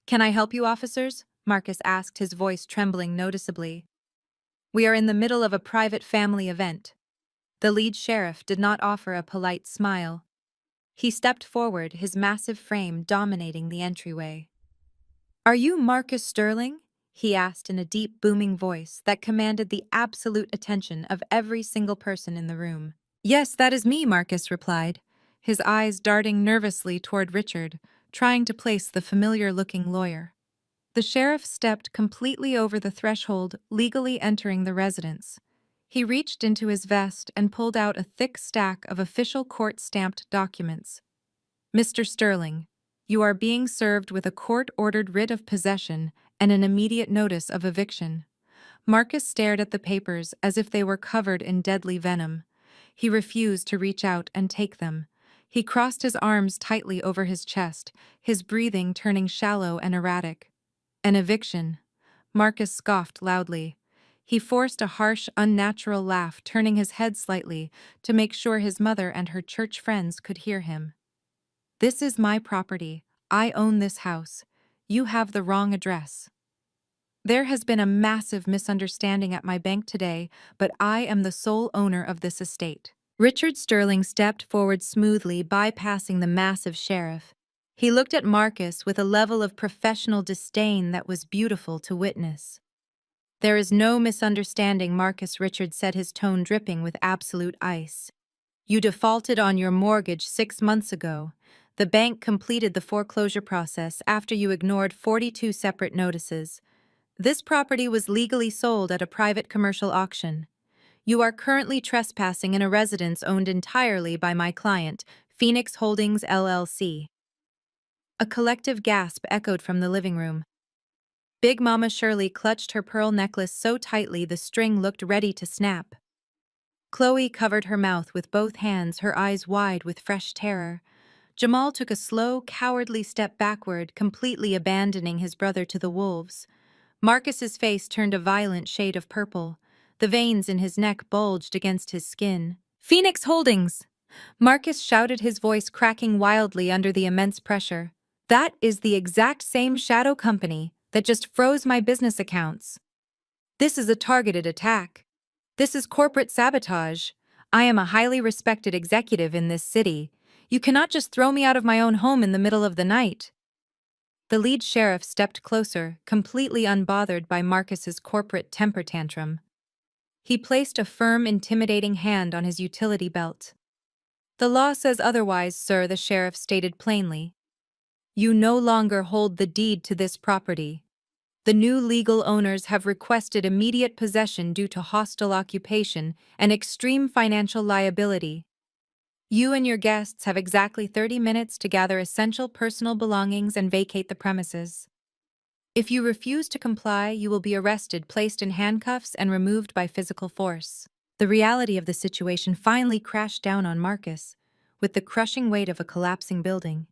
"Can I help you, officers?" Marcus asked, his voice trembling noticeably. "We are in the middle of a private family event." The lead sheriff did not offer a polite smile. He stepped forward, his massive frame dominating the entryway. "Are you Marcus Sterling?" he asked in a deep, booming voice that commanded the absolute attention of every single person in the room. "Yes, that is me," Marcus replied, his eyes darting nervously toward Richard, trying to place the familiar-looking lawyer. The sheriff stepped completely over the threshold, legally entering the residence. He reached into his vest and pulled out a thick stack of official court-stamped documents. "Mr. Sterling, you are being served with a court-ordered writ of possession and an immediate notice of eviction." Marcus stared at the papers as if they were covered in deadly venom. He refused to reach out and take them. He crossed his arms tightly over his chest, his breathing turning shallow and erratic. "An eviction?" Marcus scoffed loudly. He forced a harsh, unnatural laugh, turning his head slightly to make sure his mother and her church friends could hear him. "This is my property. I own this house. You have the wrong address. There has been a massive misunderstanding at my bank today, but I am the sole owner of this estate." Richard Sterling stepped forward smoothly, bypassing the massive sheriff. He looked at Marcus with a level of professional disdain that was beautiful to witness. "There is no misunderstanding, Marcus," Richard said, his tone dripping with absolute ice. "You defaulted on your mortgage 6 months ago. The bank completed the foreclosure process after you ignored 42 separate notices. This property was legally sold at a private commercial auction. You are currently trespassing in a residence owned entirely by my client, Phoenix Holdings LLC. A collective gasp echoed from the living room. Big Mama Shirley clutched her pearl necklace so tightly the string looked ready to snap. Chloe covered her mouth with both hands, her eyes wide with fresh terror. Jamal took a slow, cowardly step backward, completely abandoning his brother to the wolves. Marcus's face turned a violent shade of purple. The veins in his neck bulged against his skin. "Phoenix Holdings!" Marcus shouted, his voice cracking wildly under the immense pressure. "That is the exact same shadow company that just froze my business accounts. This is a targeted attack. This is corporate sabotage. I am a highly respected executive in this city. You cannot just throw me out of my own home in the middle of the night." The lead sheriff stepped closer, completely unbothered by Marcus's corporate temper tantrum. He placed a firm, intimidating hand on his utility belt. "The law says otherwise, sir," the sheriff stated plainly. "You no longer hold the deed to this property. The new legal owners have requested immediate possession due to hostile occupation and extreme financial liability. You and your guests have exactly 30 minutes to gather essential personal belongings and vacate the premises. If you refuse to comply, you will be arrested, placed in handcuffs, and removed by physical force." The reality of the situation finally crashed down on Marcus, with the crushing weight of a collapsing building.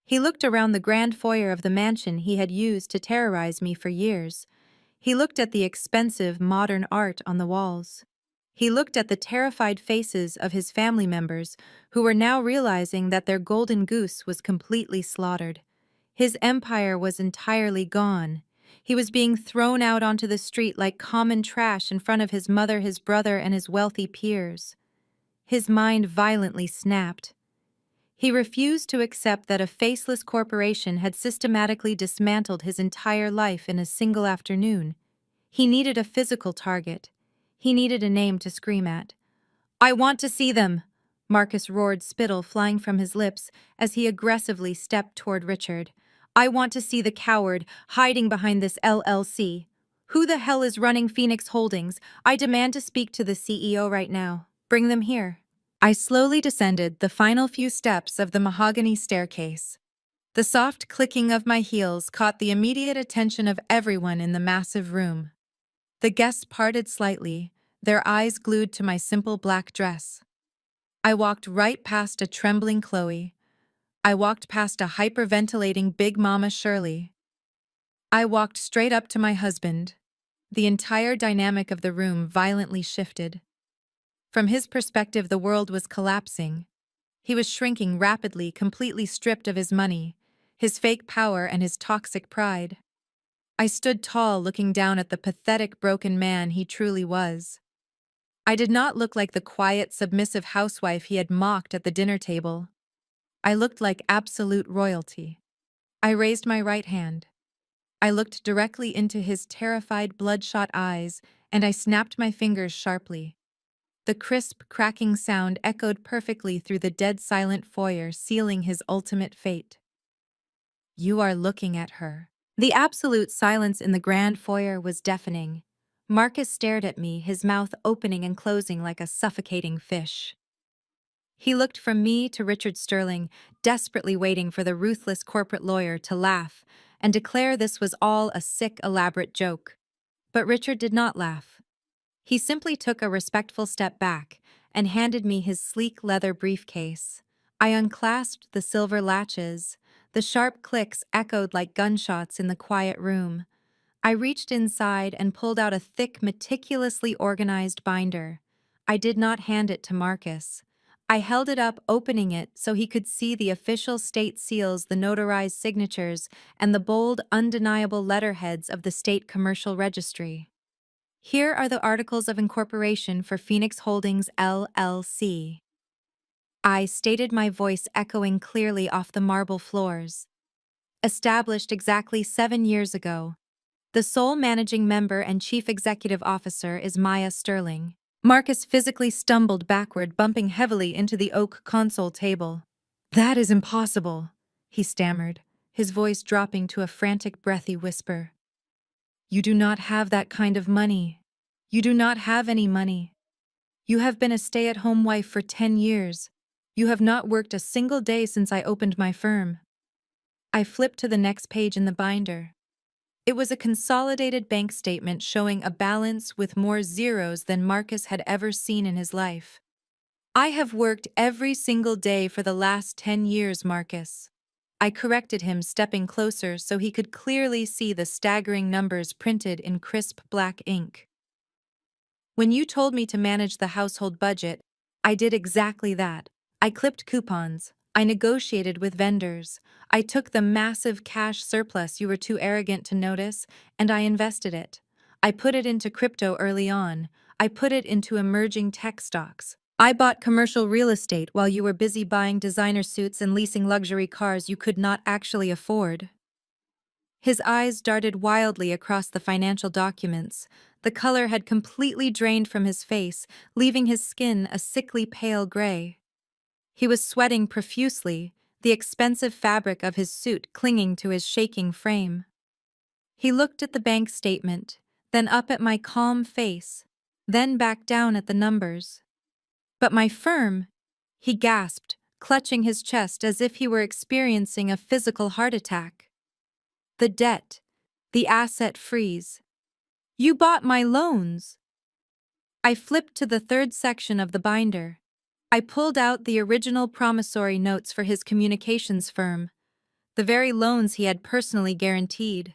He looked around the grand foyer of the mansion he had used to terrorize me for years. He looked at the expensive, modern art on the walls. He looked at the terrified faces of his family members who were now realizing that their golden goose was completely slaughtered. His empire was entirely gone. He was being thrown out onto the street like common trash in front of his mother, his brother, and his wealthy peers. His mind violently snapped. He refused to accept that a faceless corporation had systematically dismantled his entire life in a single afternoon. He needed a physical target. He needed a name to scream at. "I want to see them!" Marcus roared, spittle flying from his lips as he aggressively stepped toward Richard. "I want to see the coward hiding behind this LLC. Who the hell is running Phoenix Holdings? I demand to speak to the CEO right now. Bring them here." I slowly descended the final few steps of the mahogany staircase. The soft clicking of my heels caught the immediate attention of everyone in the massive room. The guests parted slightly, their eyes glued to my simple black dress. I walked right past a trembling Chloe. I walked past a hyperventilating Big Mama Shirley. I walked straight up to my husband. The entire dynamic of the room violently shifted. From his perspective, the world was collapsing. He was shrinking rapidly, completely stripped of his money, his fake power, and his toxic pride. I stood tall, looking down at the pathetic, broken man he truly was. I did not look like the quiet, submissive housewife he had mocked at the dinner table. I looked like absolute royalty. I raised my right hand. I looked directly into his terrified, bloodshot eyes, and I snapped my fingers sharply. The crisp, cracking sound echoed perfectly through the dead-silent foyer, sealing his ultimate fate. "You are looking at her." The absolute silence in the grand foyer was deafening. Marcus stared at me, his mouth opening and closing like a suffocating fish. He looked from me to Richard Sterling, desperately waiting for the ruthless corporate lawyer to laugh and declare this was all a sick, elaborate joke. But Richard did not laugh. He simply took a respectful step back and handed me his sleek leather briefcase. I unclasped the silver latches. The sharp clicks echoed like gunshots in the quiet room. I reached inside and pulled out a thick, meticulously organized binder. I did not hand it to Marcus. I held it up, opening it so he could see the official state seals, the notarized signatures, and the bold, undeniable letterheads of the state commercial registry. "Here are the articles of incorporation for Phoenix Holdings, LLC." I stated, my voice echoing clearly off the marble floors. "Established exactly 7 years ago. The sole managing member and chief executive officer is Maya Sterling." Marcus physically stumbled backward, bumping heavily into the oak console table. "That is impossible," he stammered, his voice dropping to a frantic, breathy whisper. "You do not have that kind of money. You do not have any money. You have been a stay-at-home wife for 10 years. You have not worked a single day since I opened my firm." I flipped to the next page in the binder. It was a consolidated bank statement showing a balance with more zeros than Marcus had ever seen in his life. I have worked every single day for the last 10 years, Marcus. I corrected him, stepping closer so he could clearly see the staggering numbers printed in crisp black ink. When you told me to manage the household budget, I did exactly that. I clipped coupons. I negotiated with vendors. I took the massive cash surplus you were too arrogant to notice, and I invested it. I put it into crypto early on. I put it into emerging tech stocks. I bought commercial real estate while you were busy buying designer suits and leasing luxury cars you could not actually afford. His eyes darted wildly across the financial documents. The color had completely drained from his face, leaving his skin a sickly pale gray. He was sweating profusely, the expensive fabric of his suit clinging to his shaking frame. He looked at the bank statement, then up at my calm face, then back down at the numbers. But my firm, he gasped, clutching his chest as if he were experiencing a physical heart attack. The debt, the asset freeze. You bought my loans. I flipped to the third section of the binder. I pulled out the original promissory notes for his communications firm, the very loans he had personally guaranteed.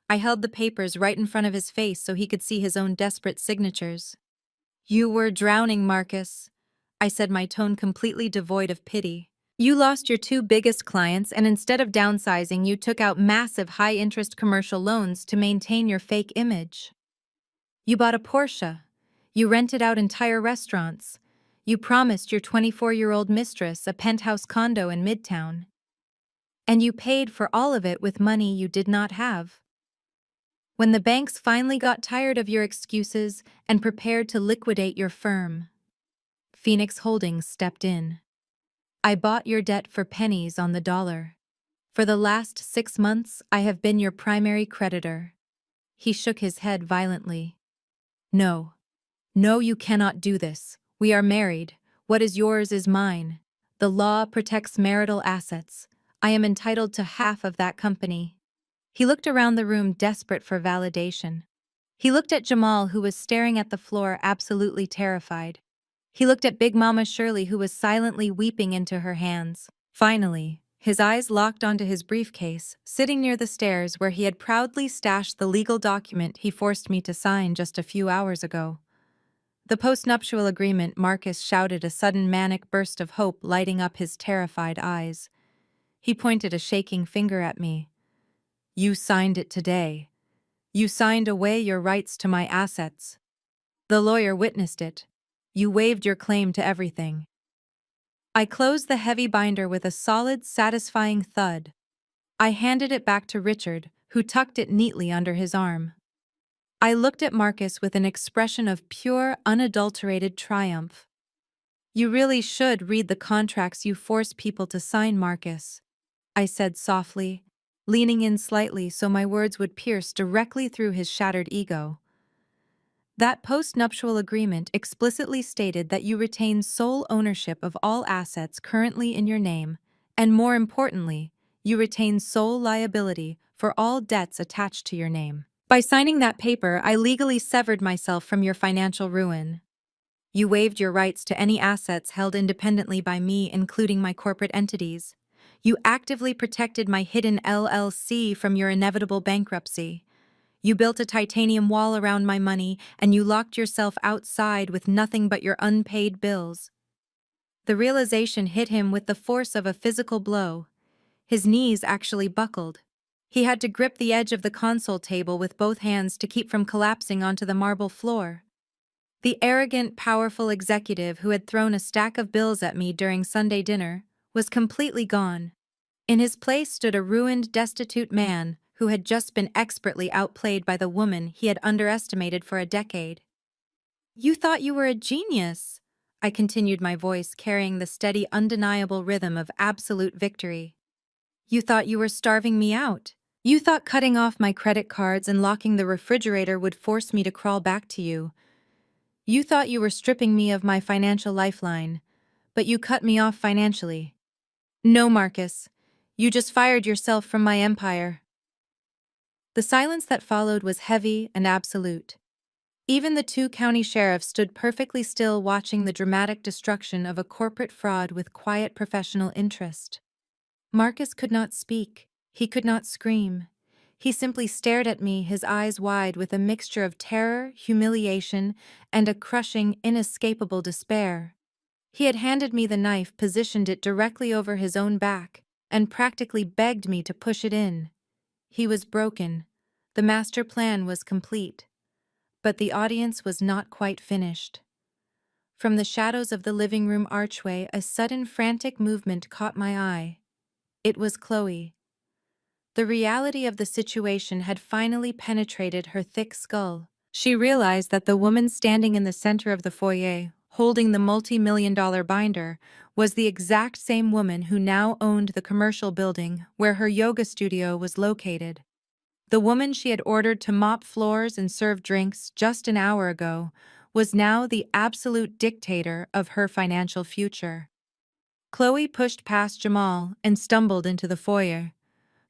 I held the papers right in front of his face so he could see his own desperate signatures. You were drowning, Marcus, I said, my tone completely devoid of pity. You lost your two biggest clients, and instead of downsizing, you took out massive high-interest commercial loans to maintain your fake image. You bought a Porsche. You rented out entire restaurants. You promised your 24-year-old mistress a penthouse condo in Midtown. And you paid for all of it with money you did not have. When the banks finally got tired of your excuses and prepared to liquidate your firm, Phoenix Holdings stepped in. I bought your debt for pennies on the dollar. For the last 6 months, I have been your primary creditor. He shook his head violently. No. No, you cannot do this. We are married. What is yours is mine. The law protects marital assets. I am entitled to half of that company. He looked around the room, desperate for validation. He looked at Jamal, who was staring at the floor, absolutely terrified. He looked at Big Mama Shirley, who was silently weeping into her hands. Finally, his eyes locked onto his briefcase, sitting near the stairs where he had proudly stashed the legal document he forced me to sign just a few hours ago. The postnuptial agreement, Marcus shouted, a sudden manic burst of hope lighting up his terrified eyes. He pointed a shaking finger at me. You signed it today. You signed away your rights to my assets. The lawyer witnessed it. You waived your claim to everything. I closed the heavy binder with a solid, satisfying thud. I handed it back to Richard, who tucked it neatly under his arm. I looked at Marcus with an expression of pure, unadulterated triumph. You really should read the contracts you force people to sign, Marcus, I said softly, leaning in slightly so my words would pierce directly through his shattered ego. That postnuptial agreement explicitly stated that you retain sole ownership of all assets currently in your name, and more importantly, you retain sole liability for all debts attached to your name. By signing that paper, I legally severed myself from your financial ruin. You waived your rights to any assets held independently by me, including my corporate entities. You actively protected my hidden LLC from your inevitable bankruptcy. You built a titanium wall around my money, and you locked yourself outside with nothing but your unpaid bills. The realization hit him with the force of a physical blow. His knees actually buckled. He had to grip the edge of the console table with both hands to keep from collapsing onto the marble floor. The arrogant, powerful executive who had thrown a stack of bills at me during Sunday dinner was completely gone. In his place stood a ruined, destitute man who had just been expertly outplayed by the woman he had underestimated for a decade. You thought you were a genius, I continued, my voice carrying the steady, undeniable rhythm of absolute victory. You thought you were starving me out. You thought cutting off my credit cards and locking the refrigerator would force me to crawl back to you. You thought you were stripping me of my financial lifeline, but you cut me off financially. No, Marcus, you just fired yourself from my empire. The silence that followed was heavy and absolute. Even the two county sheriffs stood perfectly still, watching the dramatic destruction of a corporate fraud with quiet professional interest. Marcus could not speak. He could not scream. He simply stared at me, his eyes wide with a mixture of terror, humiliation, and a crushing, inescapable despair. He had handed me the knife, positioned it directly over his own back, and practically begged me to push it in. He was broken. The master plan was complete. But the audience was not quite finished. From the shadows of the living room archway, a sudden frantic movement caught my eye. It was Chloe. The reality of the situation had finally penetrated her thick skull. She realized that the woman standing in the center of the foyer, holding the multi-million-dollar binder, was the exact same woman who now owned the commercial building where her yoga studio was located. The woman she had ordered to mop floors and serve drinks just an hour ago was now the absolute dictator of her financial future. Chloe pushed past Jamal and stumbled into the foyer.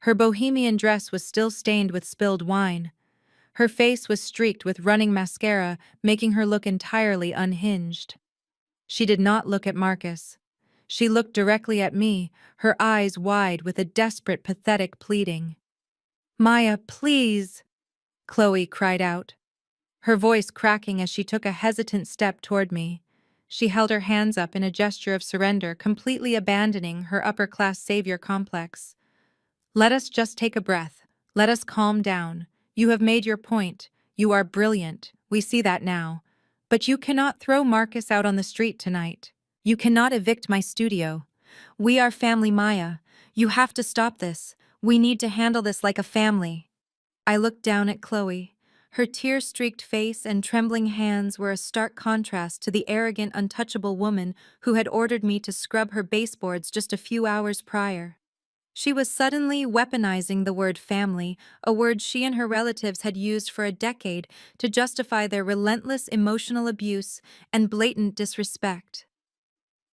Her bohemian dress was still stained with spilled wine. Her face was streaked with running mascara, making her look entirely unhinged. She did not look at Marcus. She looked directly at me, her eyes wide with a desperate, pathetic pleading. "Maya, please!" Chloe cried out, her voice cracking as she took a hesitant step toward me. She held her hands up in a gesture of surrender, completely abandoning her upper-class savior complex. "Let us just take a breath. Let us calm down. You have made your point. You are brilliant. We see that now. But you cannot throw Marcus out on the street tonight. You cannot evict my studio. We are family, Maya. You have to stop this. We need to handle this like a family." I looked down at Chloe. Her tear-streaked face and trembling hands were a stark contrast to the arrogant, untouchable woman who had ordered me to scrub her baseboards just a few hours prior. She was suddenly weaponizing the word family, a word she and her relatives had used for a decade to justify their relentless emotional abuse and blatant disrespect.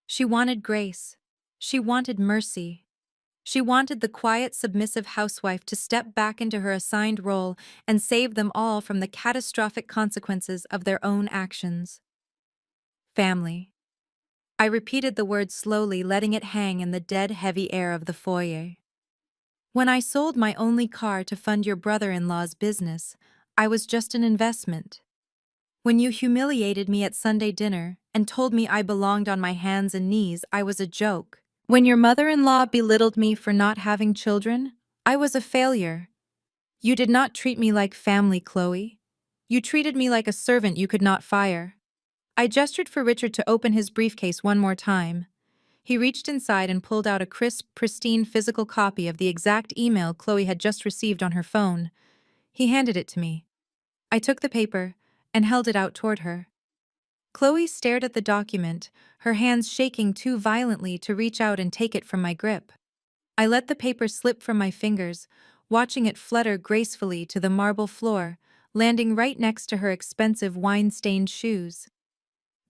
She wanted grace. She wanted mercy. She wanted the quiet, submissive housewife to step back into her assigned role and save them all from the catastrophic consequences of their own actions. Family. I repeated the word slowly, letting it hang in the dead, heavy air of the foyer. When I sold my only car to fund your brother-in-law's business, I was just an investment. When you humiliated me at Sunday dinner and told me I belonged on my hands and knees, I was a joke. When your mother-in-law belittled me for not having children, I was a failure. You did not treat me like family, Chloe. You treated me like a servant you could not fire. I gestured for Richard to open his briefcase one more time. He reached inside and pulled out a crisp, pristine physical copy of the exact email Chloe had just received on her phone. He handed it to me. I took the paper and held it out toward her. Chloe stared at the document, her hands shaking too violently to reach out and take it from my grip. I let the paper slip from my fingers, watching it flutter gracefully to the marble floor, landing right next to her expensive wine-stained shoes.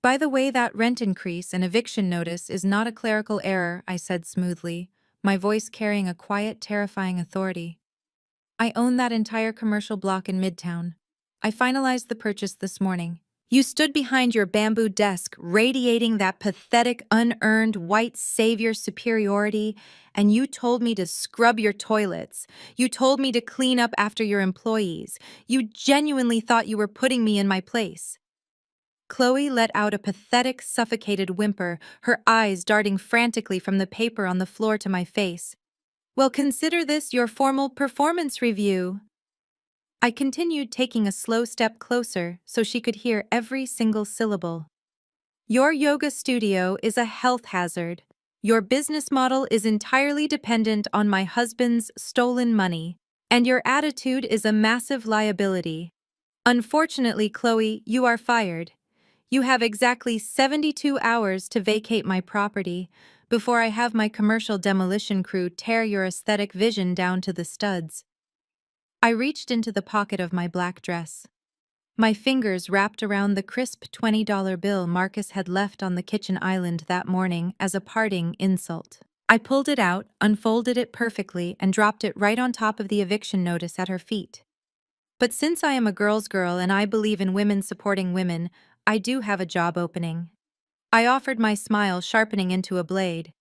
"By the way, that rent increase and eviction notice is not a clerical error," I said smoothly, my voice carrying a quiet, terrifying authority. "I own that entire commercial block in Midtown. I finalized the purchase this morning." You stood behind your bamboo desk, radiating that pathetic, unearned white savior superiority, and you told me to scrub your toilets. You told me to clean up after your employees. You genuinely thought you were putting me in my place. Chloe let out a pathetic, suffocated whimper, her eyes darting frantically from the paper on the floor to my face. "Well, consider this your formal performance review." I continued, taking a slow step closer so she could hear every single syllable. "Your yoga studio is a health hazard. Your business model is entirely dependent on my husband's stolen money, and your attitude is a massive liability. Unfortunately, Chloe, you are fired. You have exactly 72 hours to vacate my property before I have my commercial demolition crew tear your aesthetic vision down to the studs." I reached into the pocket of my black dress. My fingers wrapped around the crisp $20 bill Marcus had left on the kitchen island that morning as a parting insult. I pulled it out, unfolded it perfectly, and dropped it right on top of the eviction notice at her feet. But since I am a girl's girl and I believe in women supporting women, I do have a job opening. I offered, my smile sharpening into a blade.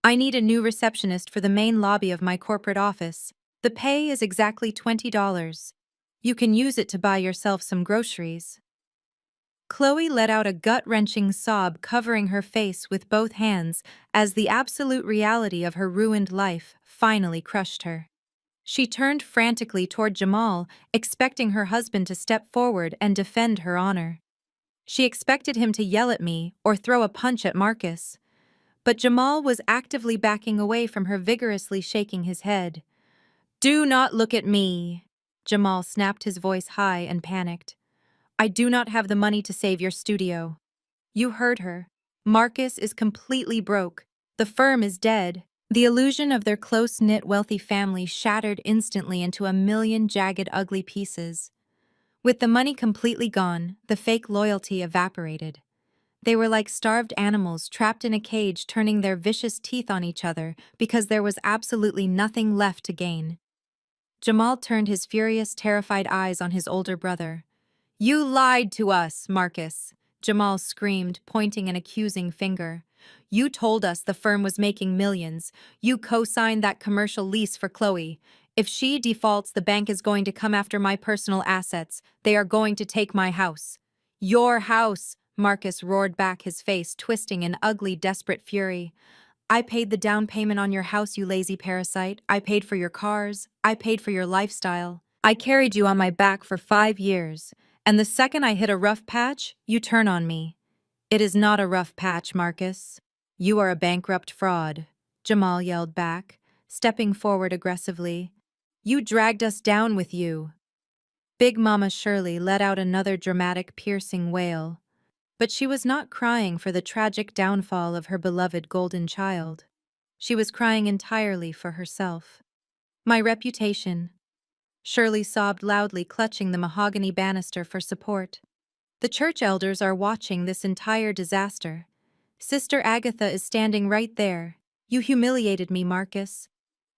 I need a new receptionist for the main lobby of my corporate office. The pay is exactly $20. You can use it to buy yourself some groceries. Chloe let out a gut-wrenching sob, covering her face with both hands as the absolute reality of her ruined life finally crushed her. She turned frantically toward Jamal, expecting her husband to step forward and defend her honor. She expected him to yell at me or throw a punch at Marcus. But Jamal was actively backing away from her, vigorously shaking his head. "Do not look at me!" Jamal snapped, his voice high and panicked. "I do not have the money to save your studio." You heard her. Marcus is completely broke. The firm is dead. The illusion of their close-knit, wealthy family shattered instantly into a million jagged, ugly pieces. With the money completely gone, the fake loyalty evaporated. They were like starved animals trapped in a cage, turning their vicious teeth on each other because there was absolutely nothing left to gain. Jamal turned his furious, terrified eyes on his older brother. "You lied to us, Marcus," Jamal screamed, pointing an accusing finger. "You told us the firm was making millions. You co-signed that commercial lease for Chloe. If she defaults, the bank is going to come after my personal assets. They are going to take my house." "Your house!" Marcus roared back, his face twisting in ugly, desperate fury. "I paid the down payment on your house, you lazy parasite. I paid for your cars. I paid for your lifestyle. I carried you on my back for 5 years. And the second I hit a rough patch, you turn on me." "It is not a rough patch, Marcus. You are a bankrupt fraud," Jamal yelled back, stepping forward aggressively. "You dragged us down with you." Big Mama Shirley let out another dramatic, piercing wail. But she was not crying for the tragic downfall of her beloved golden child. She was crying entirely for herself. "My reputation." Shirley sobbed loudly, clutching the mahogany banister for support. "The church elders are watching this entire disaster. Sister Agatha is standing right there. You humiliated me, Marcus.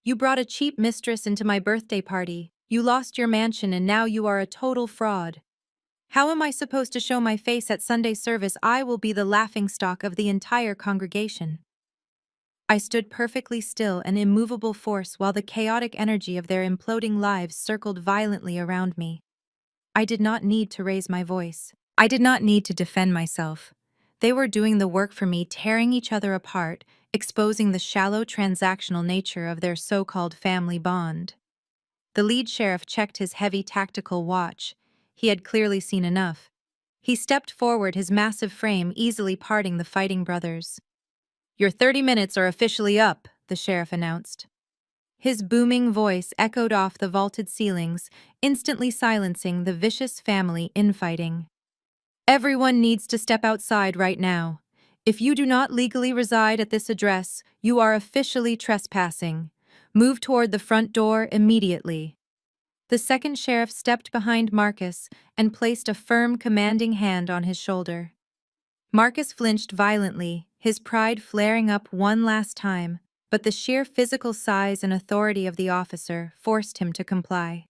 You brought a cheap mistress into my birthday party. You lost your mansion and now you are a total fraud. How am I supposed to show my face at Sunday service? I will be the laughingstock of the entire congregation." I stood perfectly still, an immovable force, while the chaotic energy of their imploding lives circled violently around me. I did not need to raise my voice. I did not need to defend myself. They were doing the work for me, tearing each other apart, exposing the shallow, transactional nature of their so-called family bond. The lead sheriff checked his heavy tactical watch. He had clearly seen enough. He stepped forward, his massive frame easily parting the fighting brothers. "Your 30 minutes are officially up," the sheriff announced. His booming voice echoed off the vaulted ceilings, instantly silencing the vicious family infighting. "Everyone needs to step outside right now. If you do not legally reside at this address, you are officially trespassing. Move toward the front door immediately." The second sheriff stepped behind Marcus and placed a firm, commanding hand on his shoulder. Marcus flinched violently, his pride flaring up one last time, but the sheer physical size and authority of the officer forced him to comply.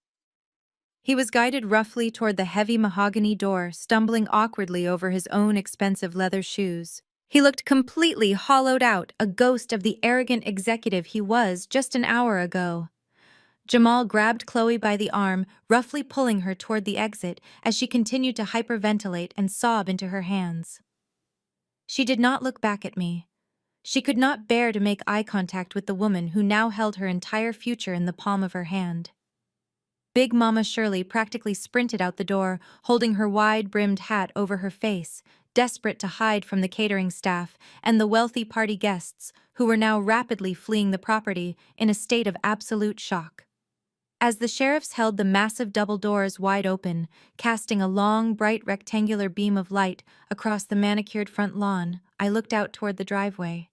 He was guided roughly toward the heavy mahogany door, stumbling awkwardly over his own expensive leather shoes. He looked completely hollowed out, a ghost of the arrogant executive he was just an hour ago. Jamal grabbed Chloe by the arm, roughly pulling her toward the exit as she continued to hyperventilate and sob into her hands. She did not look back at me. She could not bear to make eye contact with the woman who now held her entire future in the palm of her hand. Big Mama Shirley practically sprinted out the door, holding her wide-brimmed hat over her face, desperate to hide from the catering staff and the wealthy party guests who were now rapidly fleeing the property in a state of absolute shock. As the sheriffs held the massive double doors wide open, casting a long, bright rectangular beam of light across the manicured front lawn, I looked out toward the driveway.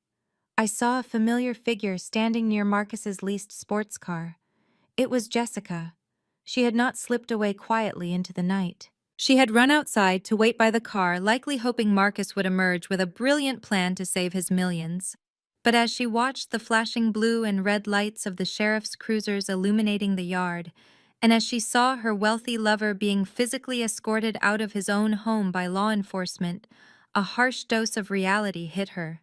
I saw a familiar figure standing near Marcus's leased sports car. It was Jessica. She had not slipped away quietly into the night. She had run outside to wait by the car, likely hoping Marcus would emerge with a brilliant plan to save his millions. But as she watched the flashing blue and red lights of the sheriff's cruisers illuminating the yard, And as she saw her wealthy lover being physically escorted out of his own home by law enforcement, a harsh dose of reality hit her.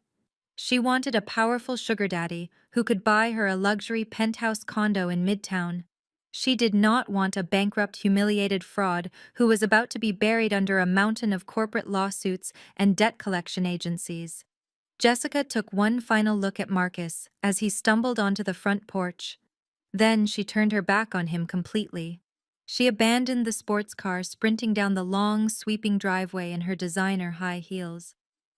She wanted a powerful sugar daddy who could buy her a luxury penthouse condo in Midtown. She did not want a bankrupt, humiliated fraud who was about to be buried under a mountain of corporate lawsuits and debt collection agencies. Jessica took one final look at Marcus as he stumbled onto the front porch. Then she turned her back on him completely. She abandoned the sports car, sprinting down the long, sweeping driveway in her designer high heels.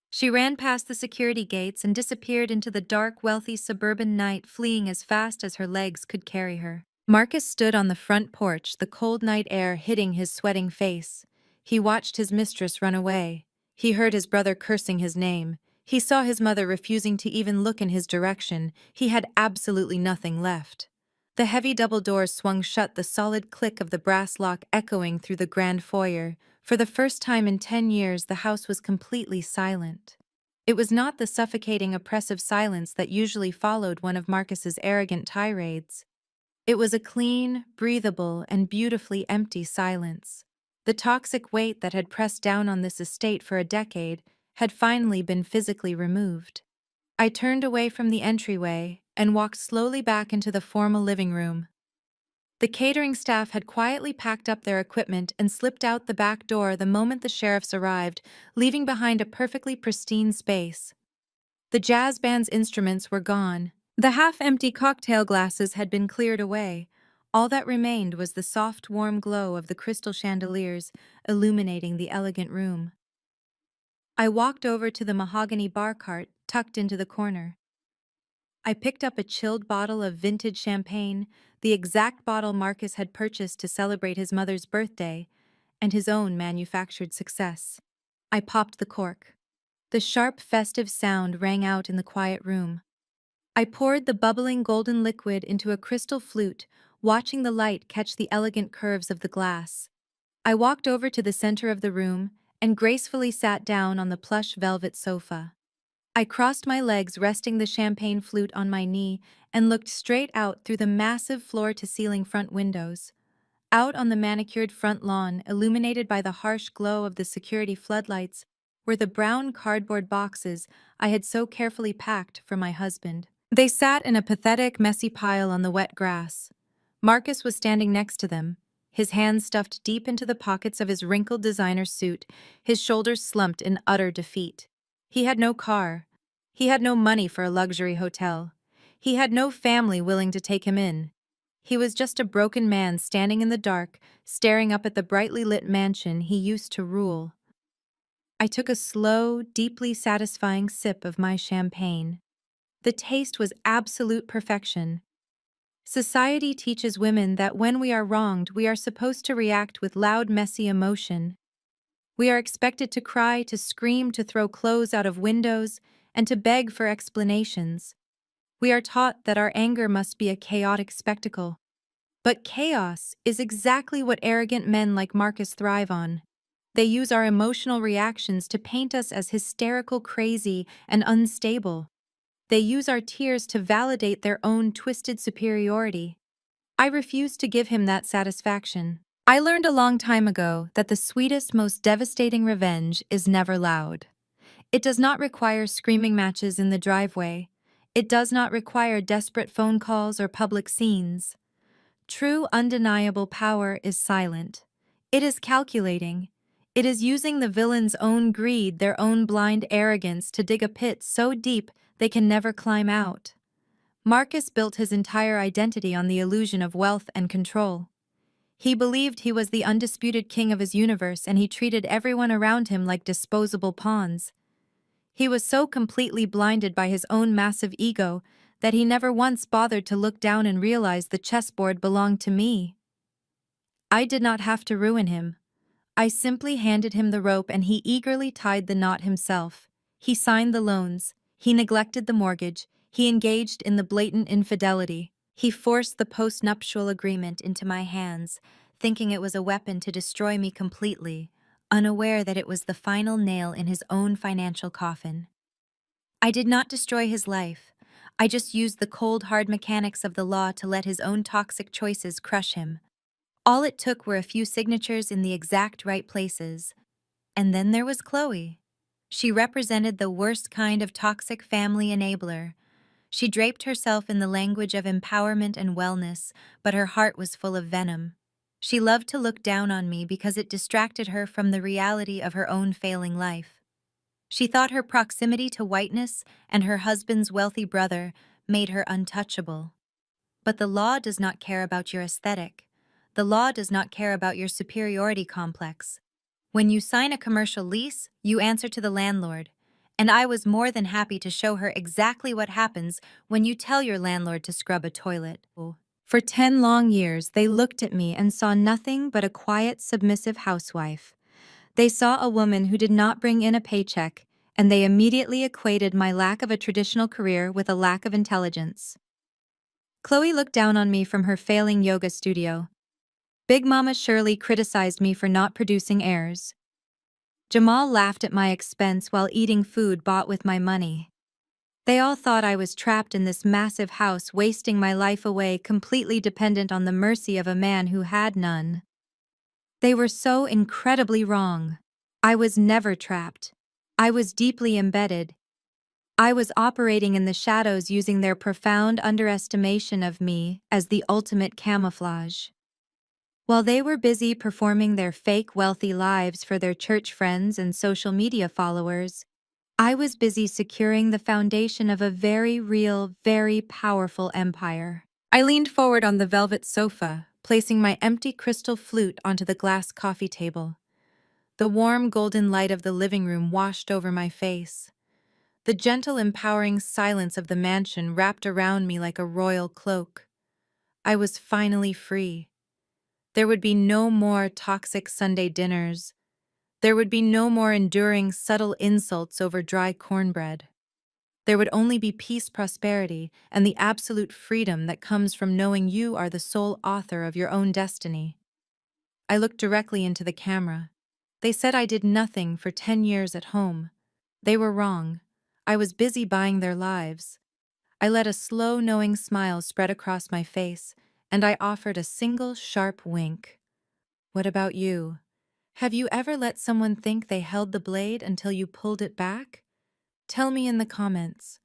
She ran past the security gates and disappeared into the dark, wealthy suburban night, fleeing as fast as her legs could carry her. Marcus stood on the front porch, the cold night air hitting his sweating face. He watched his mistress run away. He heard his brother cursing his name. He saw his mother refusing to even look in his direction. He had absolutely nothing left. The heavy double doors swung shut, the solid click of the brass lock echoing through the grand foyer. For the first time in 10 years, the house was completely silent. It was not the suffocating, oppressive silence that usually followed one of Marcus's arrogant tirades. It was a clean, breathable, and beautifully empty silence. The toxic weight that had pressed down on this estate for a decade had finally been physically removed. I turned away from the entryway and walked slowly back into the formal living room. The catering staff had quietly packed up their equipment and slipped out the back door the moment the sheriffs arrived, leaving behind a perfectly pristine space. The jazz band's instruments were gone. The half-empty cocktail glasses had been cleared away. All that remained was the soft, warm glow of the crystal chandeliers illuminating the elegant room. I walked over to the mahogany bar cart tucked into the corner. I picked up a chilled bottle of vintage champagne, the exact bottle Marcus had purchased to celebrate his mother's birthday and his own manufactured success. I popped the cork. The sharp, festive sound rang out in the quiet room. I poured the bubbling golden liquid into a crystal flute, watching the light catch the elegant curves of the glass. I walked over to the center of the room and gracefully sat down on the plush velvet sofa. I crossed my legs, resting the champagne flute on my knee, and looked straight out through the massive floor-to-ceiling front windows. Out on the manicured front lawn, illuminated by the harsh glow of the security floodlights, were the brown cardboard boxes I had so carefully packed for my husband. They sat in a pathetic, messy pile on the wet grass. Marcus was standing next to them, his hands stuffed deep into the pockets of his wrinkled designer suit, his shoulders slumped in utter defeat. He had no car. He had no money for a luxury hotel. He had no family willing to take him in. He was just a broken man standing in the dark, staring up at the brightly lit mansion he used to rule. I took a slow, deeply satisfying sip of my champagne. The taste was absolute perfection. Society teaches women that when we are wronged, we are supposed to react with loud, messy emotion. We are expected to cry, to scream, to throw clothes out of windows, and to beg for explanations. We are taught that our anger must be a chaotic spectacle. But chaos is exactly what arrogant men like Marcus thrive on. They use our emotional reactions to paint us as hysterical, crazy, and unstable. They use our tears to validate their own twisted superiority. I refuse to give him that satisfaction. I learned a long time ago that the sweetest, most devastating revenge is never loud. It does not require screaming matches in the driveway. It does not require desperate phone calls or public scenes. True, undeniable power is silent. It is calculating. It is using the villain's own greed, their own blind arrogance, to dig a pit so deep they can never climb out. Marcus built his entire identity on the illusion of wealth and control. He believed he was the undisputed king of his universe, and he treated everyone around him like disposable pawns. He was so completely blinded by his own massive ego that he never once bothered to look down and realize the chessboard belonged to me. I did not have to ruin him. I simply handed him the rope and he eagerly tied the knot himself. He signed the loans. He neglected the mortgage. He engaged in the blatant infidelity. He forced the post-nuptial agreement into my hands, thinking it was a weapon to destroy me completely, unaware that it was the final nail in his own financial coffin. I did not destroy his life. I just used the cold, hard mechanics of the law to let his own toxic choices crush him. All it took were a few signatures in the exact right places. And then there was Chloe. She represented the worst kind of toxic family enabler. She draped herself in the language of empowerment and wellness, but her heart was full of venom. She loved to look down on me because it distracted her from the reality of her own failing life. She thought her proximity to whiteness and her husband's wealthy brother made her untouchable. But the law does not care about your aesthetic. The law does not care about your superiority complex. When you sign a commercial lease, you answer to the landlord. And I was more than happy to show her exactly what happens when you tell your landlord to scrub a toilet. For 10 long years, they looked at me and saw nothing but a quiet, submissive housewife. They saw a woman who did not bring in a paycheck, and they immediately equated my lack of a traditional career with a lack of intelligence. Chloe looked down on me from her failing yoga studio. Big Mama Shirley criticized me for not producing heirs. Jamal laughed at my expense while eating food bought with my money. They all thought I was trapped in this massive house, wasting my life away, completely dependent on the mercy of a man who had none. They were so incredibly wrong. I was never trapped. I was deeply embedded. I was operating in the shadows, using their profound underestimation of me as the ultimate camouflage. While they were busy performing their fake wealthy lives for their church friends and social media followers, I was busy securing the foundation of a very real, very powerful empire. I leaned forward on the velvet sofa, placing my empty crystal flute onto the glass coffee table. The warm golden light of the living room washed over my face. The gentle, empowering silence of the mansion wrapped around me like a royal cloak. I was finally free. There would be no more toxic Sunday dinners. There would be no more enduring subtle insults over dry cornbread. There would only be peace, prosperity, and the absolute freedom that comes from knowing you are the sole author of your own destiny. I looked directly into the camera. They said I did nothing for 10 years at home. They were wrong. I was busy buying their lives. I let a slow, knowing smile spread across my face, and I offered a single sharp wink. What about you? Have you ever let someone think they held the blade until you pulled it back? Tell me in the comments.